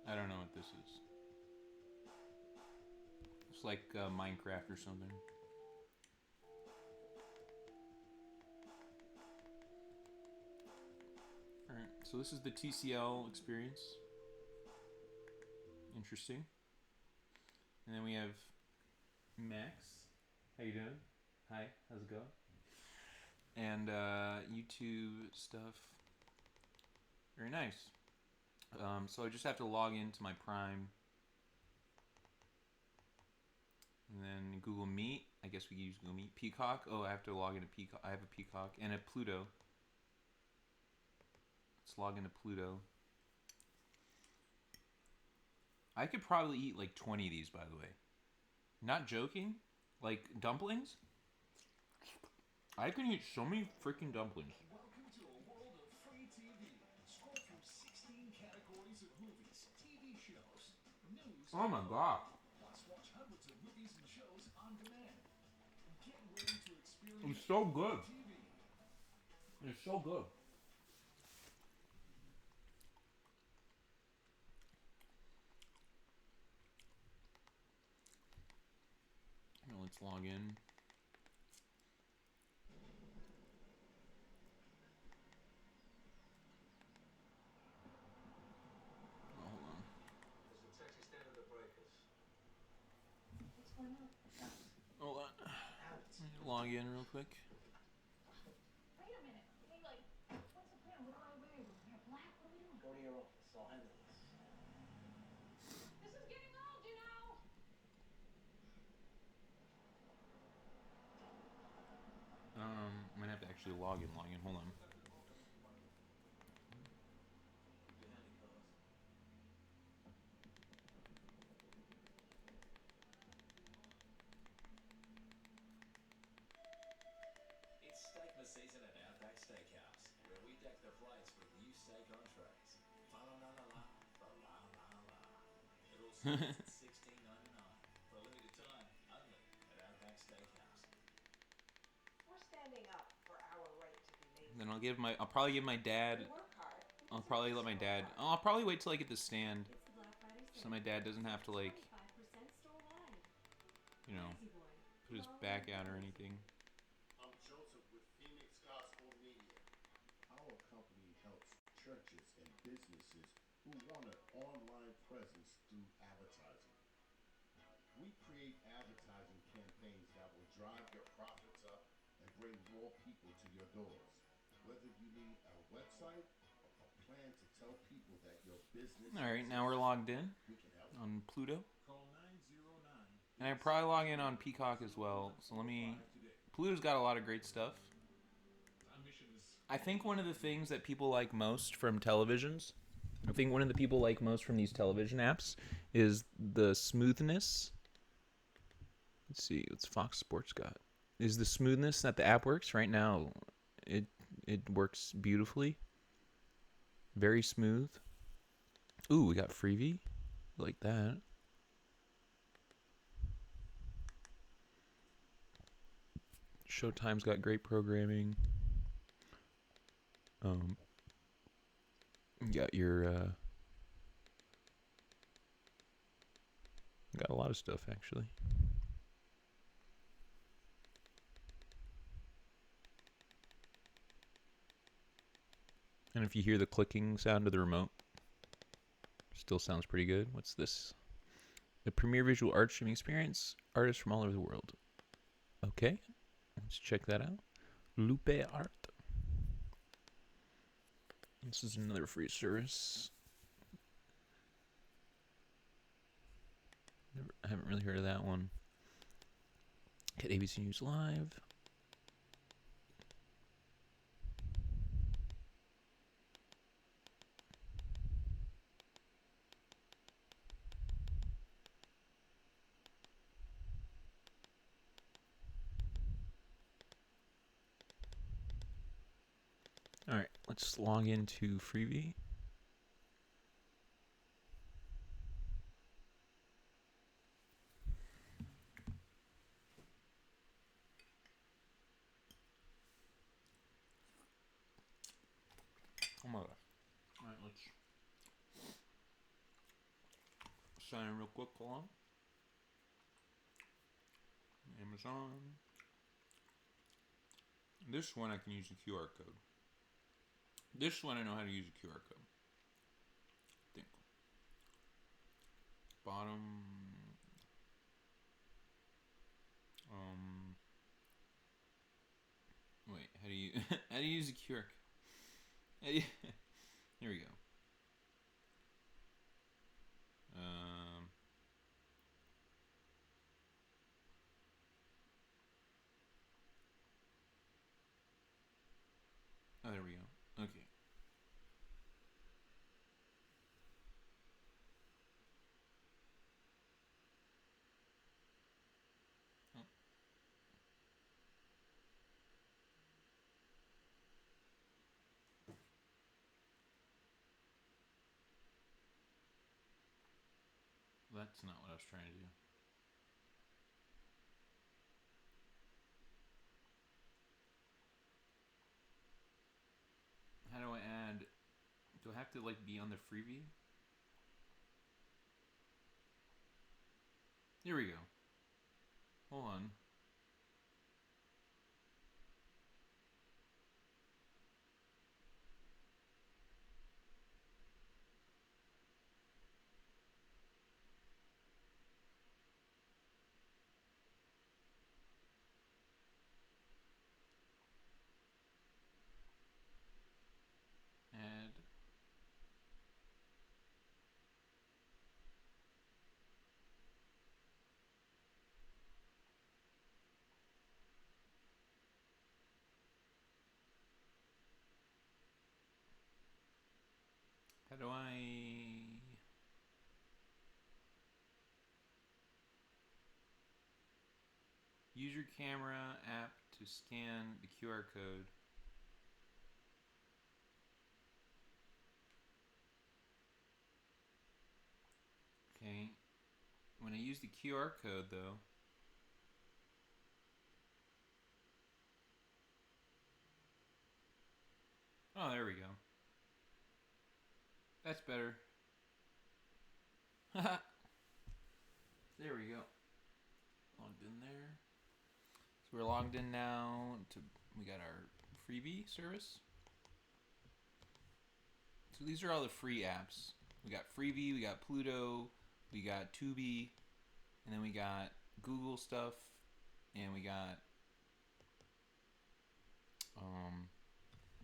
I don't know what this is. It's like Minecraft or something. So this is the TCL experience. Interesting. And then we have Max. How you doing? Hi, how's it going? And YouTube stuff. Very nice. So I just have to log into my Prime. And then Google Meet. I guess we can use Google Meet. Peacock. Oh, I have to log into Peacock. I have a Peacock and a Pluto. Let's log into Pluto. I could probably eat like 20 of these, by the way. Not joking. Like dumplings. I can eat so many freaking dumplings. Welcome to a world of free TV. Scroll through 16 categories of movies, TV shows, news. Oh my god. Plus, watch hundreds of movies and shows on demand. Get ready to experience It's so good. TV. It's so good. Now let's log in. Oh, hold on. There's a text extended to the breakers. What's going on? Hold on. Alex. Log in real quick. Wait a minute. Hey, like, what's the plan? What do I wear? Do I wear black? What are we doing? Go to your office. I'll handle this. This is getting old, you know. I'm gonna have to actually log in. Hold on. It's Steakmas season at Outback Steakhouse, where we deck the plates with new steak entrees. Fa la la la la, fa la la la. It all starts at $16.99 for a limited time, only at Outback Steakhouse. We're standing up for our right to be lazy. Then I'll probably give my dad. We work hard. We I'll deserve probably to let my show dad. up. I'll probably wait till I get the stand, It's the Black Friday so sale. my dad doesn't have to like, 25% store-wide. you know, Easy boy. put his Well, back out or well, anything. I'm Joseph with Phoenix Gospel Media. Our company helps churches and businesses who want an online presence through advertising. We create advertising campaigns that will drive your profits up and bring more people to your doors. Whether you need a website or a plan to tell people that your business All right, now we're logged in we can help. on Pluto, Call 909. and I probably log in on Peacock as well. So let me. Pluto's got a lot of great stuff. Our mission is I think one of the things that people like most from televisions, I think one of the people like most from these television apps is the smoothness. Let's see, what's Fox Sports got? Is the smoothness that the app works right now? It works beautifully. Very smooth. Ooh, we got Freebie. Like that. Showtime's got great programming. You got your got a lot of stuff actually. And if you hear the clicking sound of the remote, still sounds pretty good. What's this? The premier visual art streaming experience. Artists from all over the world. Okay, let's check that out. Lupe Art. This is another free service. I haven't really heard of that one. Get ABC News Live. All right, let's log into Freebie. Oh my gosh. All right, let's sign in real quick. Hold on. Amazon. This one I can use the QR code. This one I know how to use a QR code. I think. Bottom. Wait, how do you how do you use a QR code? Here we go. Oh, there we go. Okay. Oh. That's not what I was trying to do. How do I add? Do I have to like be on the freebie? Here we go. Hold on. Add. How do I? Use your camera app to scan the QR code. Okay. When I use the QR code, though, oh, there we go. That's better. There we go. Logged in there. So we're logged in now. We got our freebie service. So these are all the free apps. We got Freebie, we got Pluto, we got Tubi, and then we got Google stuff, and we got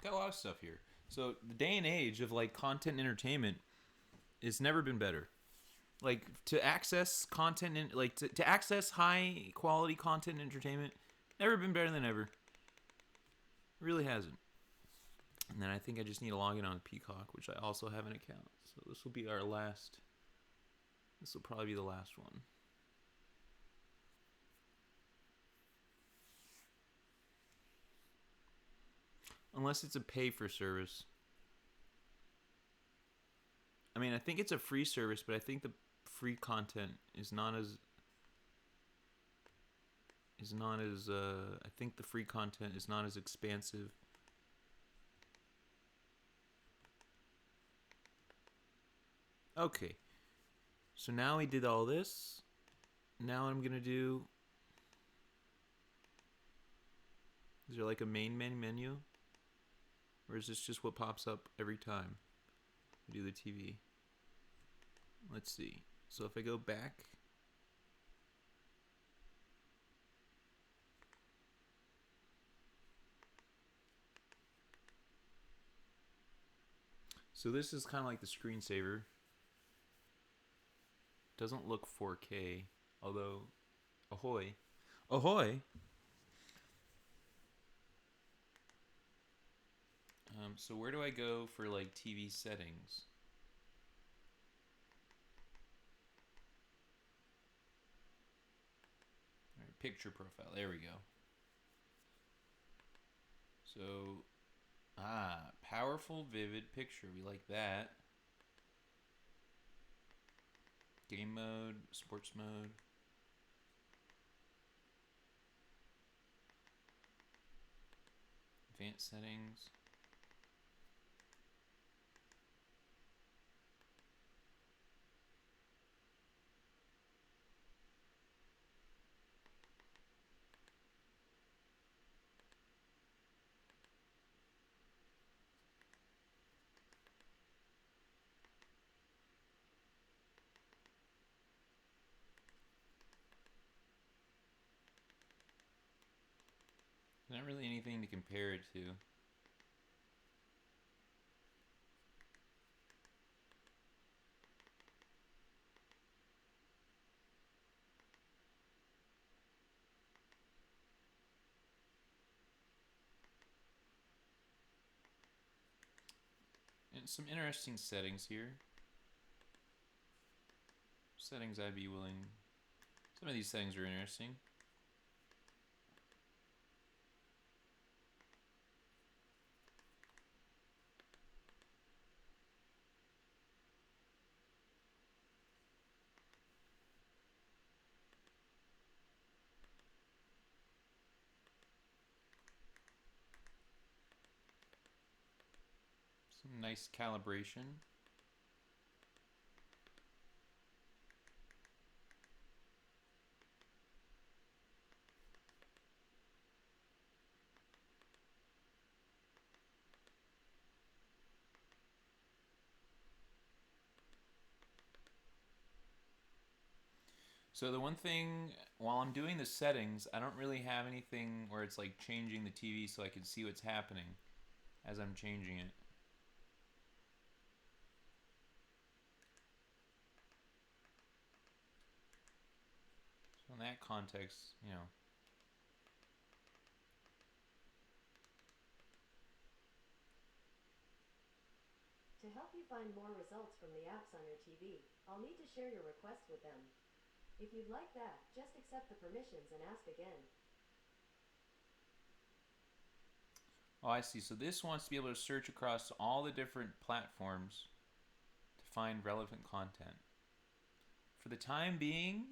got a lot of stuff here. So the day and age of like content and entertainment has never been better. Like to access content and like to access high quality content and entertainment, never been better than ever. It really hasn't. And then I think I just need to log in on Peacock, which I also have an account. So this will be our last. This will probably be the last one. Unless it's a pay for service. I mean, I think it's a free service, but I think the free content is not as I think the free content is not as expansive. Okay. So now we did all this. Now I'm going to do, is there like a main menu? Or is this just what pops up every time we do the TV? Let's see. So if I go back, so this is kind of like the screensaver. Doesn't look 4K, although, ahoy. Ahoy! So where do I go for like TV settings? All right, picture profile, there we go. So, powerful, vivid picture, we like that. Game mode, sports mode. Advanced settings. Not really anything to compare it to. And some interesting settings here. Settings I'd be willing. Some of these settings are interesting. Some nice calibration. So the one thing, while I'm doing the settings, I don't really have anything where it's like changing the TV so I can see what's happening as I'm changing it. So in that context, you know. To help you find more results from the apps on your TV, I'll need to share your request with them. If you'd like that, just accept the permissions and ask again. Oh, I see. So this wants to be able to search across all the different platforms to find relevant content. For the time being,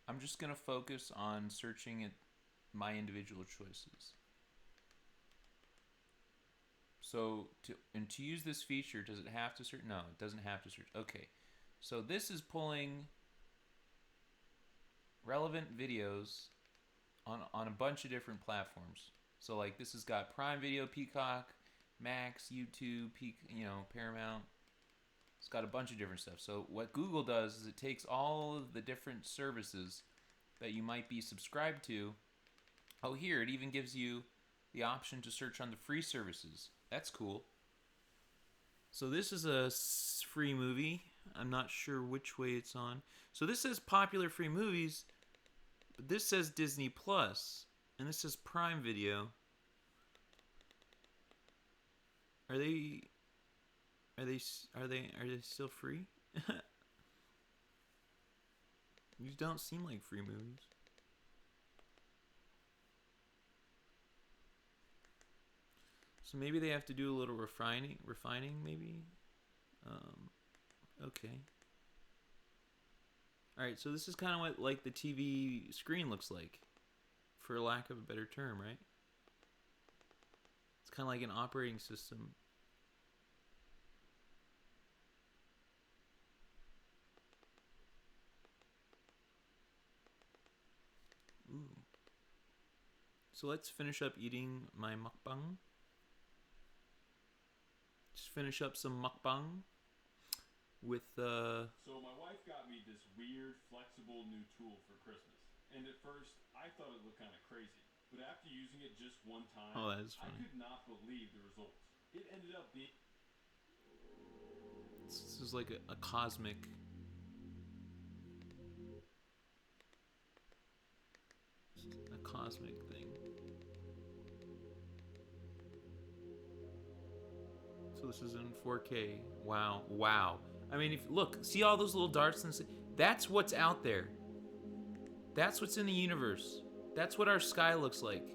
I'm just going to focus on searching at my individual choices. So to use this feature, does it have to search? No, it doesn't have to search. Okay. So this is pulling relevant videos on a bunch of different platforms. So like this has got Prime Video, Peacock, Max, YouTube, Paramount. It's got a bunch of different stuff. So what Google does is it takes all of the different services that you might be subscribed to. Oh, here, it even gives you the option to search on the free services. That's cool. So this is a free movie. I'm not sure which way it's on. So this says popular free movies, but this says Disney Plus, and this says Prime Video. Are they still free? These don't seem like free movies. So maybe they have to do a little refining maybe. Okay. All right, so this is kind of what like the TV screen looks like, for lack of a better term, right? It's kind of like an operating system. Ooh. So let's finish up eating my mukbang. Just finish up some mukbang with So my wife got me this weird, flexible new tool for Christmas. And at first, I thought it looked kind of crazy. But after using it just one time, Oh, that is I funny. could not believe the results. It ended up being... This is like a cosmic... a cosmic thing. So this is in 4K. Wow. Wow. I mean, if look, see all those little darts and that's what's out there. That's what's in the universe. That's what our sky looks like.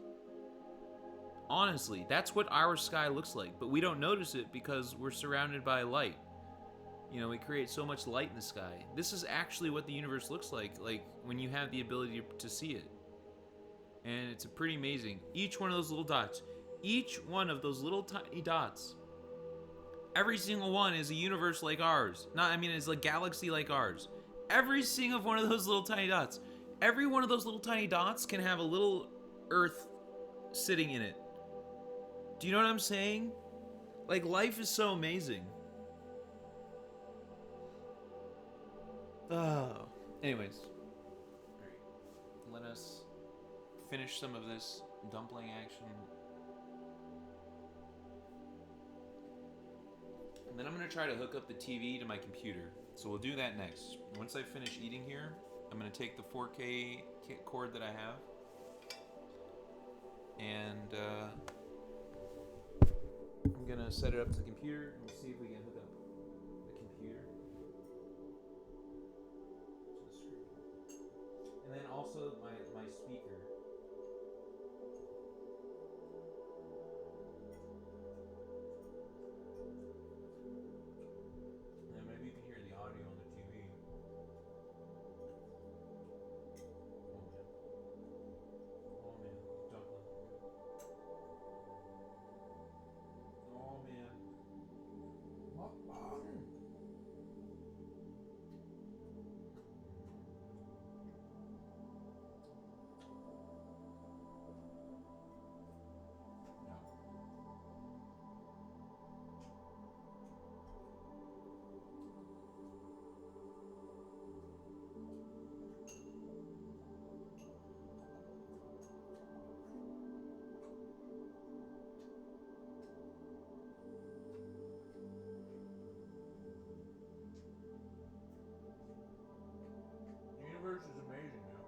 Honestly, that's what our sky looks like, but we don't notice it because we're surrounded by light. You know, we create so much light in the sky. This is actually what the universe looks like when you have the ability to see it. And it's pretty amazing. Each one of those little dots, each one of those little tiny dots, every single one is a universe like ours. It's a galaxy like ours. Every single one of those little tiny dots. Every one of those little tiny dots can have a little Earth sitting in it. Do you know what I'm saying? Like, life is so amazing. Oh. Anyways. Alright. Let us finish some of this dumpling action. And then I'm going to try to hook up the TV to my computer. So we'll do that next. Once I finish eating here, I'm going to take the 4K cord that I have and I'm going to set it up to the computer and see if we can hook up the computer to the screen. And then also my speaker. And maybe you can hear the audio on the TV. Oh man, dumpling. Oh man. The universe is amazing, man.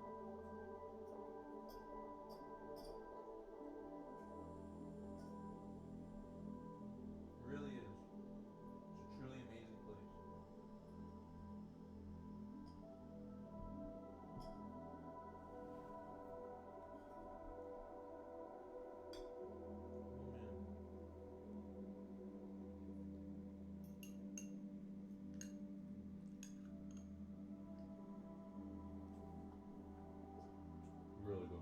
It really is. It's a truly amazing place. Really good.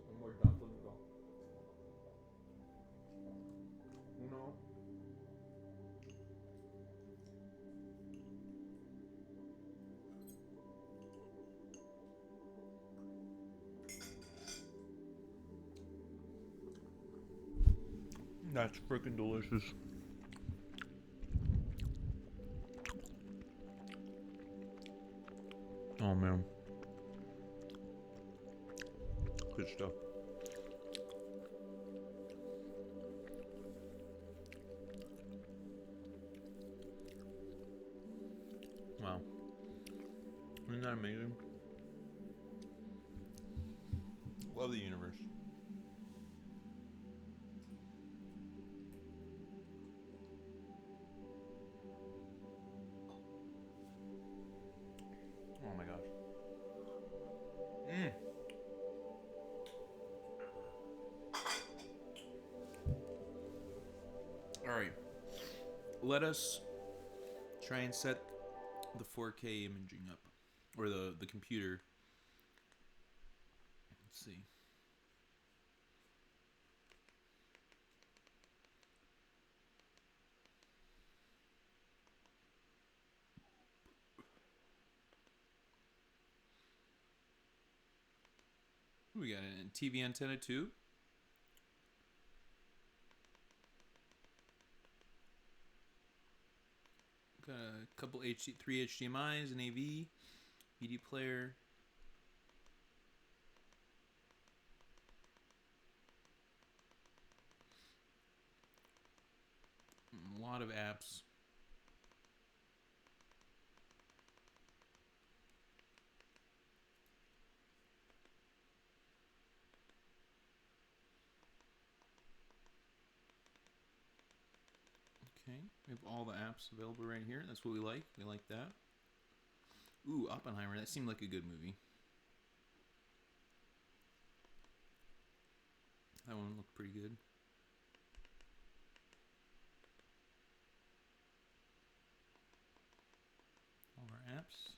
One more dumpling to go. Uno. That's freaking delicious. Oh man. Good stuff. Wow. Isn't that amazing? Love the universe. Oh my gosh. Alright. Let us try and set the 4K imaging up. Or the computer. Let's see. We got a TV antenna too. Got a couple three HDMI's, an AV, media player. A lot of apps. Okay, we have all the apps available right here. That's what we like. We like that. Ooh, Oppenheimer. That seemed like a good movie. That one looked pretty good. apps.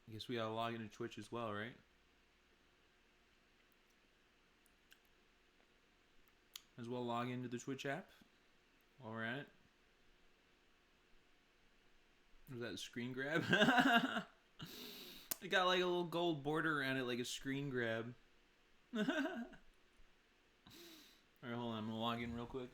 I guess we gotta log into Twitch as well, right? As well log into the Twitch app while we're at it. Was that a screen grab? It got like a little gold border around it, like a screen grab. Alright, hold on. I'm gonna log in real quick.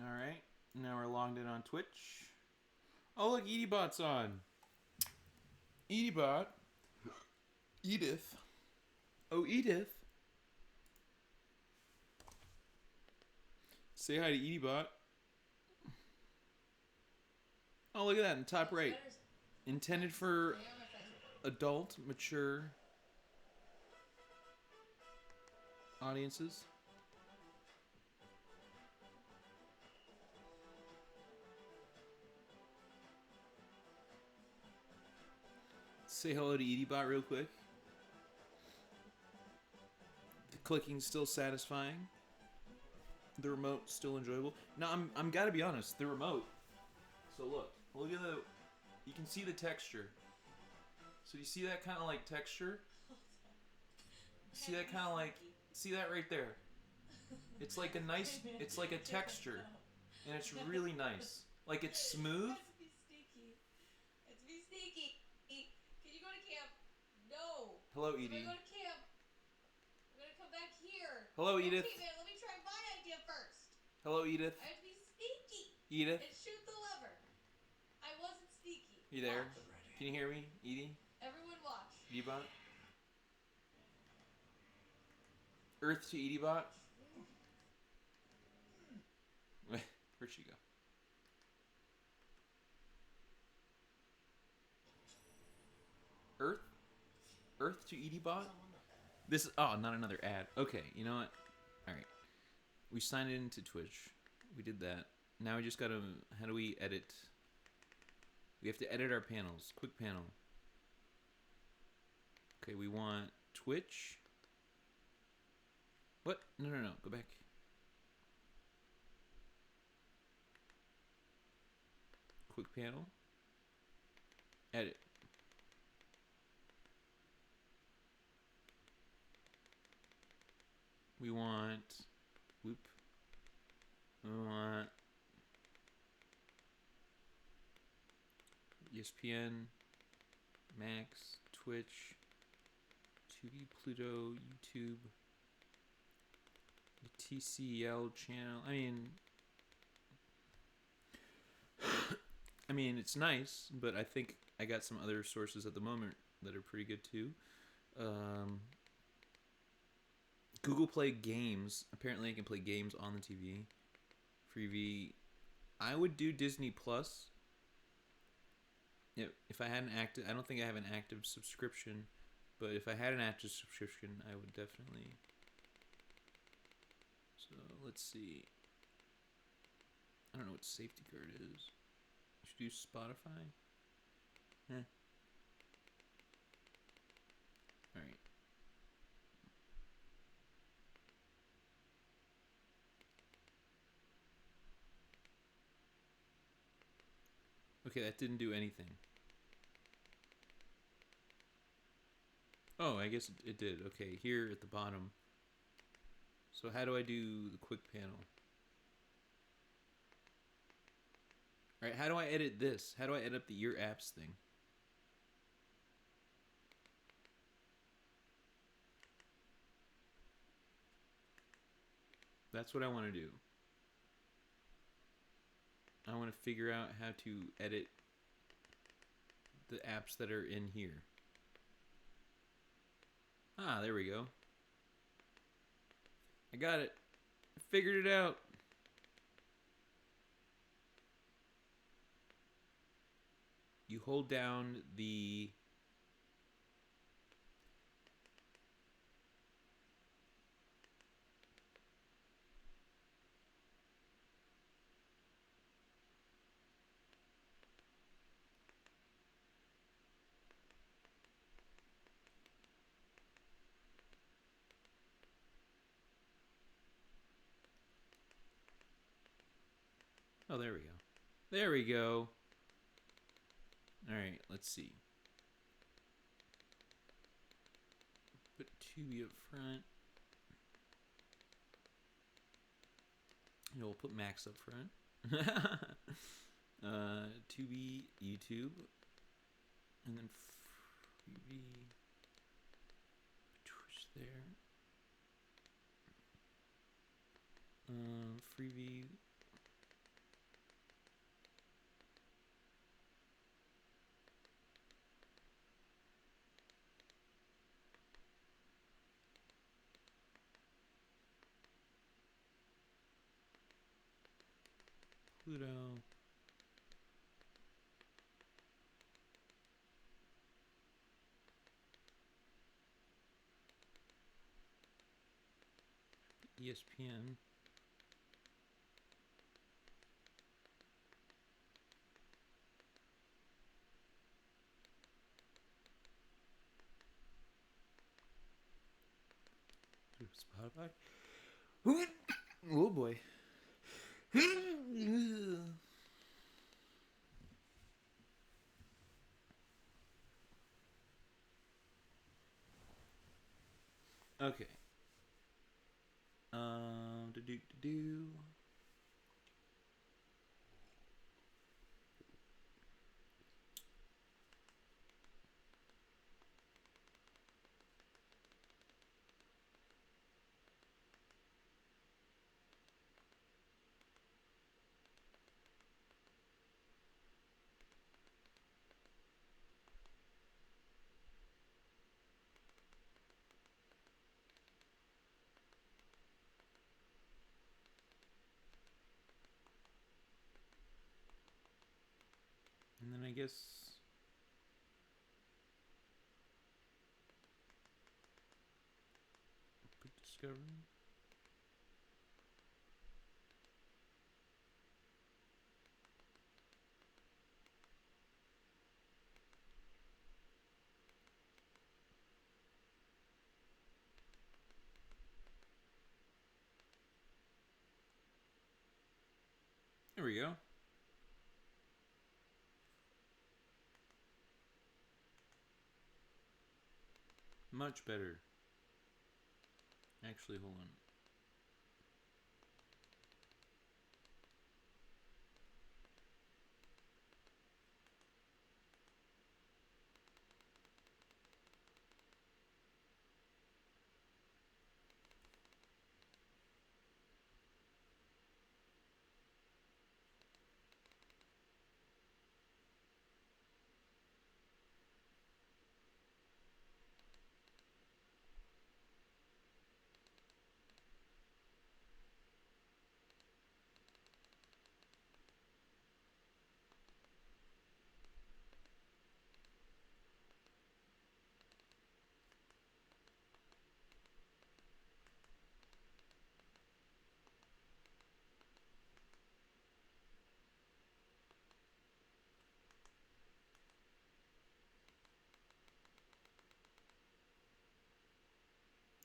Alright, now we're logged in on Twitch. Oh, look, EdieBot's on. EdieBot. Edith. Oh, Edith. Say hi to EdieBot. Oh, look at that in the top right. Intended for adult, mature audiences. Say hello to EdieBot real quick. The clicking's still satisfying. The remote still enjoyable. Now I'm gotta be honest, the remote. So look at the. You can see the texture. So you see that kind of like texture? See that kind of like. See that right there? It's like a nice. It's like a texture, and it's really nice. Like it's smooth. Let's be sneaky. Let's be sneaky. Can you go to camp? No. Hello, So I'm Edie. gonna go to camp. I'm gonna come back here. Hello, Edith. Okay, man, let me try my idea first. Hello, Edith. I have to be sneaky. Edith. And shoot the lever. I wasn't sneaky. You there? Watch. Can you hear me, Edie? Everyone watch. EdieBot? Earth to EdieBot? Where'd she go? Earth? Earth to EdieBot? This is... Oh, not another ad. Okay, you know what? Alright. We signed into Twitch. We did that. Now we just gotta... How do we edit? We have to edit our panels. Quick panel. Okay, we want Twitch. What? No. Go back. Quick panel. Edit. We want... Whoop. We want... ESPN, Max, Twitch, Tubi, Pluto, YouTube, the TCL channel. I mean, it's nice, but I think I got some other sources at the moment that are pretty good too. Google Play Games. Apparently, I can play games on the TV. Freebie. I would do Disney Plus. If I had an active, I don't think I have an active subscription, but if I had an active subscription, I would definitely. So let's see. I don't know what safety guard is. I should do Spotify. All right. Okay, that didn't do anything. Oh, I guess it did. Okay, here at the bottom. So how do I do the quick panel? All right, how do I edit this? How do I edit the Your Apps thing? That's what I want to do. I want to figure out how to edit the apps that are in here. Ah, there we go. I got it. I figured it out. You hold down the Oh, there we go. There we go. All right, let's see. Put Tubi up front. We'll put Max up front. Tubi, YouTube, and then Freebie, Twitch there. Freebie. Pluto. ESPN. Spotify. Oh boy. Okay. Do. And then I guess put Discovery. There we go. Much better. Actually, hold on.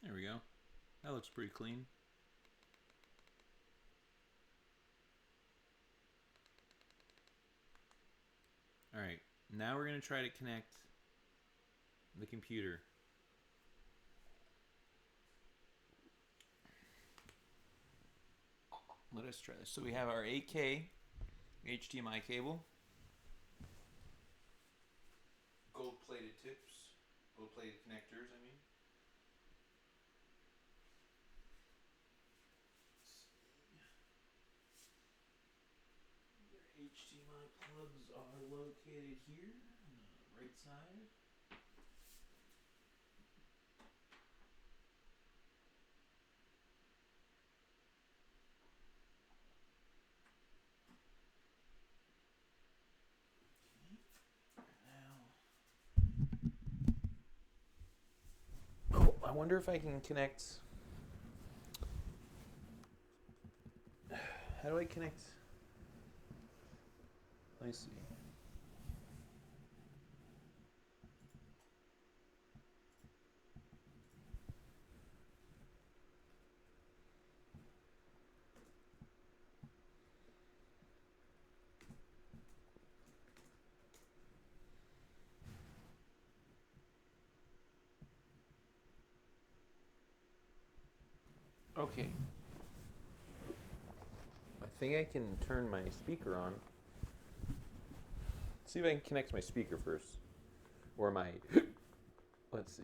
There we go. That looks pretty clean. All right, now we're gonna try to connect the computer. let us try this. So we have our 8K HDMI cable. Gold-plated tips. Gold-plated connectors, I mean. Their HDMI plugs are located here on the right side. I wonder if I can connect. How do I connect? Let me see. Okay. I think I can turn my speaker on. See if I can connect my speaker first. Or my... Let's see.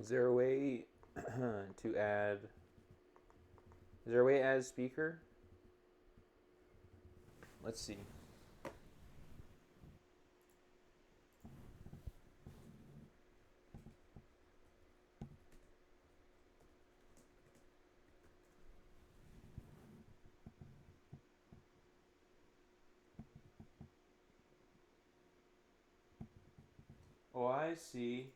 Is there a way to add... Is there a way to add a speaker? Let's see. Oh, I see.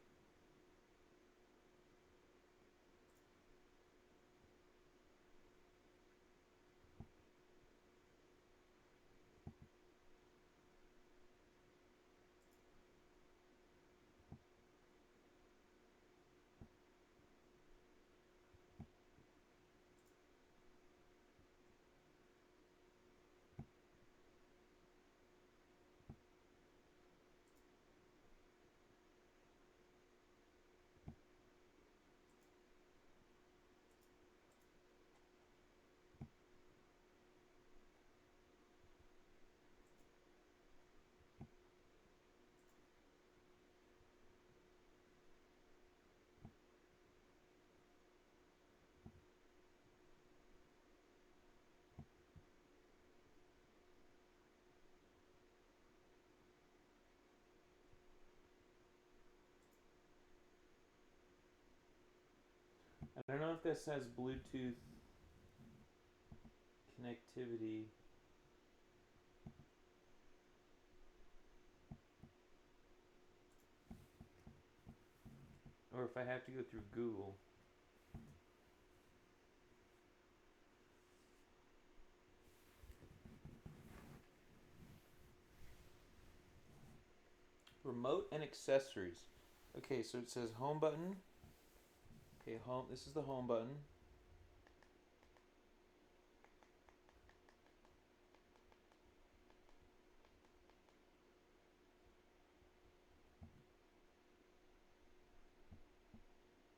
I don't know if this has Bluetooth connectivity. Or if I have to go through Google. Remote and accessories. Okay, so it says home button. Okay, home. This is the home button.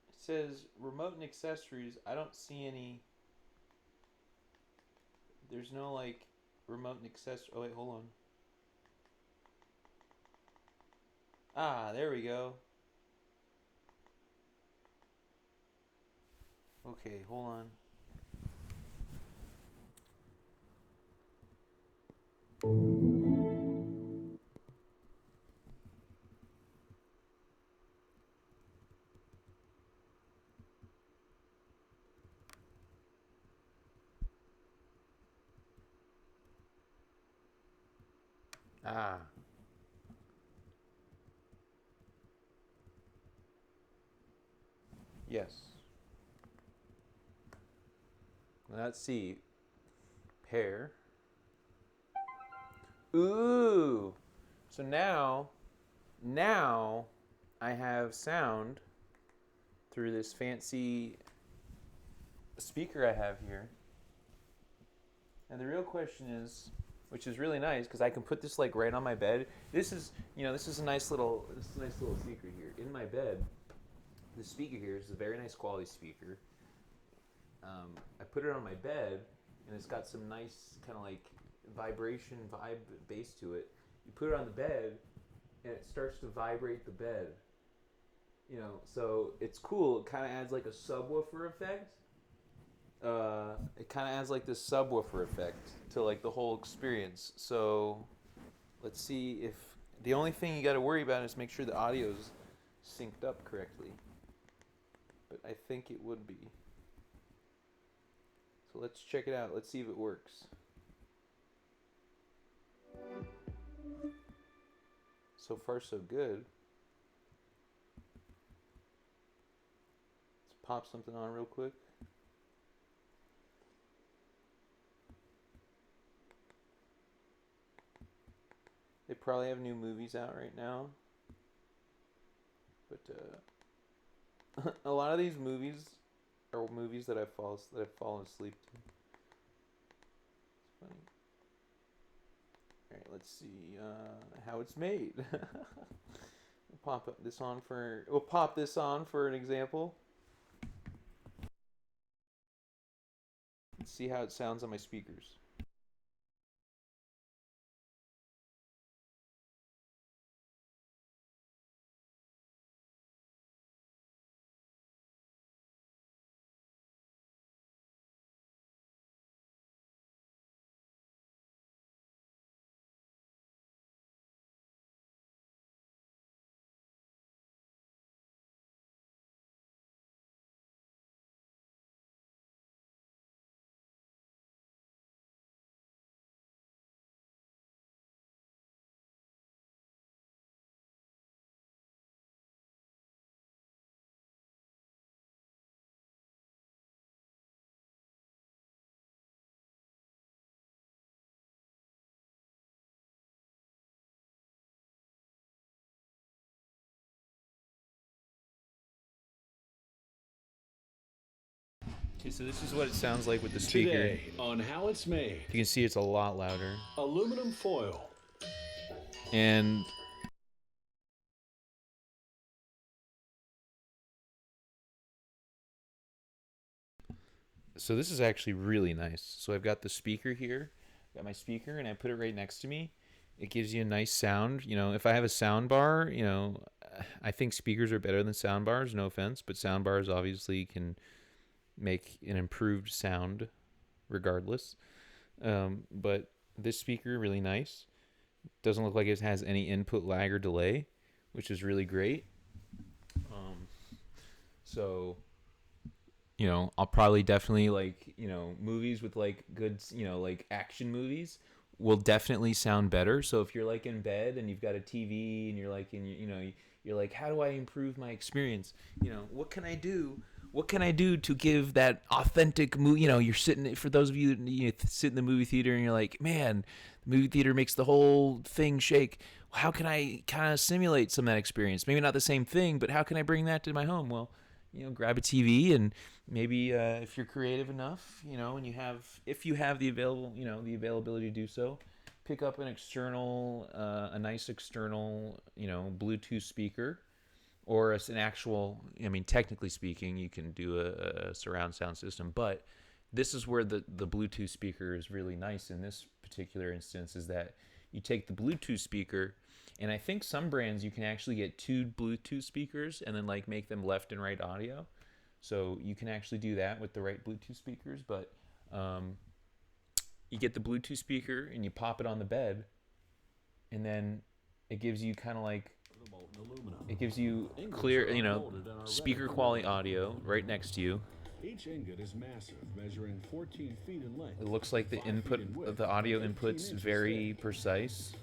It says remote and accessories. I don't see any. There's no like remote and accessory. Oh wait, hold on. Ah, there we go. Okay, hold on. Ah. Yes. Let's see. Pair. Ooh. So now I have sound through this fancy speaker I have here. And the real question is, which is really nice because I can put this like right on my bed. This is a nice little speaker here in my bed. The speaker here is a very nice quality speaker. I put it on my bed, and it's got some nice kind of like vibration vibe bass to it. You put it on the bed, and it starts to vibrate the bed. So it's cool. It kind of adds like a subwoofer effect. It kind of adds like this subwoofer effect to like the whole experience. So let's see if the only thing you got to worry about is make sure the audio's synced up correctly. But I think it would be. So let's check it out. Let's see if it works. So far, so good. Let's pop something on real quick. They probably have new movies out right now. But a lot of these movies are movies that I've fallen asleep to. It's funny. All right, let's see how it's made. We'll pop this on for an example. Let's see how it sounds on my speakers. Okay, so this is what it sounds like with the speaker. Today on How It's Made. You can see it's a lot louder. Aluminum foil. And so this is actually really nice. So I've got the speaker here. Got my speaker and I put it right next to me. It gives you a nice sound. If I have a sound bar, I think speakers are better than sound bars, no offense, but sound bars obviously can make an improved sound regardless. But this speaker, really nice. Doesn't look like it has any input lag or delay, which is really great. So, I'll probably definitely movies with like good, like action movies will definitely sound better. So if you're like in bed and you've got a TV and you're like, you're like, how do I improve my experience? What can I do? What can I do to give that authentic movie? You're sitting, for those of you that sit in the movie theater and you're like, man, the movie theater makes the whole thing shake. How can I kind of simulate some of that experience? Maybe not the same thing, but how can I bring that to my home? Well, grab a TV and maybe if you're creative enough, and if you have the availability to do so, pick up an external, a nice external, Bluetooth speaker, or an actual. Technically speaking, you can do a surround sound system, but this is where the Bluetooth speaker is really nice in this particular instance, is that you take the Bluetooth speaker, and I think some brands you can actually get two Bluetooth speakers and then like make them left and right audio. So you can actually do that with the right Bluetooth speakers, but you get the Bluetooth speaker and you pop it on the bed, and then it gives you kind of like, it gives you clear, speaker quality audio right next to you. Each ingot is massive, measuring 14 feet in length. It looks like the input of the audio input's very precise.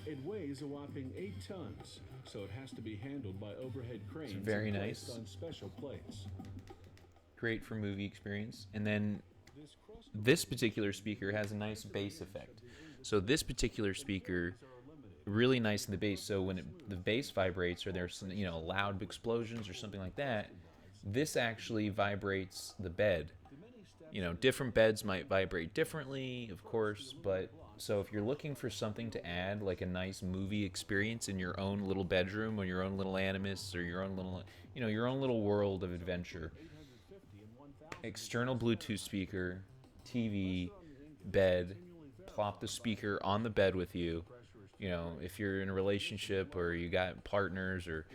It weighs a whopping 8 tons, so it has to be handled by overhead cranes very and nice. placed on special plates. Great for movie experience. And then this particular speaker has a nice bass effect. So this particular speaker, really nice in the bass. So when the bass vibrates, or there's some, loud explosions or something like that, this actually vibrates the bed. Different beds might vibrate differently, of course, but so if you're looking for something to add, like a nice movie experience in your own little bedroom, or your own little animus, or your own little world of adventure, external Bluetooth speaker, TV, bed, plop the speaker on the bed with you. If you're in a relationship or you got partners, or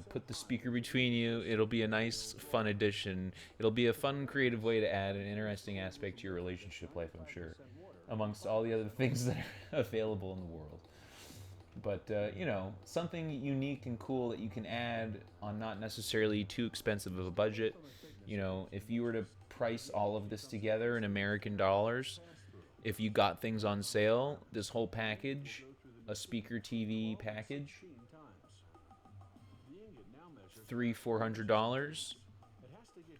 put the speaker between you. It'll be a nice, fun addition. It'll be a fun, creative way to add an interesting aspect to your relationship life, I'm sure, amongst all the other things that are available in the world. But something unique and cool that you can add on not necessarily too expensive of a budget. If you were to price all of this together in American dollars, if you got things on sale, this whole package, a speaker TV package, $300-400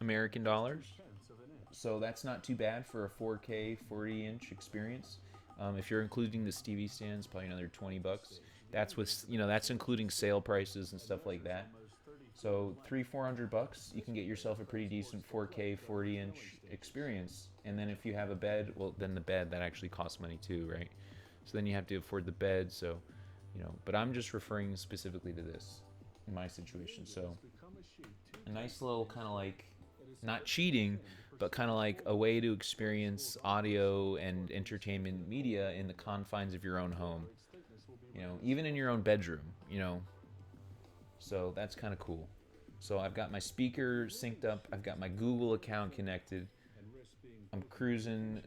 American dollars. So that's not too bad for a 4K 40-inch experience. If you're including the TV stands, probably another $20. That's with that's including sale prices and stuff like that. So $300-400, you can get yourself a pretty decent 4K 40-inch experience. And then if you have a bed, well, then the bed, that actually costs money too, right? So then you have to afford the bed. So, but I'm just referring specifically to this in my situation. So a nice little kind of like, not cheating, but kind of like a way to experience audio and entertainment media in the confines of your own home. Even in your own bedroom, So that's kind of cool. So I've got my speaker synced up. I've got my Google account connected. I'm cruising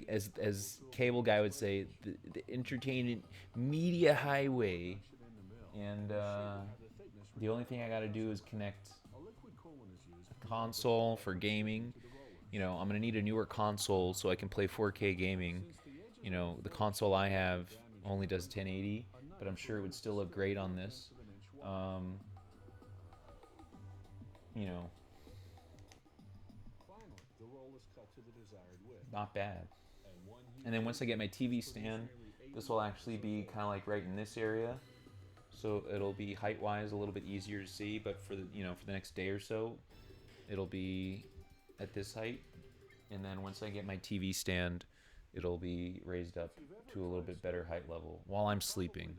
as cable guy would say, the entertainment media highway. And the only thing I got to do is connect a console for gaming. I'm going to need a newer console so I can play 4K gaming. The console I have only does 1080, but I'm sure it would still look great on this. Not bad. And then once I get my TV stand, this will actually be kind of like right in this area. So it'll be height-wise a little bit easier to see, but for the next day or so, it'll be at this height. And then once I get my TV stand, it'll be raised up to a little bit better height level while I'm sleeping.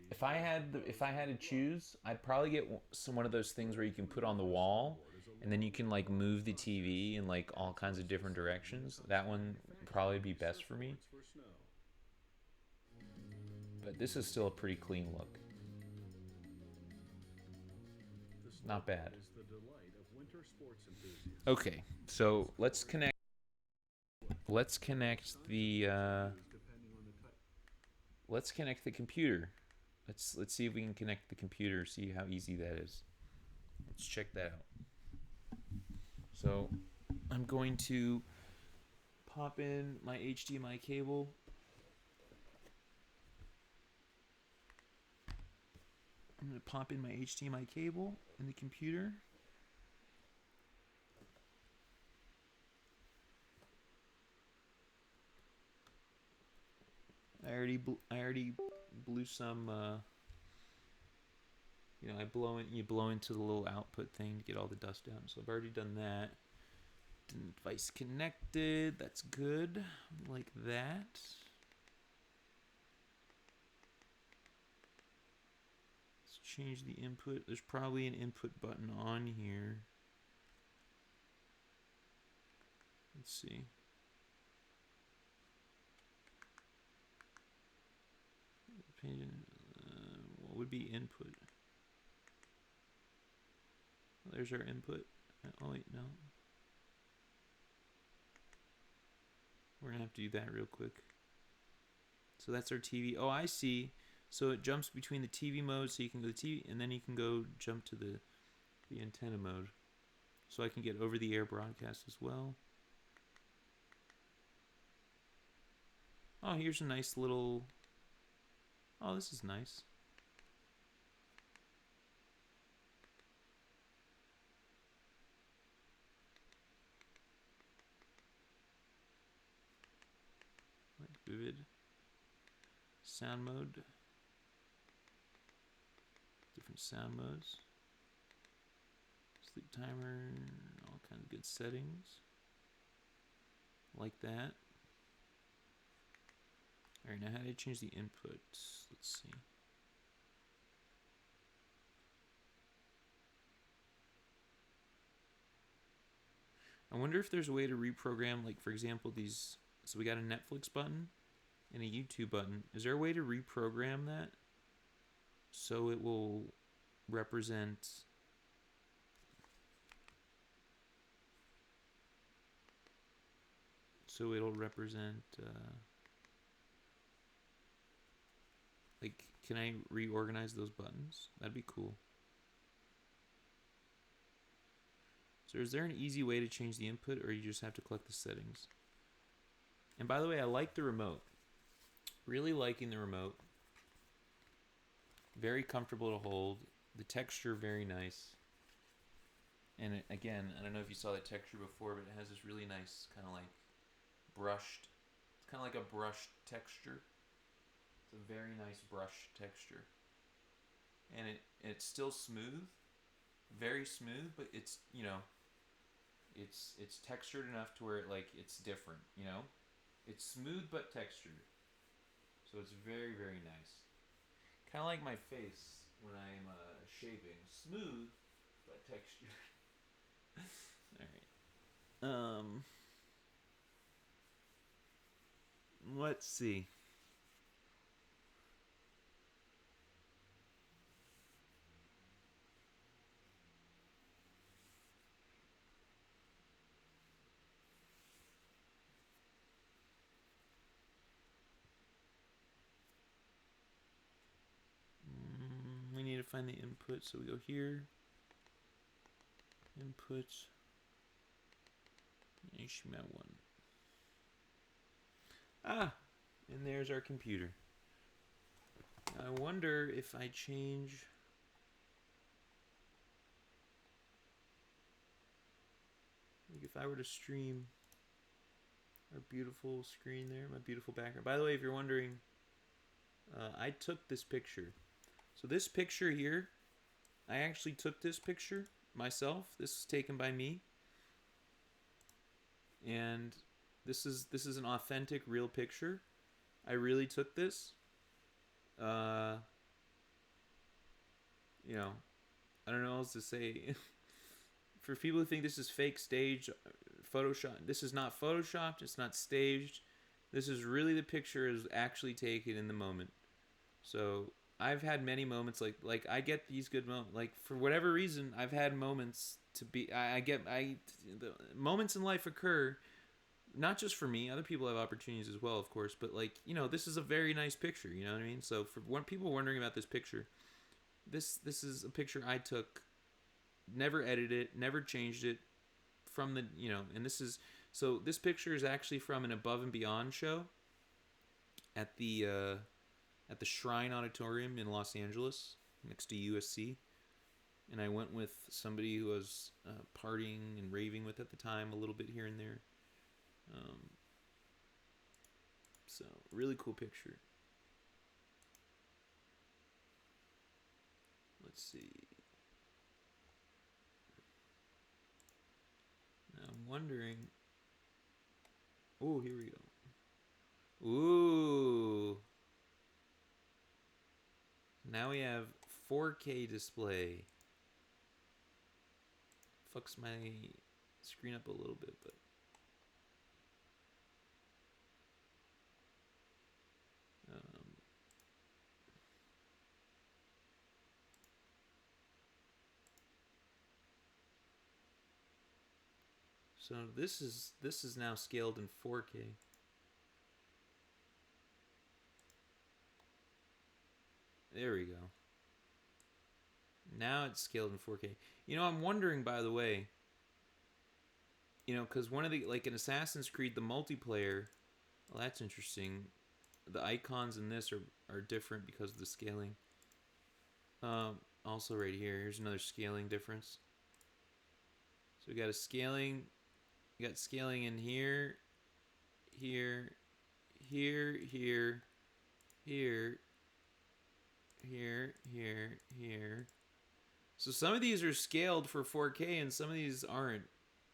If I had to choose, I'd probably get one of those things where you can put on the wall, and then you can like move the TV in like all kinds of different directions. That one would probably be best for me. But this is still a pretty clean look. Not bad. Okay, so let's connect the computer. Let's see if we can connect the computer, see how easy that is. Let's check that out. So I'm going to pop in my HDMI cable. I'm going to pop in my HDMI cable in the computer. I already blew some. You blow into the little output thing to get all the dust out. So I've already done that. Device connected. That's good. Like that. Let's change the input. There's probably an input button on here. Let's see. What would be input? There's our input. Oh wait, no. We're gonna have to do that real quick. So that's our TV. Oh, I see. So it jumps between the TV mode, so you can go to TV, and then you can go jump to the antenna mode. So I can get over-the-air broadcast as well. Oh, here's a nice little... Oh, this is nice. Like vivid. Sound mode. Different sound modes. Sleep timer. All kinds of good settings. Like that. Alright, now how do I change the inputs? Let's see. I wonder if there's a way to reprogram, like, for example, these... So we got a Netflix button and a YouTube button. Is there a way to reprogram that so it will represent... So it'll represent... like, can I reorganize those buttons? That'd be cool. So is there an easy way to change the input, or you just have to collect the settings? And by the way, I like the remote. Really liking the remote. Very comfortable to hold. The texture, very nice. And it, again, I don't know if you saw that texture before, but it has this really nice kind of like brushed, it's kind of like a brushed texture. It's a very nice brush texture. And it's still smooth. Very smooth, but it's, you know, it's textured enough to where it, like, it's different, you know? It's smooth but textured. So it's very, very nice. Kind of like my face when I'm shaving. Smooth but textured. Alright. Let's see. We need to find the input, so we go here. Input. HTML1. Ah! And there's our computer. I wonder if I change... Like if I were to stream our beautiful screen there, my beautiful background. By the way, if you're wondering, I took this picture. So this picture here, I actually took this picture myself. This is taken by me. And this is an authentic, real picture. I really took this. You know, I don't know what else to say. For people who think this is fake stage, Photoshop, this is not photoshopped. It's not staged. This is really the picture is actually taken in the moment. So I've had many moments like I get these good moments. Like for whatever reason, I've had moments to be. The moments in life occur. Not just for me, other people have opportunities as well, of course. But like, you know, this is a very nice picture. You know what I mean? So for when people wondering about this picture, this is a picture I took. Never edited it, never changed it from the, you know, and this is, so this picture is actually from an Above and Beyond show at the Shrine Auditorium in Los Angeles next to USC. And I went with somebody who was partying and raving with at the time a little bit here and there. So really cool picture. Let's see. I'm wondering. Oh, here we go. Ooh. Now we have 4K display. Fucks my screen up a little bit, but. So this is now scaled in 4K. There we go. Now it's scaled in 4K. You know, I'm wondering, by the way, you know, because one of the, like in Assassin's Creed, the multiplayer, well, that's interesting. the icons in this are different because of the scaling. Also right here, here's another scaling difference. So we got a scaling, we got scaling in here, here, here, here, here, here, here, here. So some of these are scaled for 4K and some of these aren't.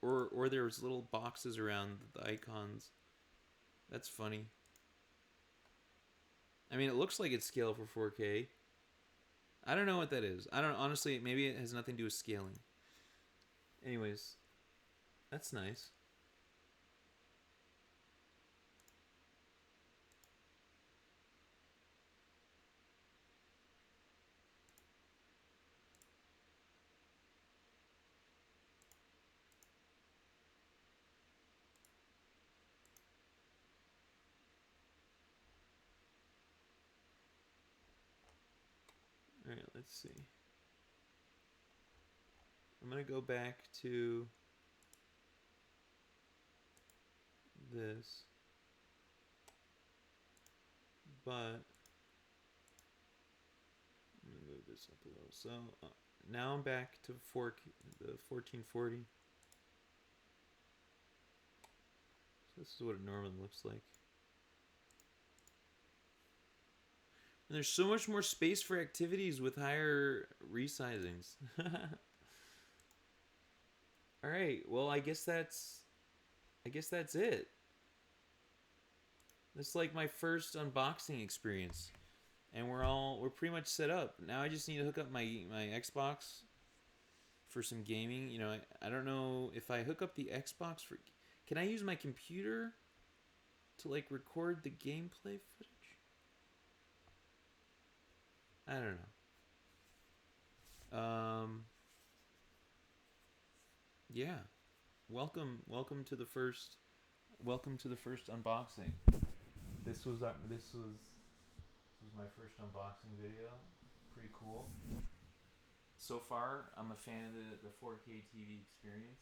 Or there's little boxes around the icons. That's funny. I mean, it looks like it's scaled for 4K. I don't know what that is. I don't honestly, maybe it has nothing to do with scaling. Anyways, that's nice. All right, let's see. I'm going to go back to this. But I'm going to move this up a little. So now I'm back to the 1440. So this is what it normally looks like. And there's so much more space for activities with higher resizings. All right, well, I guess that's it. That's like my first unboxing experience, and we're pretty much set up. Now I just need to hook up my Xbox for some gaming. You know, I don't know if I hook up the Xbox for. Can I use my computer to like record the gameplay footage? I don't know. Yeah. Welcome to the first unboxing. This was my first unboxing video. Pretty cool. So far, I'm a fan of the 4K TV experience.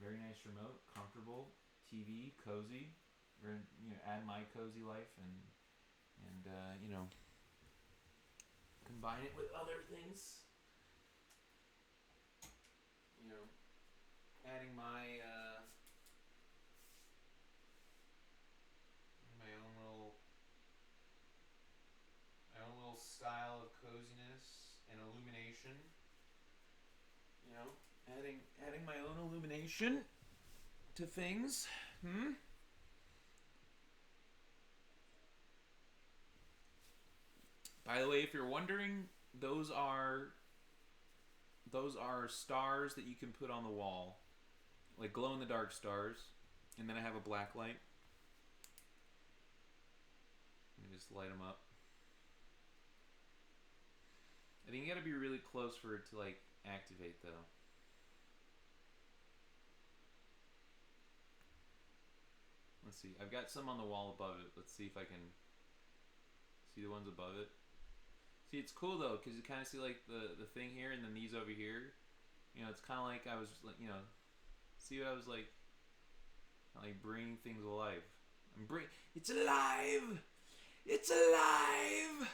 Very nice remote, comfortable TV, cozy. We're gonna add my cozy life and combine it with other things. Adding my own little style of coziness and illumination. Adding my own illumination to things. By the way, if you're wondering, those are stars that you can put on the wall, like glow in the dark stars. And then I have a black light. Let me just light them up. I think you gotta be really close for it to like activate though. Let's see. I've got some on the wall above it. Let's see if I can see the ones above it. See, it's cool though, because you kind of see like the thing here and then these over here. It's kind of like I was like, see what I was like bringing things alive. It's alive! It's alive!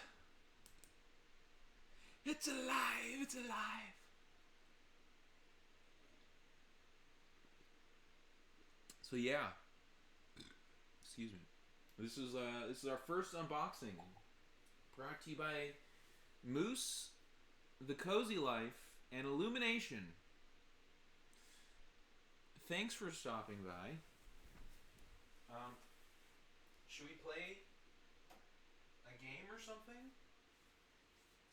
It's alive! It's alive! So yeah. Excuse me. This is our first unboxing. Brought to you by Moose, The Cozy Life, and Illumination. Thanks for stopping by. Should we play a game or something?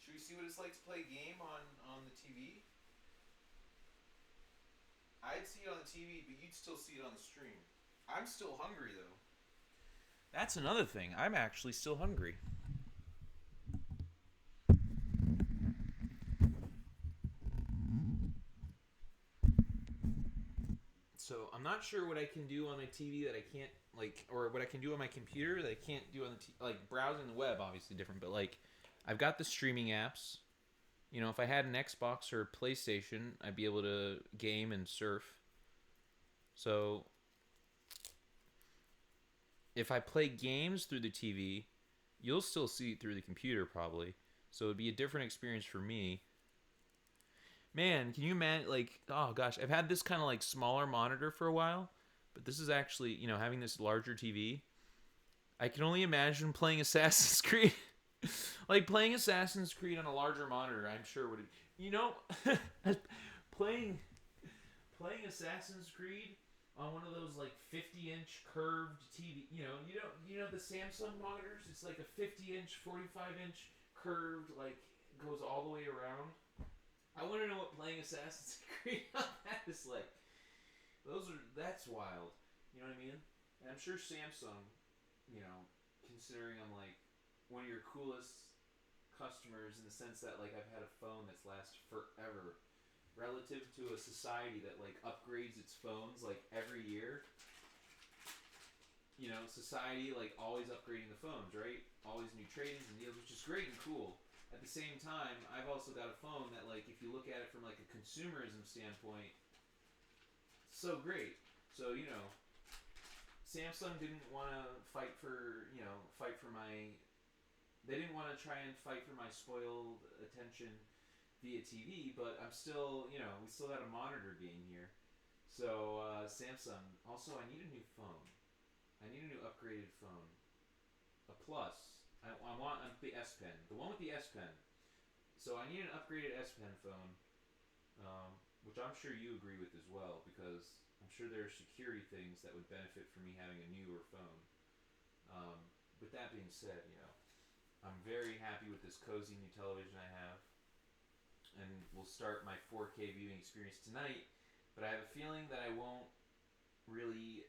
Should we see what it's like to play a game on the TV? I'd see it on the TV, but you'd still see it on the stream. I'm still hungry, though. That's another thing. I'm actually still hungry. So I'm not sure what I can do on my TV that I can't or what I can do on my computer that I can't do on the browsing the web. Obviously different, but I've got the streaming apps. If I had an Xbox or a PlayStation, I'd be able to game and surf. So if I play games through the TV, you'll still see it through the computer probably. So it'd be a different experience for me. Man, can you imagine, like, oh gosh, I've had this kind of like smaller monitor for a while, but this is actually, having this larger TV. I can only imagine playing Assassin's Creed. Like playing Assassin's Creed on a larger monitor, I'm sure would, playing Assassin's Creed on one of those like 50-inch curved TV, the Samsung monitors, it's like a 50-inch, 45-inch curved, like goes all the way around. I want to know what playing Assassin's Creed on that is like. That's wild. You know what I mean? And I'm sure Samsung, considering I'm like one of your coolest customers in the sense that like I've had a phone that's lasted forever, relative to a society that like upgrades its phones like every year. Society like always upgrading the phones, right? Always new trade-ins and deals, which is great and cool. At the same time, I've also got a phone that, like, if you look at it from like a consumerism standpoint, so great. So Samsung didn't want to fight for my. They didn't want to try and fight for my spoiled attention via TV, but I'm still, we still got a monitor game here. So Samsung. Also, I need a new phone. I need a new upgraded phone. A Plus. I want the S Pen. The one with the S Pen. So I need an upgraded S Pen phone, which I'm sure you agree with as well, because I'm sure there are security things that would benefit from me having a newer phone. With that being said, I'm very happy with this cozy new television I have, and we'll start my 4K viewing experience tonight, but I have a feeling that I won't really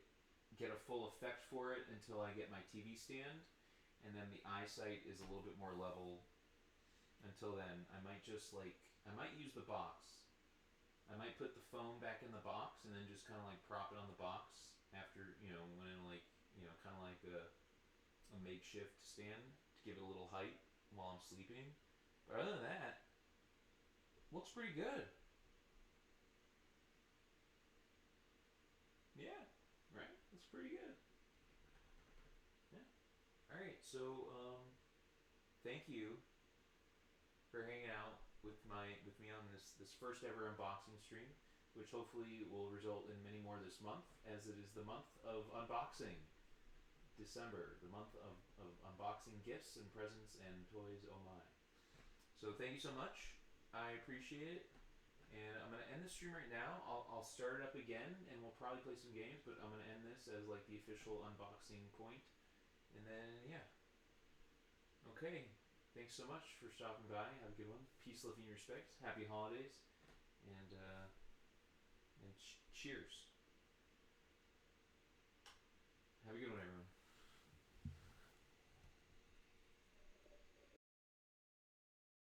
get a full effect for it until I get my TV stand, and then the eyesight is a little bit more level. Until then, I might use the box. I might put the phone back in the box and then just kind of like prop it on the box after, when in like, kind of like a makeshift stand to give it a little height while I'm sleeping. But other than that, looks pretty good. Yeah, right? Looks pretty good. Yeah. Alright, so, thank you for hanging out with me on this first ever unboxing stream, which hopefully will result in many more this month, as it is the month of unboxing. December, the month of unboxing gifts and presents and toys, oh my. So thank you so much. I appreciate it. And I'm going to end the stream right now. I'll start it up again, and we'll probably play some games, but I'm going to end this as like the official unboxing point. And then, yeah. Okay. Thanks so much for stopping by. Have a good one. Peace, love, and respect. Happy holidays. And cheers.